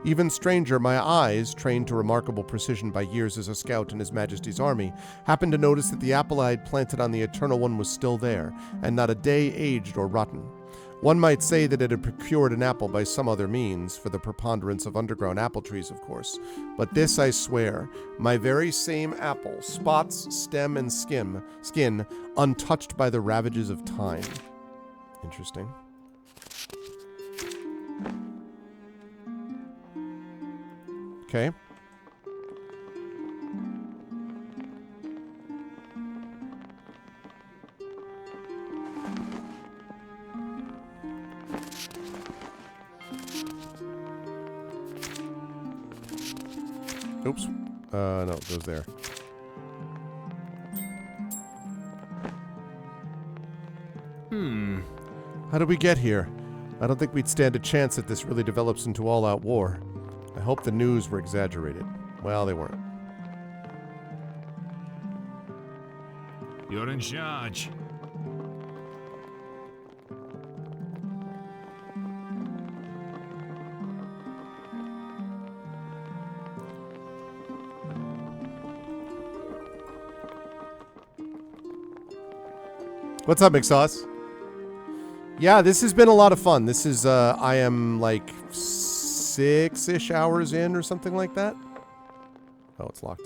Even stranger, my eyes, trained to remarkable precision by years as a scout in His Majesty's army, happened to notice that the apple I had planted on the Eternal One was still there, and not a day aged or rotten. One might say that it had procured an apple by some other means, for the preponderance of underground apple trees, of course. But this I swear, my very same apple, spots, stem, and skin, untouched by the ravages of time. Interesting. Okay. Oops. No, it goes there. How did we get here? I don't think we'd stand a chance that this really develops into all-out war. I hope the news were exaggerated. Well, they weren't. You're in charge. What's up, McSauce? Yeah, this has been a lot of fun. This is, I am like 6-ish hours in or something like that. Oh, it's locked.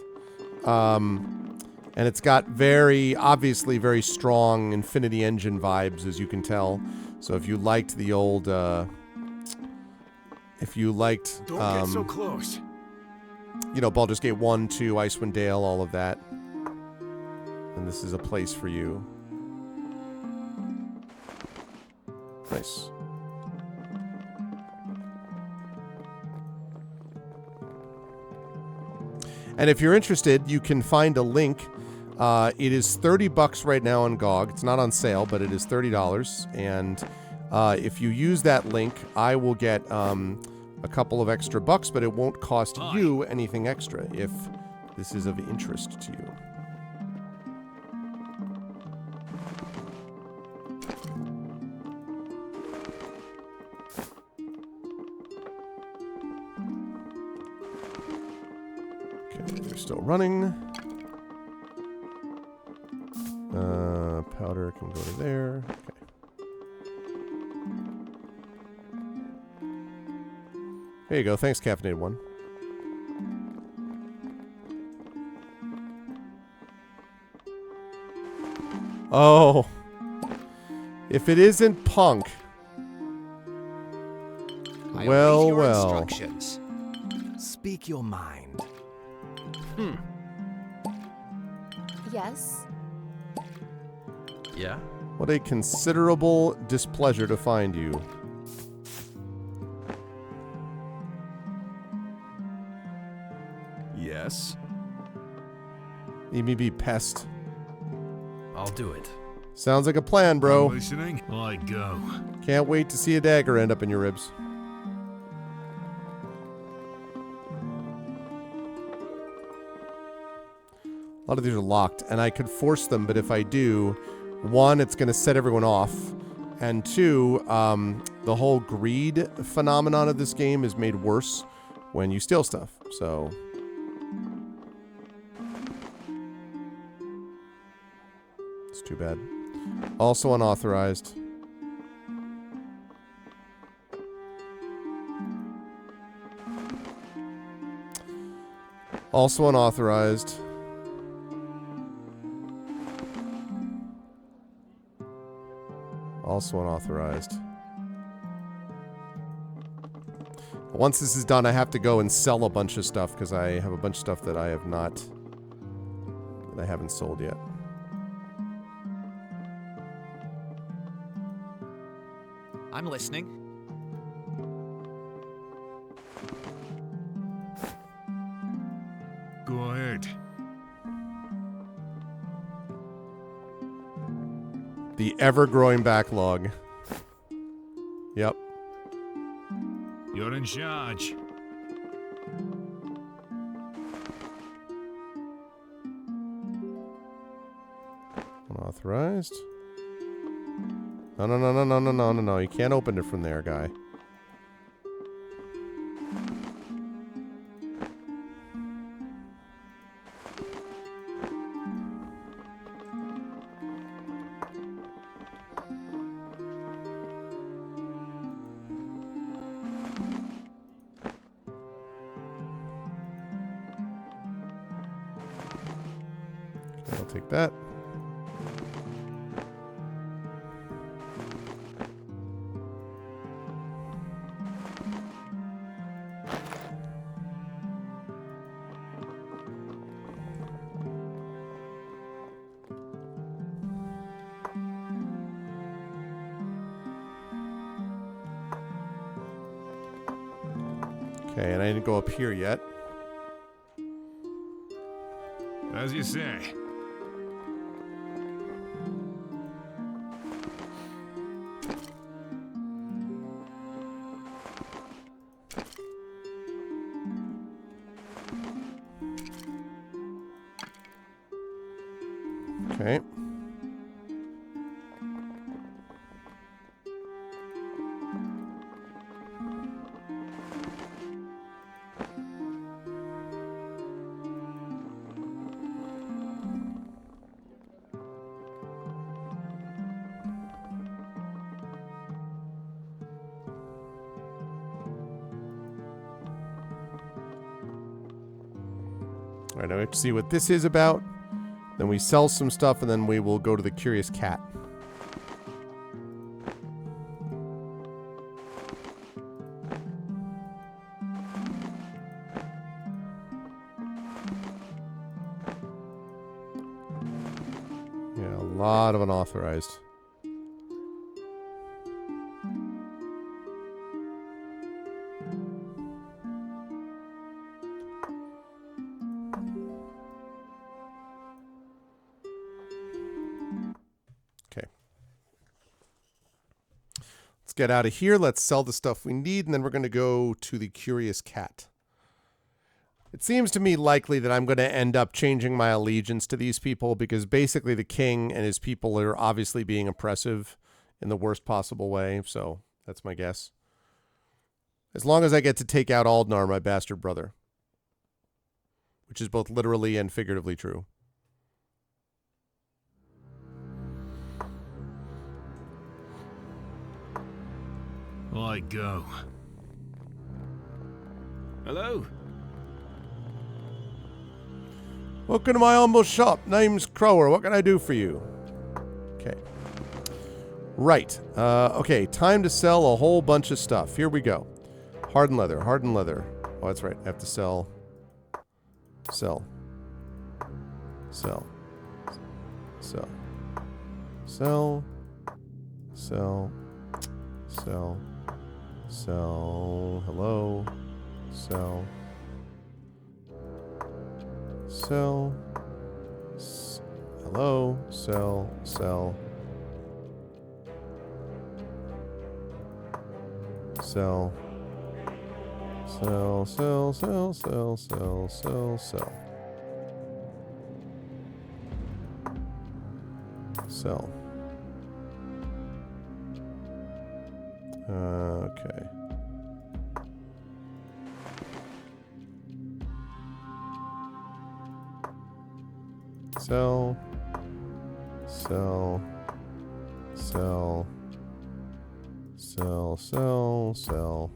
And it's got obviously very strong Infinity Engine vibes, as you can tell. So if you liked the old, Don't get so close. You know, Baldur's Gate 1, 2, Icewind Dale, all of that. And this is a place for you. Nice. And if you're interested, you can find a link. It is $30 right now on GOG. It's not on sale, but it is $30. And if you use that link, I will get a couple of extra bucks, but it won't cost you anything extra if this is of interest to you. They're still running. Powder can go to there. Okay. There you go. Thanks, Caffeinated One. Oh. If it isn't Punk. Well. Instructions. Speak your mind. Yes? Yeah? What a considerable displeasure to find you. Yes? EBB pest. I'll do it. Sounds like a plan, bro. Listening? I go. Can't wait to see a dagger end up in your ribs. A lot of these are locked, and I could force them, but if I do, one, it's going to set everyone off, and two, the whole greed phenomenon of this game is made worse when you steal stuff, so... It's too bad. Also unauthorized. Also unauthorized. Also unauthorized. Once this is done, I have to go and sell a bunch of stuff because I have a bunch of stuff that I haven't sold yet. I'm listening. Go ahead. The ever-growing backlog. Yep. You're in charge. Unauthorized. No. You can't open it from there, guy. I'll take that. Okay, and I didn't go up here yet. As you say. Okay. All right, now we have to see what this is about. Then we sell some stuff, and then we will go to the Curious Cat. Yeah, a lot of unauthorized. Okay. Let's get out of here. Let's sell the stuff we need, and then we're going to go to the Curious Cat. It seems to me likely that I'm going to end up changing my allegiance to these people because basically the king and his people are obviously being oppressive in the worst possible way. So that's my guess. As long as I get to take out Aldnar, my bastard brother, which is both literally and figuratively true. I go. Hello? Welcome to my humble shop. Name's Crower. What can I do for you? Okay. Right. Okay, time to sell a whole bunch of stuff. Here we go. Hardened leather. Hardened leather. Oh, that's right. I have to sell. Sell. Sell. Sell. Sell. Sell. Sell. Sell. Hello. Sell. Sell. Hello. Sell. Sell. Sell. Sell. Sell. Sell. Sell. Sell. Sell. Sell. Sell. Okay. Sell. Sell. Sell. Sell. Sell. Sell.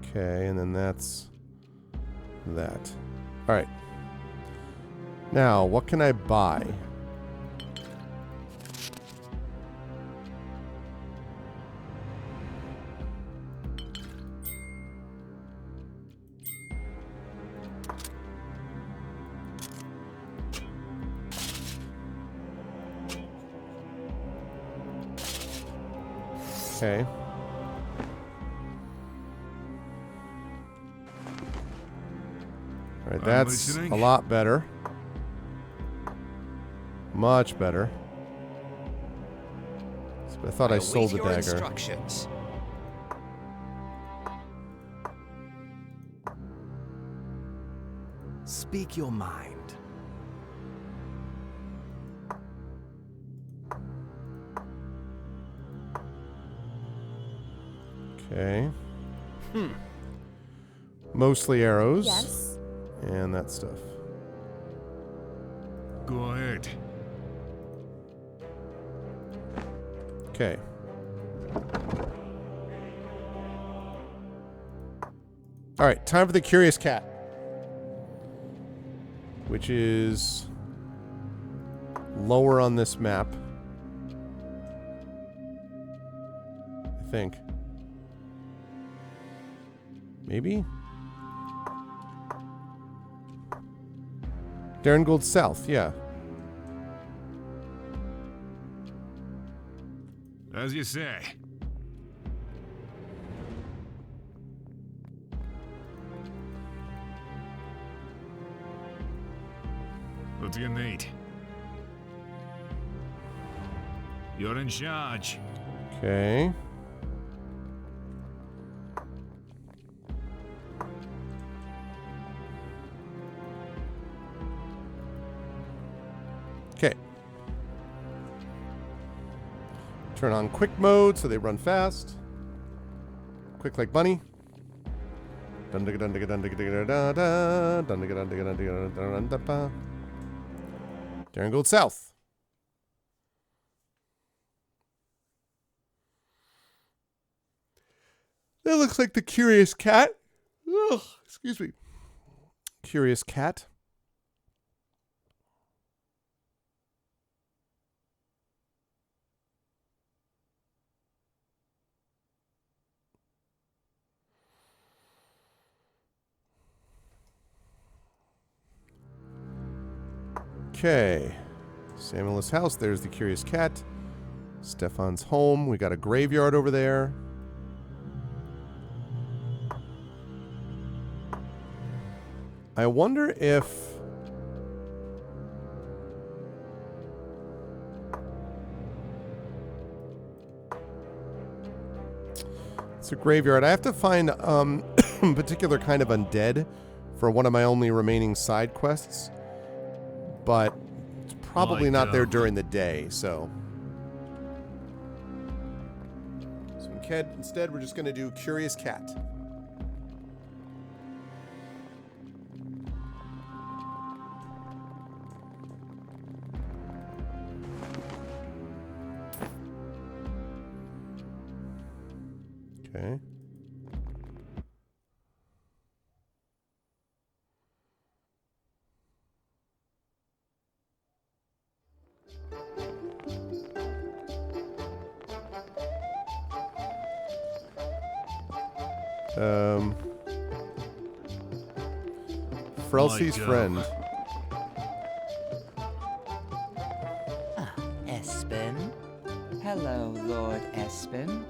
Okay, and then that's that. All right. Now, what can I buy? Okay. All right, that's a lot better. Much better. I thought I sold the dagger. Instructions. Speak your mind. Okay. Mostly arrows. Yes. And that stuff. Go ahead. Okay. All right, time for the Curious Cat, which is lower on this map, I think. Maybe? Darren Gould South, yeah. As you say. What do you need? You're in charge. Okay. Okay. Turn on quick mode so they run fast. Quick like bunny. Darren Gould South. That looks like the Curious Cat. Ugh, excuse me. Curious Cat. Okay. Samuel's house. There's the Curious Cat. Stefan's home. We got a graveyard over there. I wonder if... It's a graveyard. I have to find a particular kind of undead for one of my only remaining side quests. But it's probably not there during the day, so... Instead, we're just going to do Curious Cat. Okay. Frelsey's friend. Espen. Hello, Lord Espen.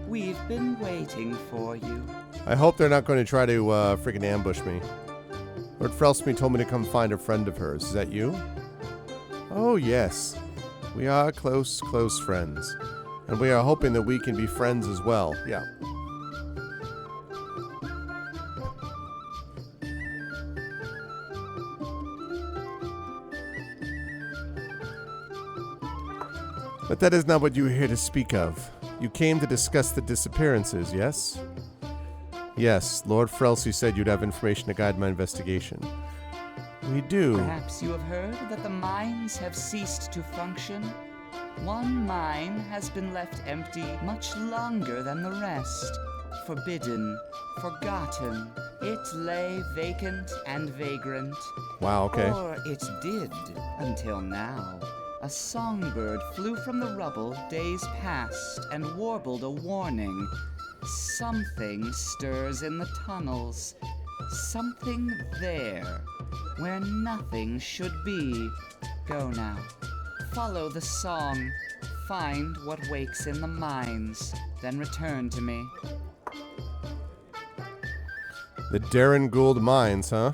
We've been waiting for you. I hope they're not going to try to freaking ambush me. Lord Frelsby told me to come find a friend of hers. Is that you? Oh, yes. We are close, close friends. And we are hoping that we can be friends as well. Yeah. But that is not what you are here to speak of. You came to discuss the disappearances, yes? Yes, Lord Frelsey said you'd have information to guide my investigation. We do. Perhaps you have heard that the mines have ceased to function. One mine has been left empty much longer than the rest. Forbidden, forgotten. It lay vacant and vagrant. Wow, okay. Or it did, until now. A songbird flew from the rubble days past and warbled a warning. Something stirs in the tunnels. Something there, where nothing should be. Go now. Follow the song. Find what wakes in the mines. Then return to me. The Darren Gould Mines, huh?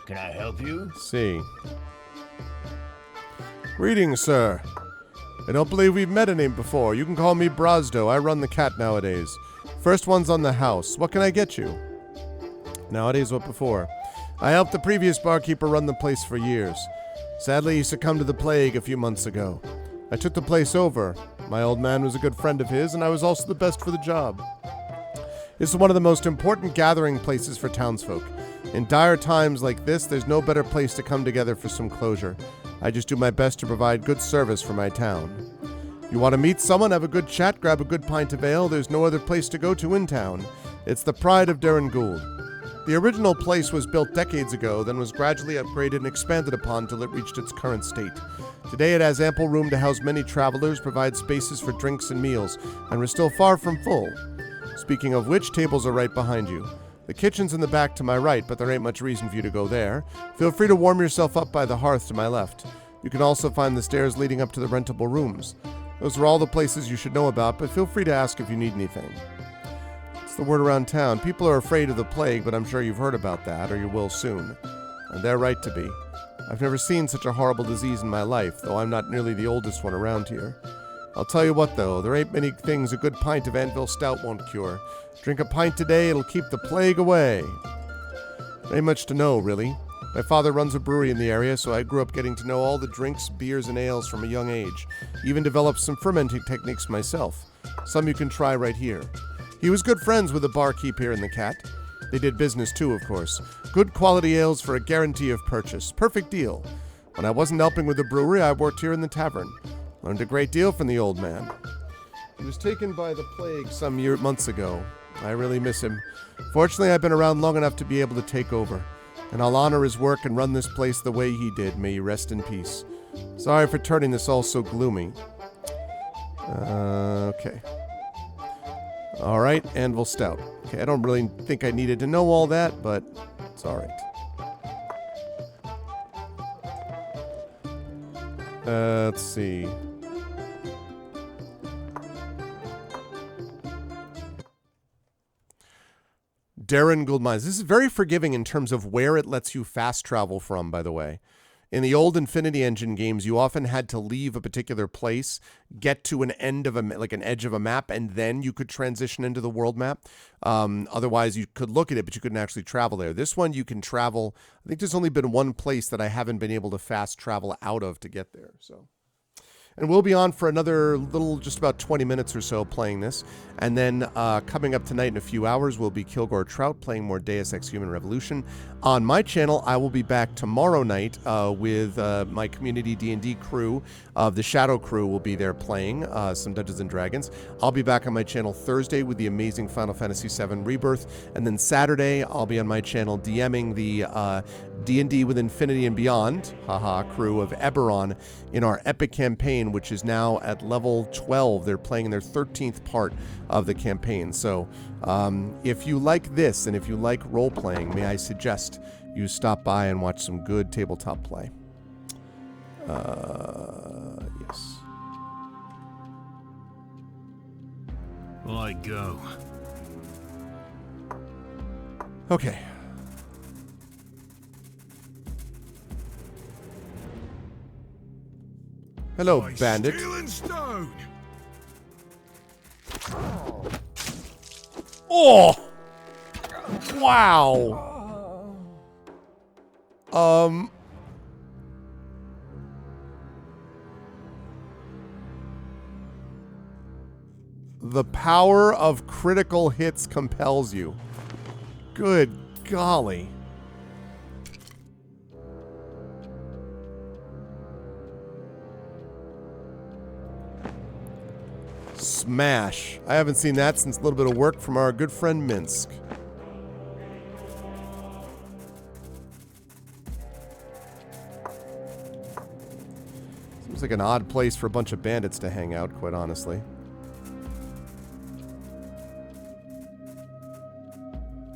Can I help you? See. Greetings, sir. I don't believe we've met any before. You can call me Brosdo. I run the cat nowadays. First one's on the house. What can I get you? Nowadays, what before? I helped the previous barkeeper run the place for years. Sadly, he succumbed to the plague a few months ago. I took the place over. My old man was a good friend of his, and I was also the best for the job. This is one of the most important gathering places for townsfolk. In dire times like this, there's no better place to come together for some closure. I just do my best to provide good service for my town. You want to meet someone, have a good chat, grab a good pint of ale, there's no other place to go to in town. It's the pride of Darren Gould. The original place was built decades ago, then was gradually upgraded and expanded upon till it reached its current state. Today it has ample room to house many travelers, provide spaces for drinks and meals, and we're still far from full. Speaking of which, tables are right behind you. The kitchen's in the back to my right, but there ain't much reason for you to go there. Feel free to warm yourself up by the hearth to my left. You can also find the stairs leading up to the rentable rooms. Those are all the places you should know about, but feel free to ask if you need anything. It's the word around town. People are afraid of the plague, but I'm sure you've heard about that, or you will soon. And they're right to be. I've never seen such a horrible disease in my life, though I'm not nearly the oldest one around here. I'll tell you what, though, there ain't many things a good pint of Anvil Stout won't cure. Drink a pint today, it'll keep the plague away. There ain't much to know, really. My father runs a brewery in the area, so I grew up getting to know all the drinks, beers, and ales from a young age. Even developed some fermenting techniques myself. Some you can try right here. He was good friends with the barkeep here in the Cat. They did business too, of course. Good quality ales for a guarantee of purchase. Perfect deal. When I wasn't helping with the brewery, I worked here in the tavern. Learned a great deal from the old man. He was taken by the plague some months ago. I really miss him. Fortunately, I've been around long enough to be able to take over. And I'll honor his work and run this place the way he did. May you rest in peace. Sorry for turning this all so gloomy. Okay. Alright, Anvil Stout. Okay, I don't really think I needed to know all that, but it's alright. Let's see. Darren Goldmines. This is very forgiving in terms of where it lets you fast travel from, by the way. In the old Infinity Engine games, you often had to leave a particular place, get to an end of an edge of a map, and then you could transition into the world map. Otherwise, you could look at it, but you couldn't actually travel there. This one, you can travel. I think there's only been one place that I haven't been able to fast travel out of to get there. So. And we'll be on for another just about 20 minutes or so playing this. And then coming up tonight in a few hours will be Kilgore Trout playing more Deus Ex Human Revolution. On my channel, I will be back tomorrow night with my community D&D crew. The Shadow Crew will be there playing some Dungeons & Dragons. I'll be back on my channel Thursday with the amazing Final Fantasy VII Rebirth. And then Saturday, I'll be on my channel DMing the D&D with Infinity and Beyond, crew of Eberron in our epic campaign, which is now at level 12. They're playing their 13th part of the campaign. So if you like this and if you like role-playing, may I suggest you stop by and watch some good tabletop play. Yes. Will I go? Okay. Hello, bandit. Steel and stone. Oh! Wow. The power of critical hits compels you. Good golly. Smash. I haven't seen that since a little bit of work from our good friend Minsk. Seems like an odd place for a bunch of bandits to hang out, quite honestly.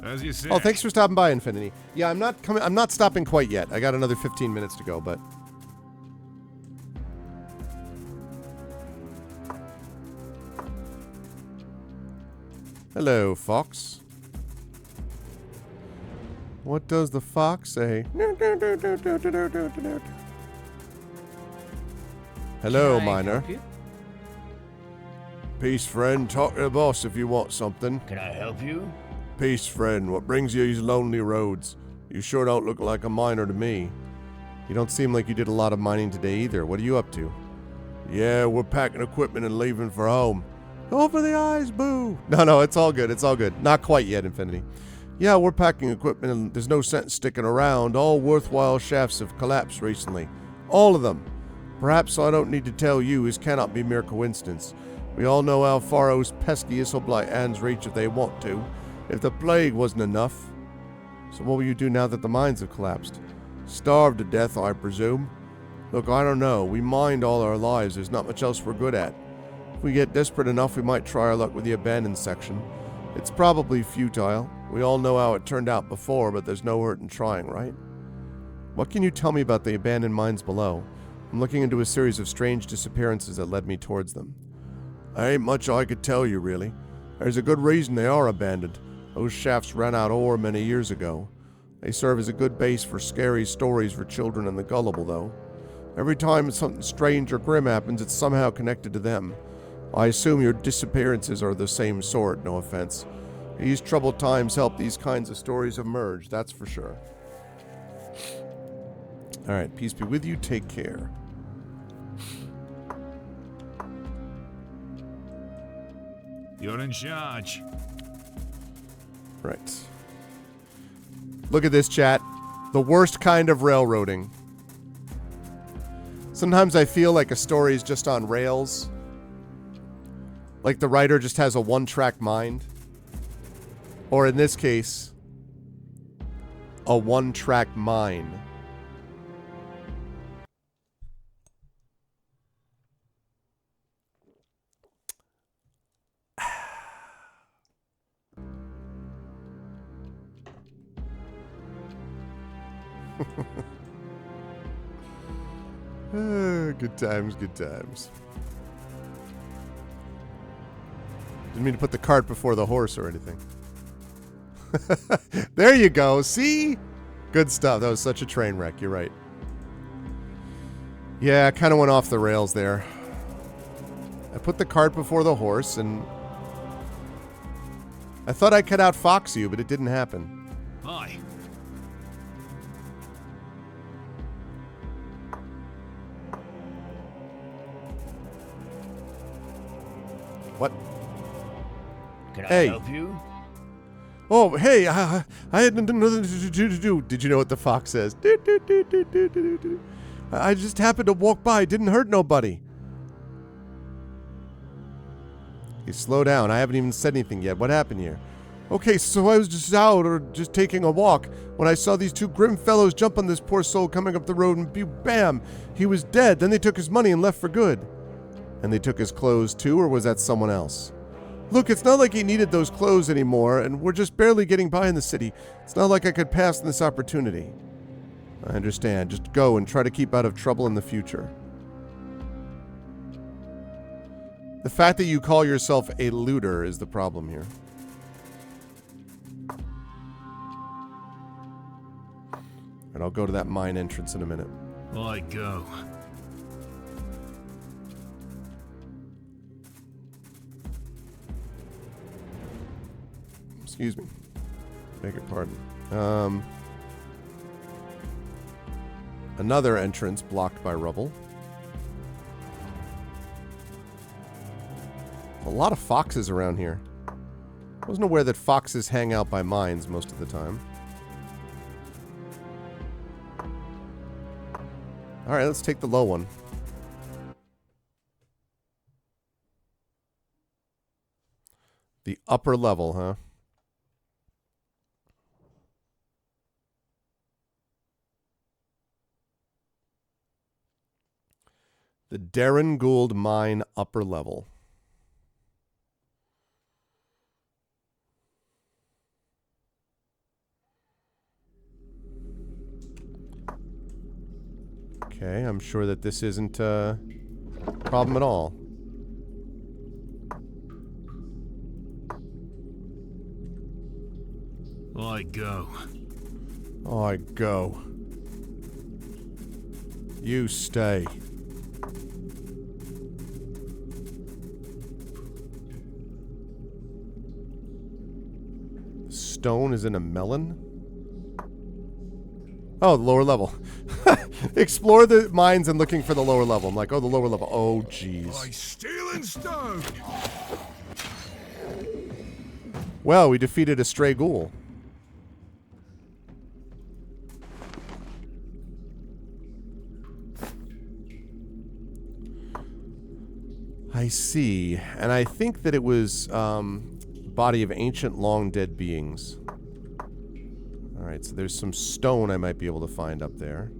As you say. Oh, thanks for stopping by, Infinity. Yeah, I'm not stopping quite yet. I got another 15 minutes to go, but hello, fox. What does the fox say? Hello, miner. Peace, friend. Talk to the boss if you want something. Can I help you? Peace, friend. What brings you these lonely roads? You sure don't look like a miner to me. You don't seem like you did a lot of mining today either. What are you up to? Yeah, we're packing equipment and leaving for home. Over the eyes, boo. No, it's all good. It's all good. Not quite yet, Infinity. Yeah, we're packing equipment and there's no sense sticking around. All worthwhile shafts have collapsed recently. All of them. Perhaps I don't need to tell you, this cannot be mere coincidence. We all know how far those pesky Isselblight hands reach if they want to. If the plague wasn't enough. So what will you do now that the mines have collapsed? Starve to death, I presume. Look, I don't know. We mined all our lives. There's not much else we're good at. If we get desperate enough, we might try our luck with the abandoned section. It's probably futile. We all know how it turned out before, but there's no hurt in trying, right? What can you tell me about the abandoned mines below? I'm looking into a series of strange disappearances that led me towards them. There ain't much I could tell you, really. There's a good reason they are abandoned. Those shafts ran out ore many years ago. They serve as a good base for scary stories for children and the gullible, though. Every time something strange or grim happens, it's somehow connected to them. I assume your disappearances are the same sort, no offense. These troubled times help these kinds of stories emerge, that's for sure. Alright, peace be with you, take care. You're in charge. Right. Look at this, chat. The worst kind of railroading. Sometimes I feel like a story is just on rails. Like the writer just has a one-track mind. Or in this case, a one-track mind. Good times, good times. Didn't mean to put the cart before the horse or anything. There you go. See? Good stuff. That was such a train wreck. You're right. Yeah, I kind of went off the rails there. I put the cart before the horse, and I thought I could outfox you, but it didn't happen. Hi. What? Can I Hey. help you? Oh, hey, I had nothing to do. Did you know what the fox says? I just happened to walk by. Didn't hurt nobody. Okay, slow down. I haven't even said anything yet. What happened here? Okay, so I was just out or just taking a walk when I saw these two grim fellows jump on this poor soul coming up the road and bam, he was dead. Then they took his money and left for good. And they took his clothes too, or was that someone else? Look, it's not like he needed those clothes anymore, and we're just barely getting by in the city. It's not like I could pass on this opportunity. I understand. Just go and try to keep out of trouble in the future. The fact that you call yourself a looter is the problem here. And I'll go to that mine entrance in a minute. I go. Excuse me. Beg your pardon. Another entrance blocked by rubble. A lot of foxes around here. I wasn't aware that foxes hang out by mines most of the time. Alright, let's take the low one. The upper level, huh? The Darren Gould Mine upper level. Okay, I'm sure that this isn't a problem at all. I go. I go. You stay. Stone is in a melon? Oh, the lower level. Explore the mines and looking for the lower level. I'm like, oh, the lower level. Oh, jeez. I steal and stone. Well, we defeated a stray ghoul. I see. And I think that it was body of ancient long dead beings. Alright, so there's some stone I might be able to find up there.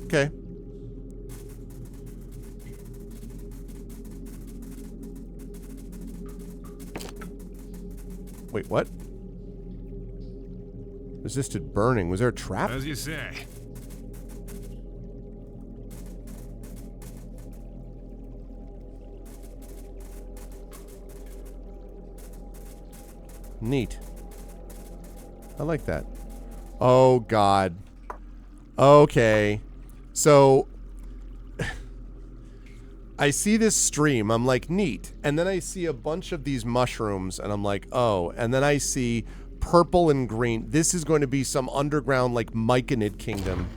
Okay. Wait, what? Resisted burning. Was there a trap? As you say. Neat. I like that. Oh, God. Okay. So, I see this stream. I'm like, neat. And then I see a bunch of these mushrooms, and I'm like, oh. And then I see purple and green. This is going to be some underground, like, Myconid kingdom.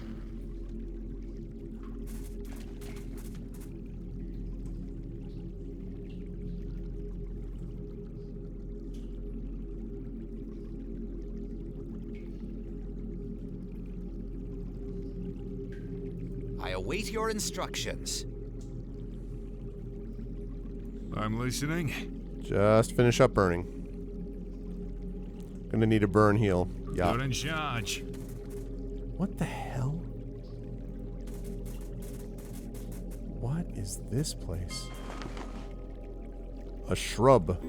I await your instructions. I'm listening. Just finish up burning. Gonna need a burn heal. Yeah. You're in charge. What the hell? What is this place? A shrub.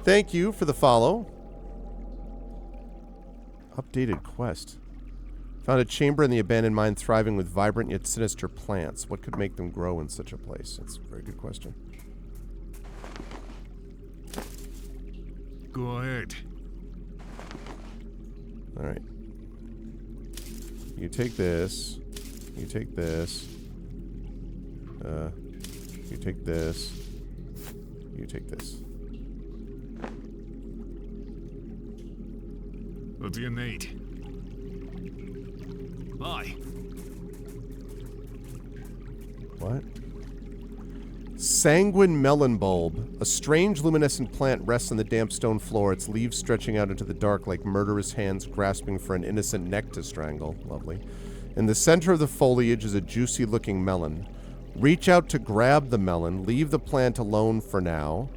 Thank you for the follow. Updated quest. Found a chamber in the abandoned mine thriving with vibrant yet sinister plants. What could make them grow in such a place? That's a very good question. Go ahead. Alright. You take this. You take this. You take this. You take this. What do you need? Bye. What? Sanguine melon bulb. A strange luminescent plant rests on the damp stone floor, its leaves stretching out into the dark like murderous hands grasping for an innocent neck to strangle. Lovely. In the center of the foliage is a juicy-looking melon. Reach out to grab the melon, leave the plant alone for now.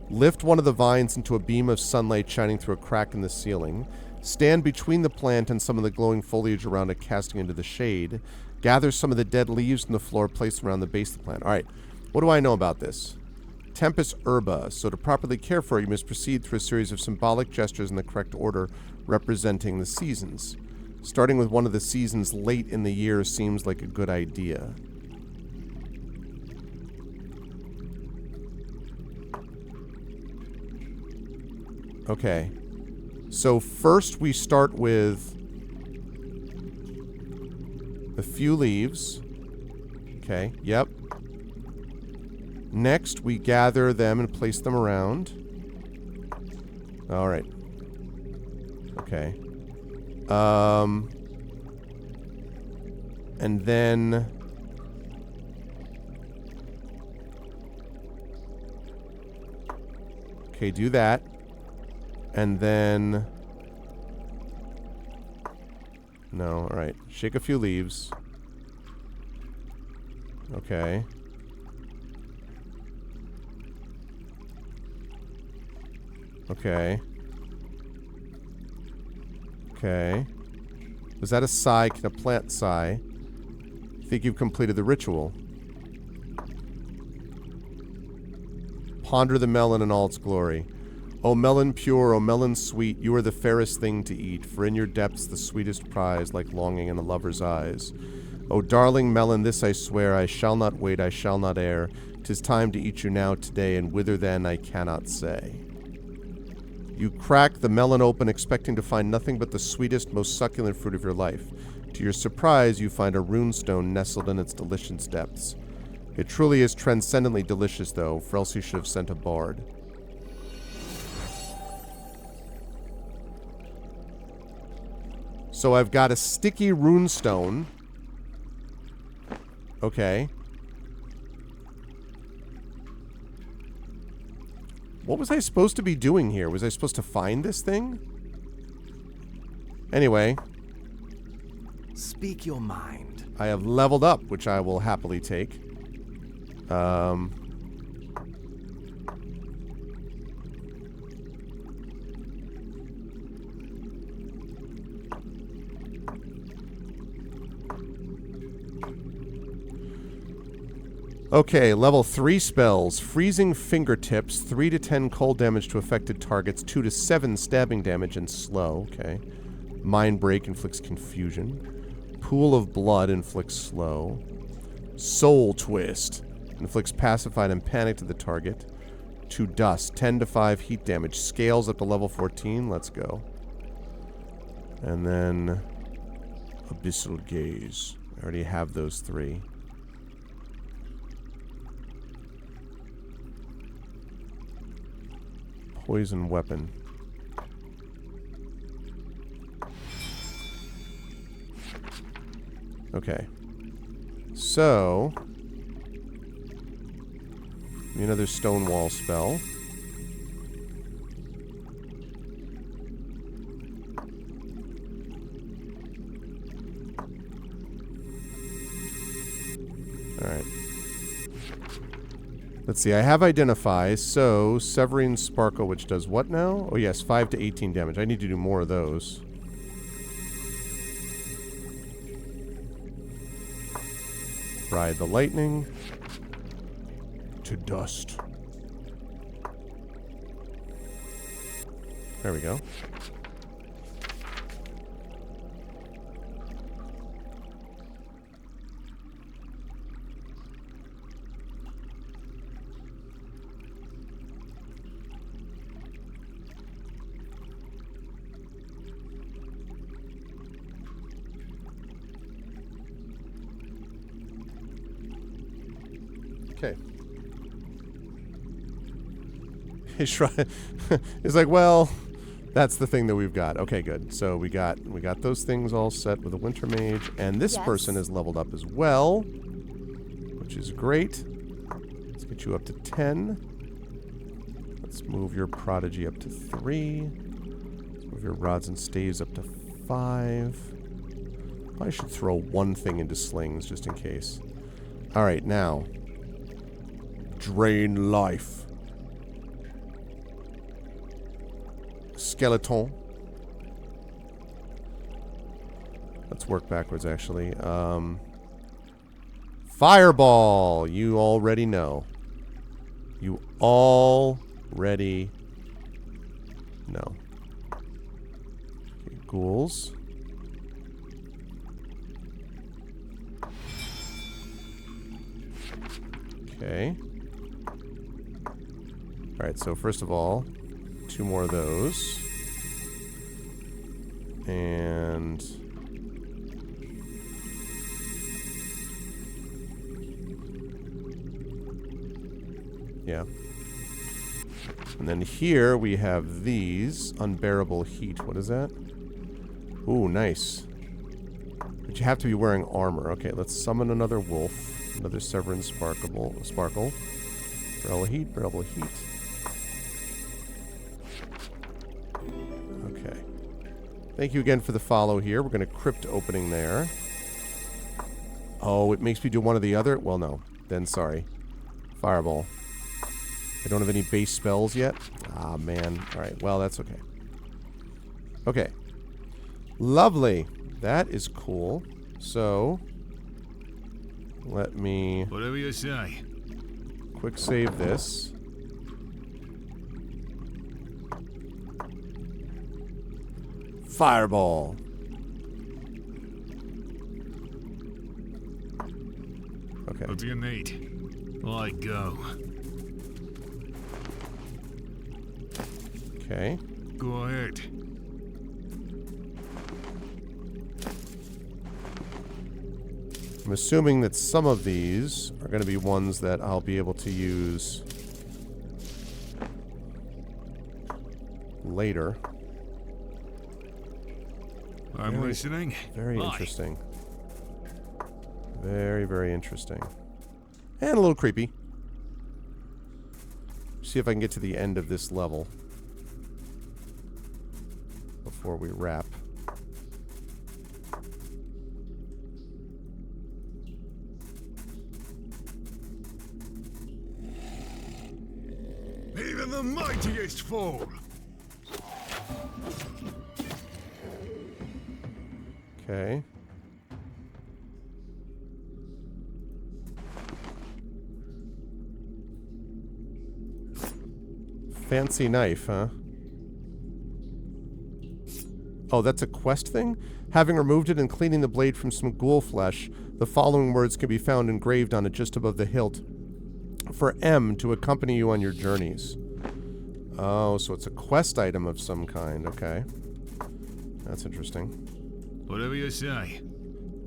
Lift one of the vines into a beam of sunlight shining through a crack in the ceiling. Stand between the plant and some of the glowing foliage around it, casting into the shade. Gather some of the dead leaves from the floor, place them around the base of the plant. All right, what do I know about this? Tempus herba. So to properly care for it, you must proceed through a series of symbolic gestures in the correct order, representing the seasons. Starting with one of the seasons late in the year seems like a good idea. Okay. So first we start with a few leaves. Okay, yep. Next we gather them and place them around. All right. Okay. And then okay, do that. And then no, all right. Shake a few leaves. Okay. Okay. Okay. Was that a sigh? Can a plant sigh? Think you've completed the ritual. Ponder the melon in all its glory. O melon pure, O melon sweet, you are the fairest thing to eat, for in your depths the sweetest prize, like longing in a lover's eyes. O darling melon, this I swear, I shall not wait, I shall not err. 'Tis time to eat you now today, and whither then I cannot say. You crack the melon open, expecting to find nothing but the sweetest, most succulent fruit of your life. To your surprise, you find a runestone nestled in its delicious depths. It truly is transcendently delicious, though, for else you should have sent a bard. So I've got a sticky runestone. Okay. What was I supposed to be doing here? Was I supposed to find this thing? Anyway. Speak your mind. I have leveled up, which I will happily take. Okay, level 3 spells. Freezing Fingertips, 3 to 10 cold damage to affected targets, 2 to 7 stabbing damage, and slow. Okay. Mind Break inflicts confusion. Pool of Blood inflicts slow. Soul Twist inflicts pacified and panic to the target. To Dust, 10 to 5 heat damage. Scales up to level 14. Let's go. And then Abyssal Gaze. I already have those 3. Poison Weapon. Okay. So, another Stonewall spell. Alright. Let's see, I have Identify, so Severing Sparkle, which does what now? Oh yes, 5 to 18 damage. I need to do more of those. Ride the Lightning. To Dust. There we go. Okay. He's like, well, that's the thing that we've got. Okay, good. So we got those things all set with a Winter Mage, and this person is leveled up as well, which is great. Let's get you up to 10. Let's move your Prodigy up to 3. Move your Rods and Staves up to 5. I should throw one thing into slings just in case. All right, now. Drain Life. Skeleton. Let's work backwards, actually. Fireball. You already know. You already know. Okay, ghouls. Okay. Alright, so first of all, 2 more of those. And yeah. And then here we have these. Unbearable Heat. What is that? Ooh, nice. But you have to be wearing armor. Okay, let's summon another wolf. Another Severin Sparkle. Bearable Heat, Bearable Heat. Okay. Thank you again for the follow here. We're going to crypt opening there. Oh, it makes me do one or the other? Well, no. Then sorry. Fireball. I don't have any base spells yet? Ah, man. Alright, well, that's okay. Okay. Lovely. That is cool. So, let me... Whatever you say. Quick save this. Fireball. Okay. What do you need? I go. Okay. Go ahead. I'm assuming that some of these are going to be ones that I'll be able to use later. I'm listening. Very interesting. Very, very interesting. And a little creepy. See if I can get to the end of this level before we wrap. Even the mightiest fall. Okay. Fancy knife, huh? Oh, that's a quest thing? Having removed it and cleaning the blade from some ghoul flesh, the following words can be found engraved on it just above the hilt. For M, to accompany you on your journeys. Oh, so it's a quest item of some kind. Okay. That's interesting. Whatever you say.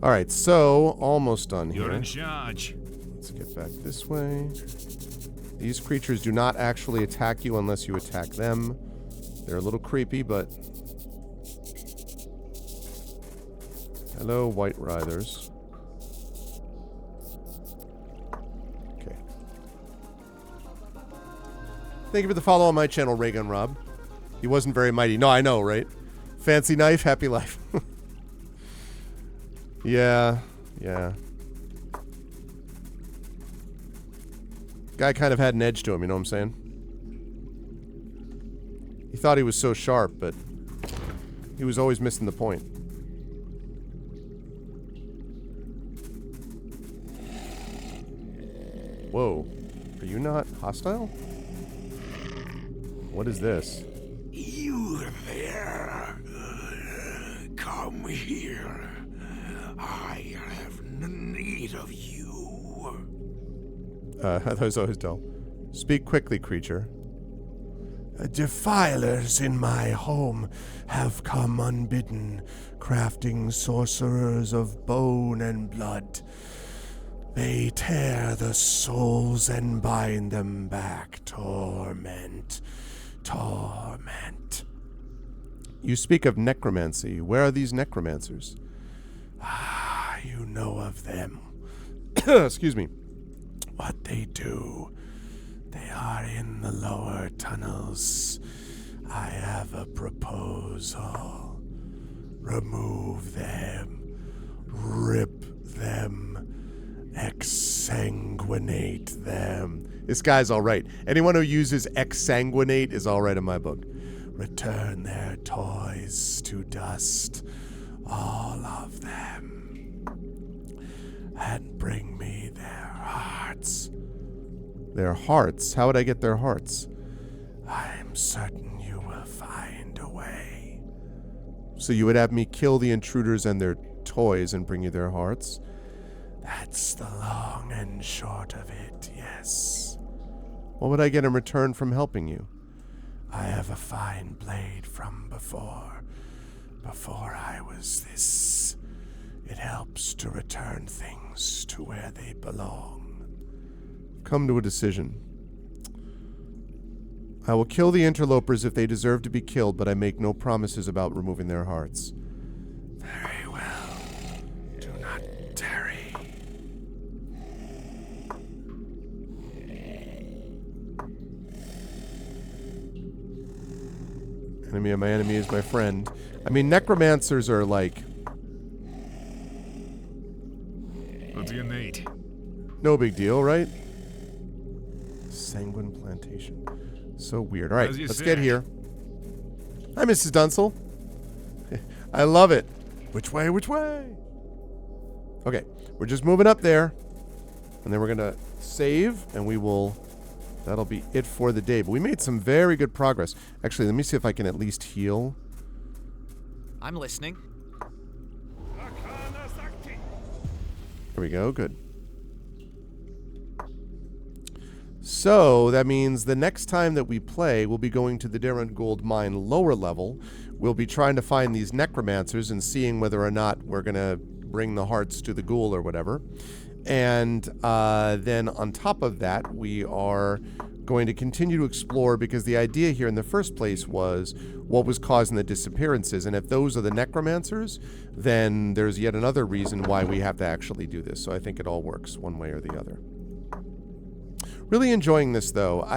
Alright, so almost done here. You're in charge. Let's get back this way. These creatures do not actually attack you unless you attack them. They're a little creepy, but... Hello, White Riders. Okay. Thank you for the follow on my channel, Raygun Rob. He wasn't very mighty. No, I know, right? Fancy knife, happy life. Yeah. Guy kind of had an edge to him, you know what I'm saying? He thought he was so sharp, but he was always missing the point. Whoa. Are you not hostile? What is this? You there. Come here. I have need of you. That was always dull. Speak quickly, creature. Defilers in my home have come unbidden, crafting sorcerers of bone and blood. They tear the souls and bind them back. Torment. You speak of necromancy. Where are these necromancers? You know of them. Excuse me. What they do. They are in the lower tunnels. I have a proposal. Remove them. Rip them. Exsanguinate them. This guy's alright. Anyone who uses exsanguinate is alright in my book. Return their toys to dust. All of them. And bring me their hearts. Their hearts? How would I get their hearts? I'm certain you will find a way. So you would have me kill the intruders and their toys and bring you their hearts? That's the long and short of it, yes. What would I get in return from helping you? I have a fine blade from before I was this. It helps to return things to where they belong. Come to a decision. I will kill the interlopers if they deserve to be killed, but I make no promises about removing their hearts. Very well. Do not tarry. Enemy of my enemy is my friend. I mean, necromancers are like... What do you need? No big deal, right? Sanguine plantation. So weird. All right, let's get here. Hi, Mrs. Dunsel. I love it. Which way, which way? Okay, we're just moving up there. And then we're going to save, and we will... That'll be it for the day. But we made some very good progress. Actually, let me see if I can at least heal. I'm listening. There we go. Good. So that means the next time that we play, we'll be going to the Darren Gold Mine lower level. We'll be trying to find these necromancers and seeing whether or not we're going to bring the hearts to the ghoul or whatever. And then on top of that, we are going to continue to explore, because the idea here in the first place was what was causing the disappearances. And if those are the necromancers, then there's yet another reason why we have to actually do this. So I think it all works one way or the other. Really enjoying this, though.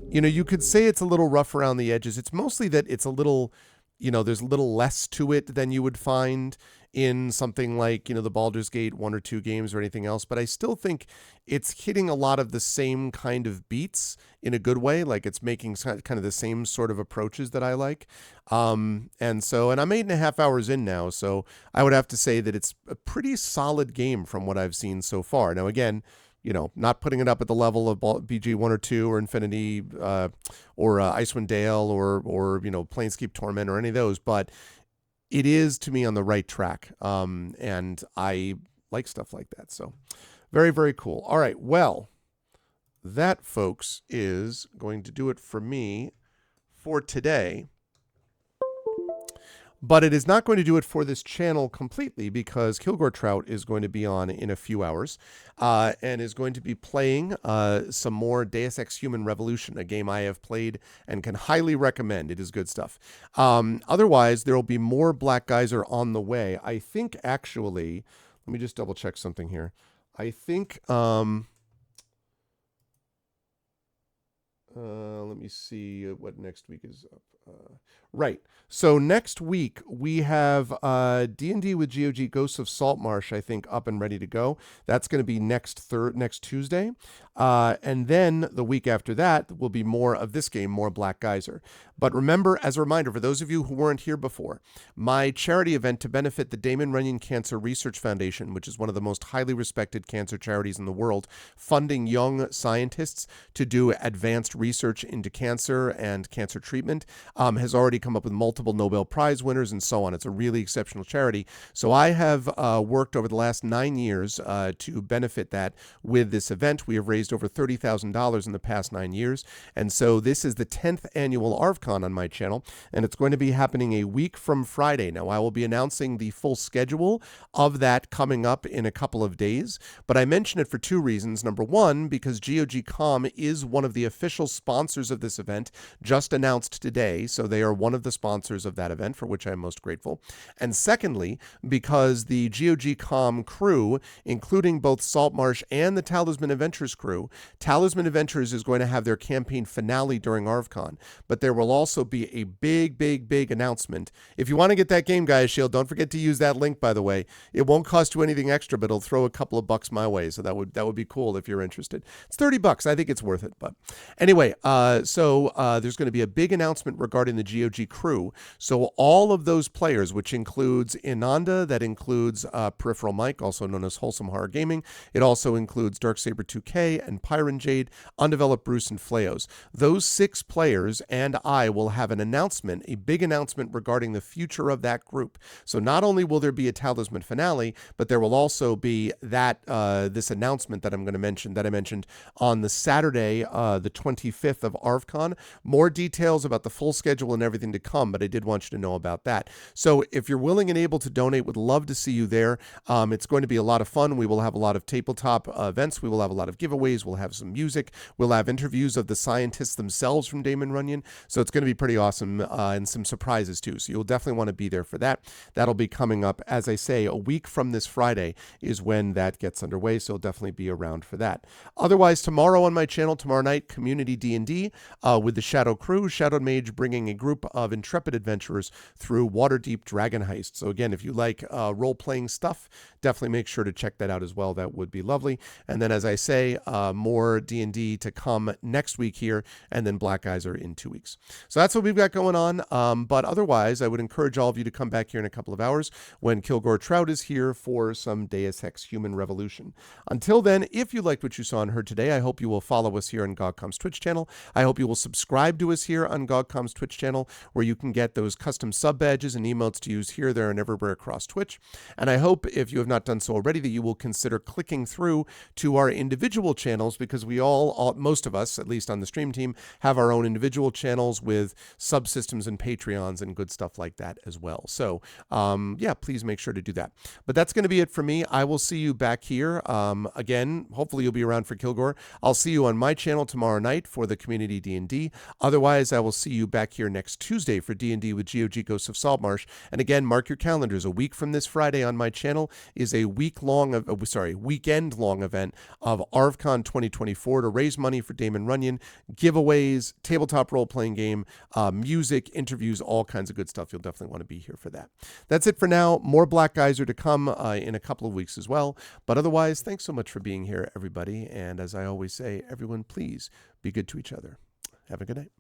You could say it's a little rough around the edges. It's mostly that it's a little, there's a little less to it than you would find in something like, the Baldur's Gate 1 or 2 games or anything else. But I still think it's hitting a lot of the same kind of beats in a good way. Like it's making kind of the same sort of approaches that I like. And I'm 8.5 hours in now. So I would have to say that it's a pretty solid game from what I've seen so far. Now, again, not putting it up at the level of BG 1 or 2 or Infinity or Icewind Dale or Planescape Torment or any of those, but it is to me on the right track. And I like stuff like that. So very, very cool. All right. Well, that, folks, is going to do it for me for today. But it is not going to do it for this channel completely because Kilgore Trout is going to be on in a few hours and is going to be playing some more Deus Ex Human Revolution, a game I have played and can highly recommend. It is good stuff. Otherwise, there will be more Black Geyser on the way. I think, actually, let me just double check something here. I think, let me see what next week is up. Right. So next week we have D&D with GOG Ghosts of Saltmarsh, I think, up and ready to go. That's going to be next Tuesday. And then the week after that will be more of this game, more Black Geyser. But remember, as a reminder, for those of you who weren't here before, my charity event to benefit the Damon Runyon Cancer Research Foundation, which is one of the most highly respected cancer charities in the world, funding young scientists to do advanced research into cancer and cancer treatment, has already come up with multiple Nobel Prize winners and so on. It's a really exceptional charity. So I have worked over the last 9 years to benefit that with this event. We have raised over $30,000 in the past 9 years. And so this is the 10th annual ArvCon on my channel, and it's going to be happening a week from Friday. Now, I will be announcing the full schedule of that coming up in a couple of days, but I mention it for two reasons. Number one, because GOG.com is one of the official sponsors of this event, just announced today, so they are one of the sponsors of that event, for which I'm most grateful. And secondly, because the GOG.com crew, including both Saltmarsh and the Talisman Adventures crew, Talisman Adventures is going to have their campaign finale during ArvCon, but there will also be a big announcement. If you want to get that game, Gaia Shield, don't forget to use that link, by the way. It won't cost you anything extra, but it'll throw a couple of bucks my way, so that would be cool if you're interested. It's $30. I think it's worth it. But anyway, so there's going to be a big announcement regarding the GOG crew. So all of those players, which includes Inanda, that includes Peripheral Mike, also known as Wholesome Horror Gaming. It also includes Darksaber 2K and Pyron Jade, Undeveloped Bruce, and Fleos. Those 6 players and I will have an announcement, a big announcement regarding the future of that group. So not only will there be a Talisman finale, but there will also be that this announcement that I'm going to mention, that I mentioned on the Saturday, the 25th of ArvCon. More details about the full schedule and everything to come, but I did want you to know about that. So if you're willing and able to donate, would love to see you there. It's going to be a lot of fun. We will have a lot of tabletop events. We will have a lot of giveaways. We'll have some music. We'll have interviews of the scientists themselves from Damon Runyon. So it's going to be pretty awesome and some surprises too. So you'll definitely want to be there for that. That'll be coming up, as I say, a week from this Friday is when that gets underway. So you'll definitely be around for that. Otherwise, tomorrow on my channel, tomorrow night, Community D&D with the Shadow Crew, Shadow Mage bringing a group of intrepid adventurers through Waterdeep Dragon Heist. So again, if you like role-playing stuff, definitely make sure to check that out as well. That would be lovely. And then, as I say, more D&D to come next week here, and then Black Geyser in 2 weeks. So that's what we've got going on. But otherwise, I would encourage all of you to come back here in a couple of hours when Kilgore Trout is here for some Deus Ex Human Revolution. Until then, if you liked what you saw and heard today, I hope you will follow us here on GOGCOM's Twitch channel. I hope you will subscribe to us here on GOGCOM's Twitch channel, where you can get those custom sub badges and emotes to use here, there, and everywhere across Twitch. And I hope, if you have not done so already, that you will consider clicking through to our individual channels, because we all, most of us, at least on the stream team, have our own individual channels with subsystems and Patreons and good stuff like that as well. So, yeah, please make sure to do that. But that's going to be it for me. I will see you back here. Again, hopefully you'll be around for Kilgore. I'll see you on my channel tomorrow night for the Community D&D. Otherwise, I will see you back here next Tuesday for D&D with GOG Ghosts of Saltmarsh. And again, mark your calendars. A week from this Friday on my channel is a weekend-long event of ArvCon 2024 to raise money for Damon Runyon, giveaways, tabletop role-playing game, music, interviews, all kinds of good stuff. You'll definitely want to be here for that. That's it for now. More Black Geyser to come in a couple of weeks as well. But otherwise, thanks so much for being here, everybody. And as I always say, everyone, please be good to each other. Have a good night.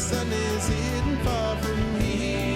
sun is hidden far from here.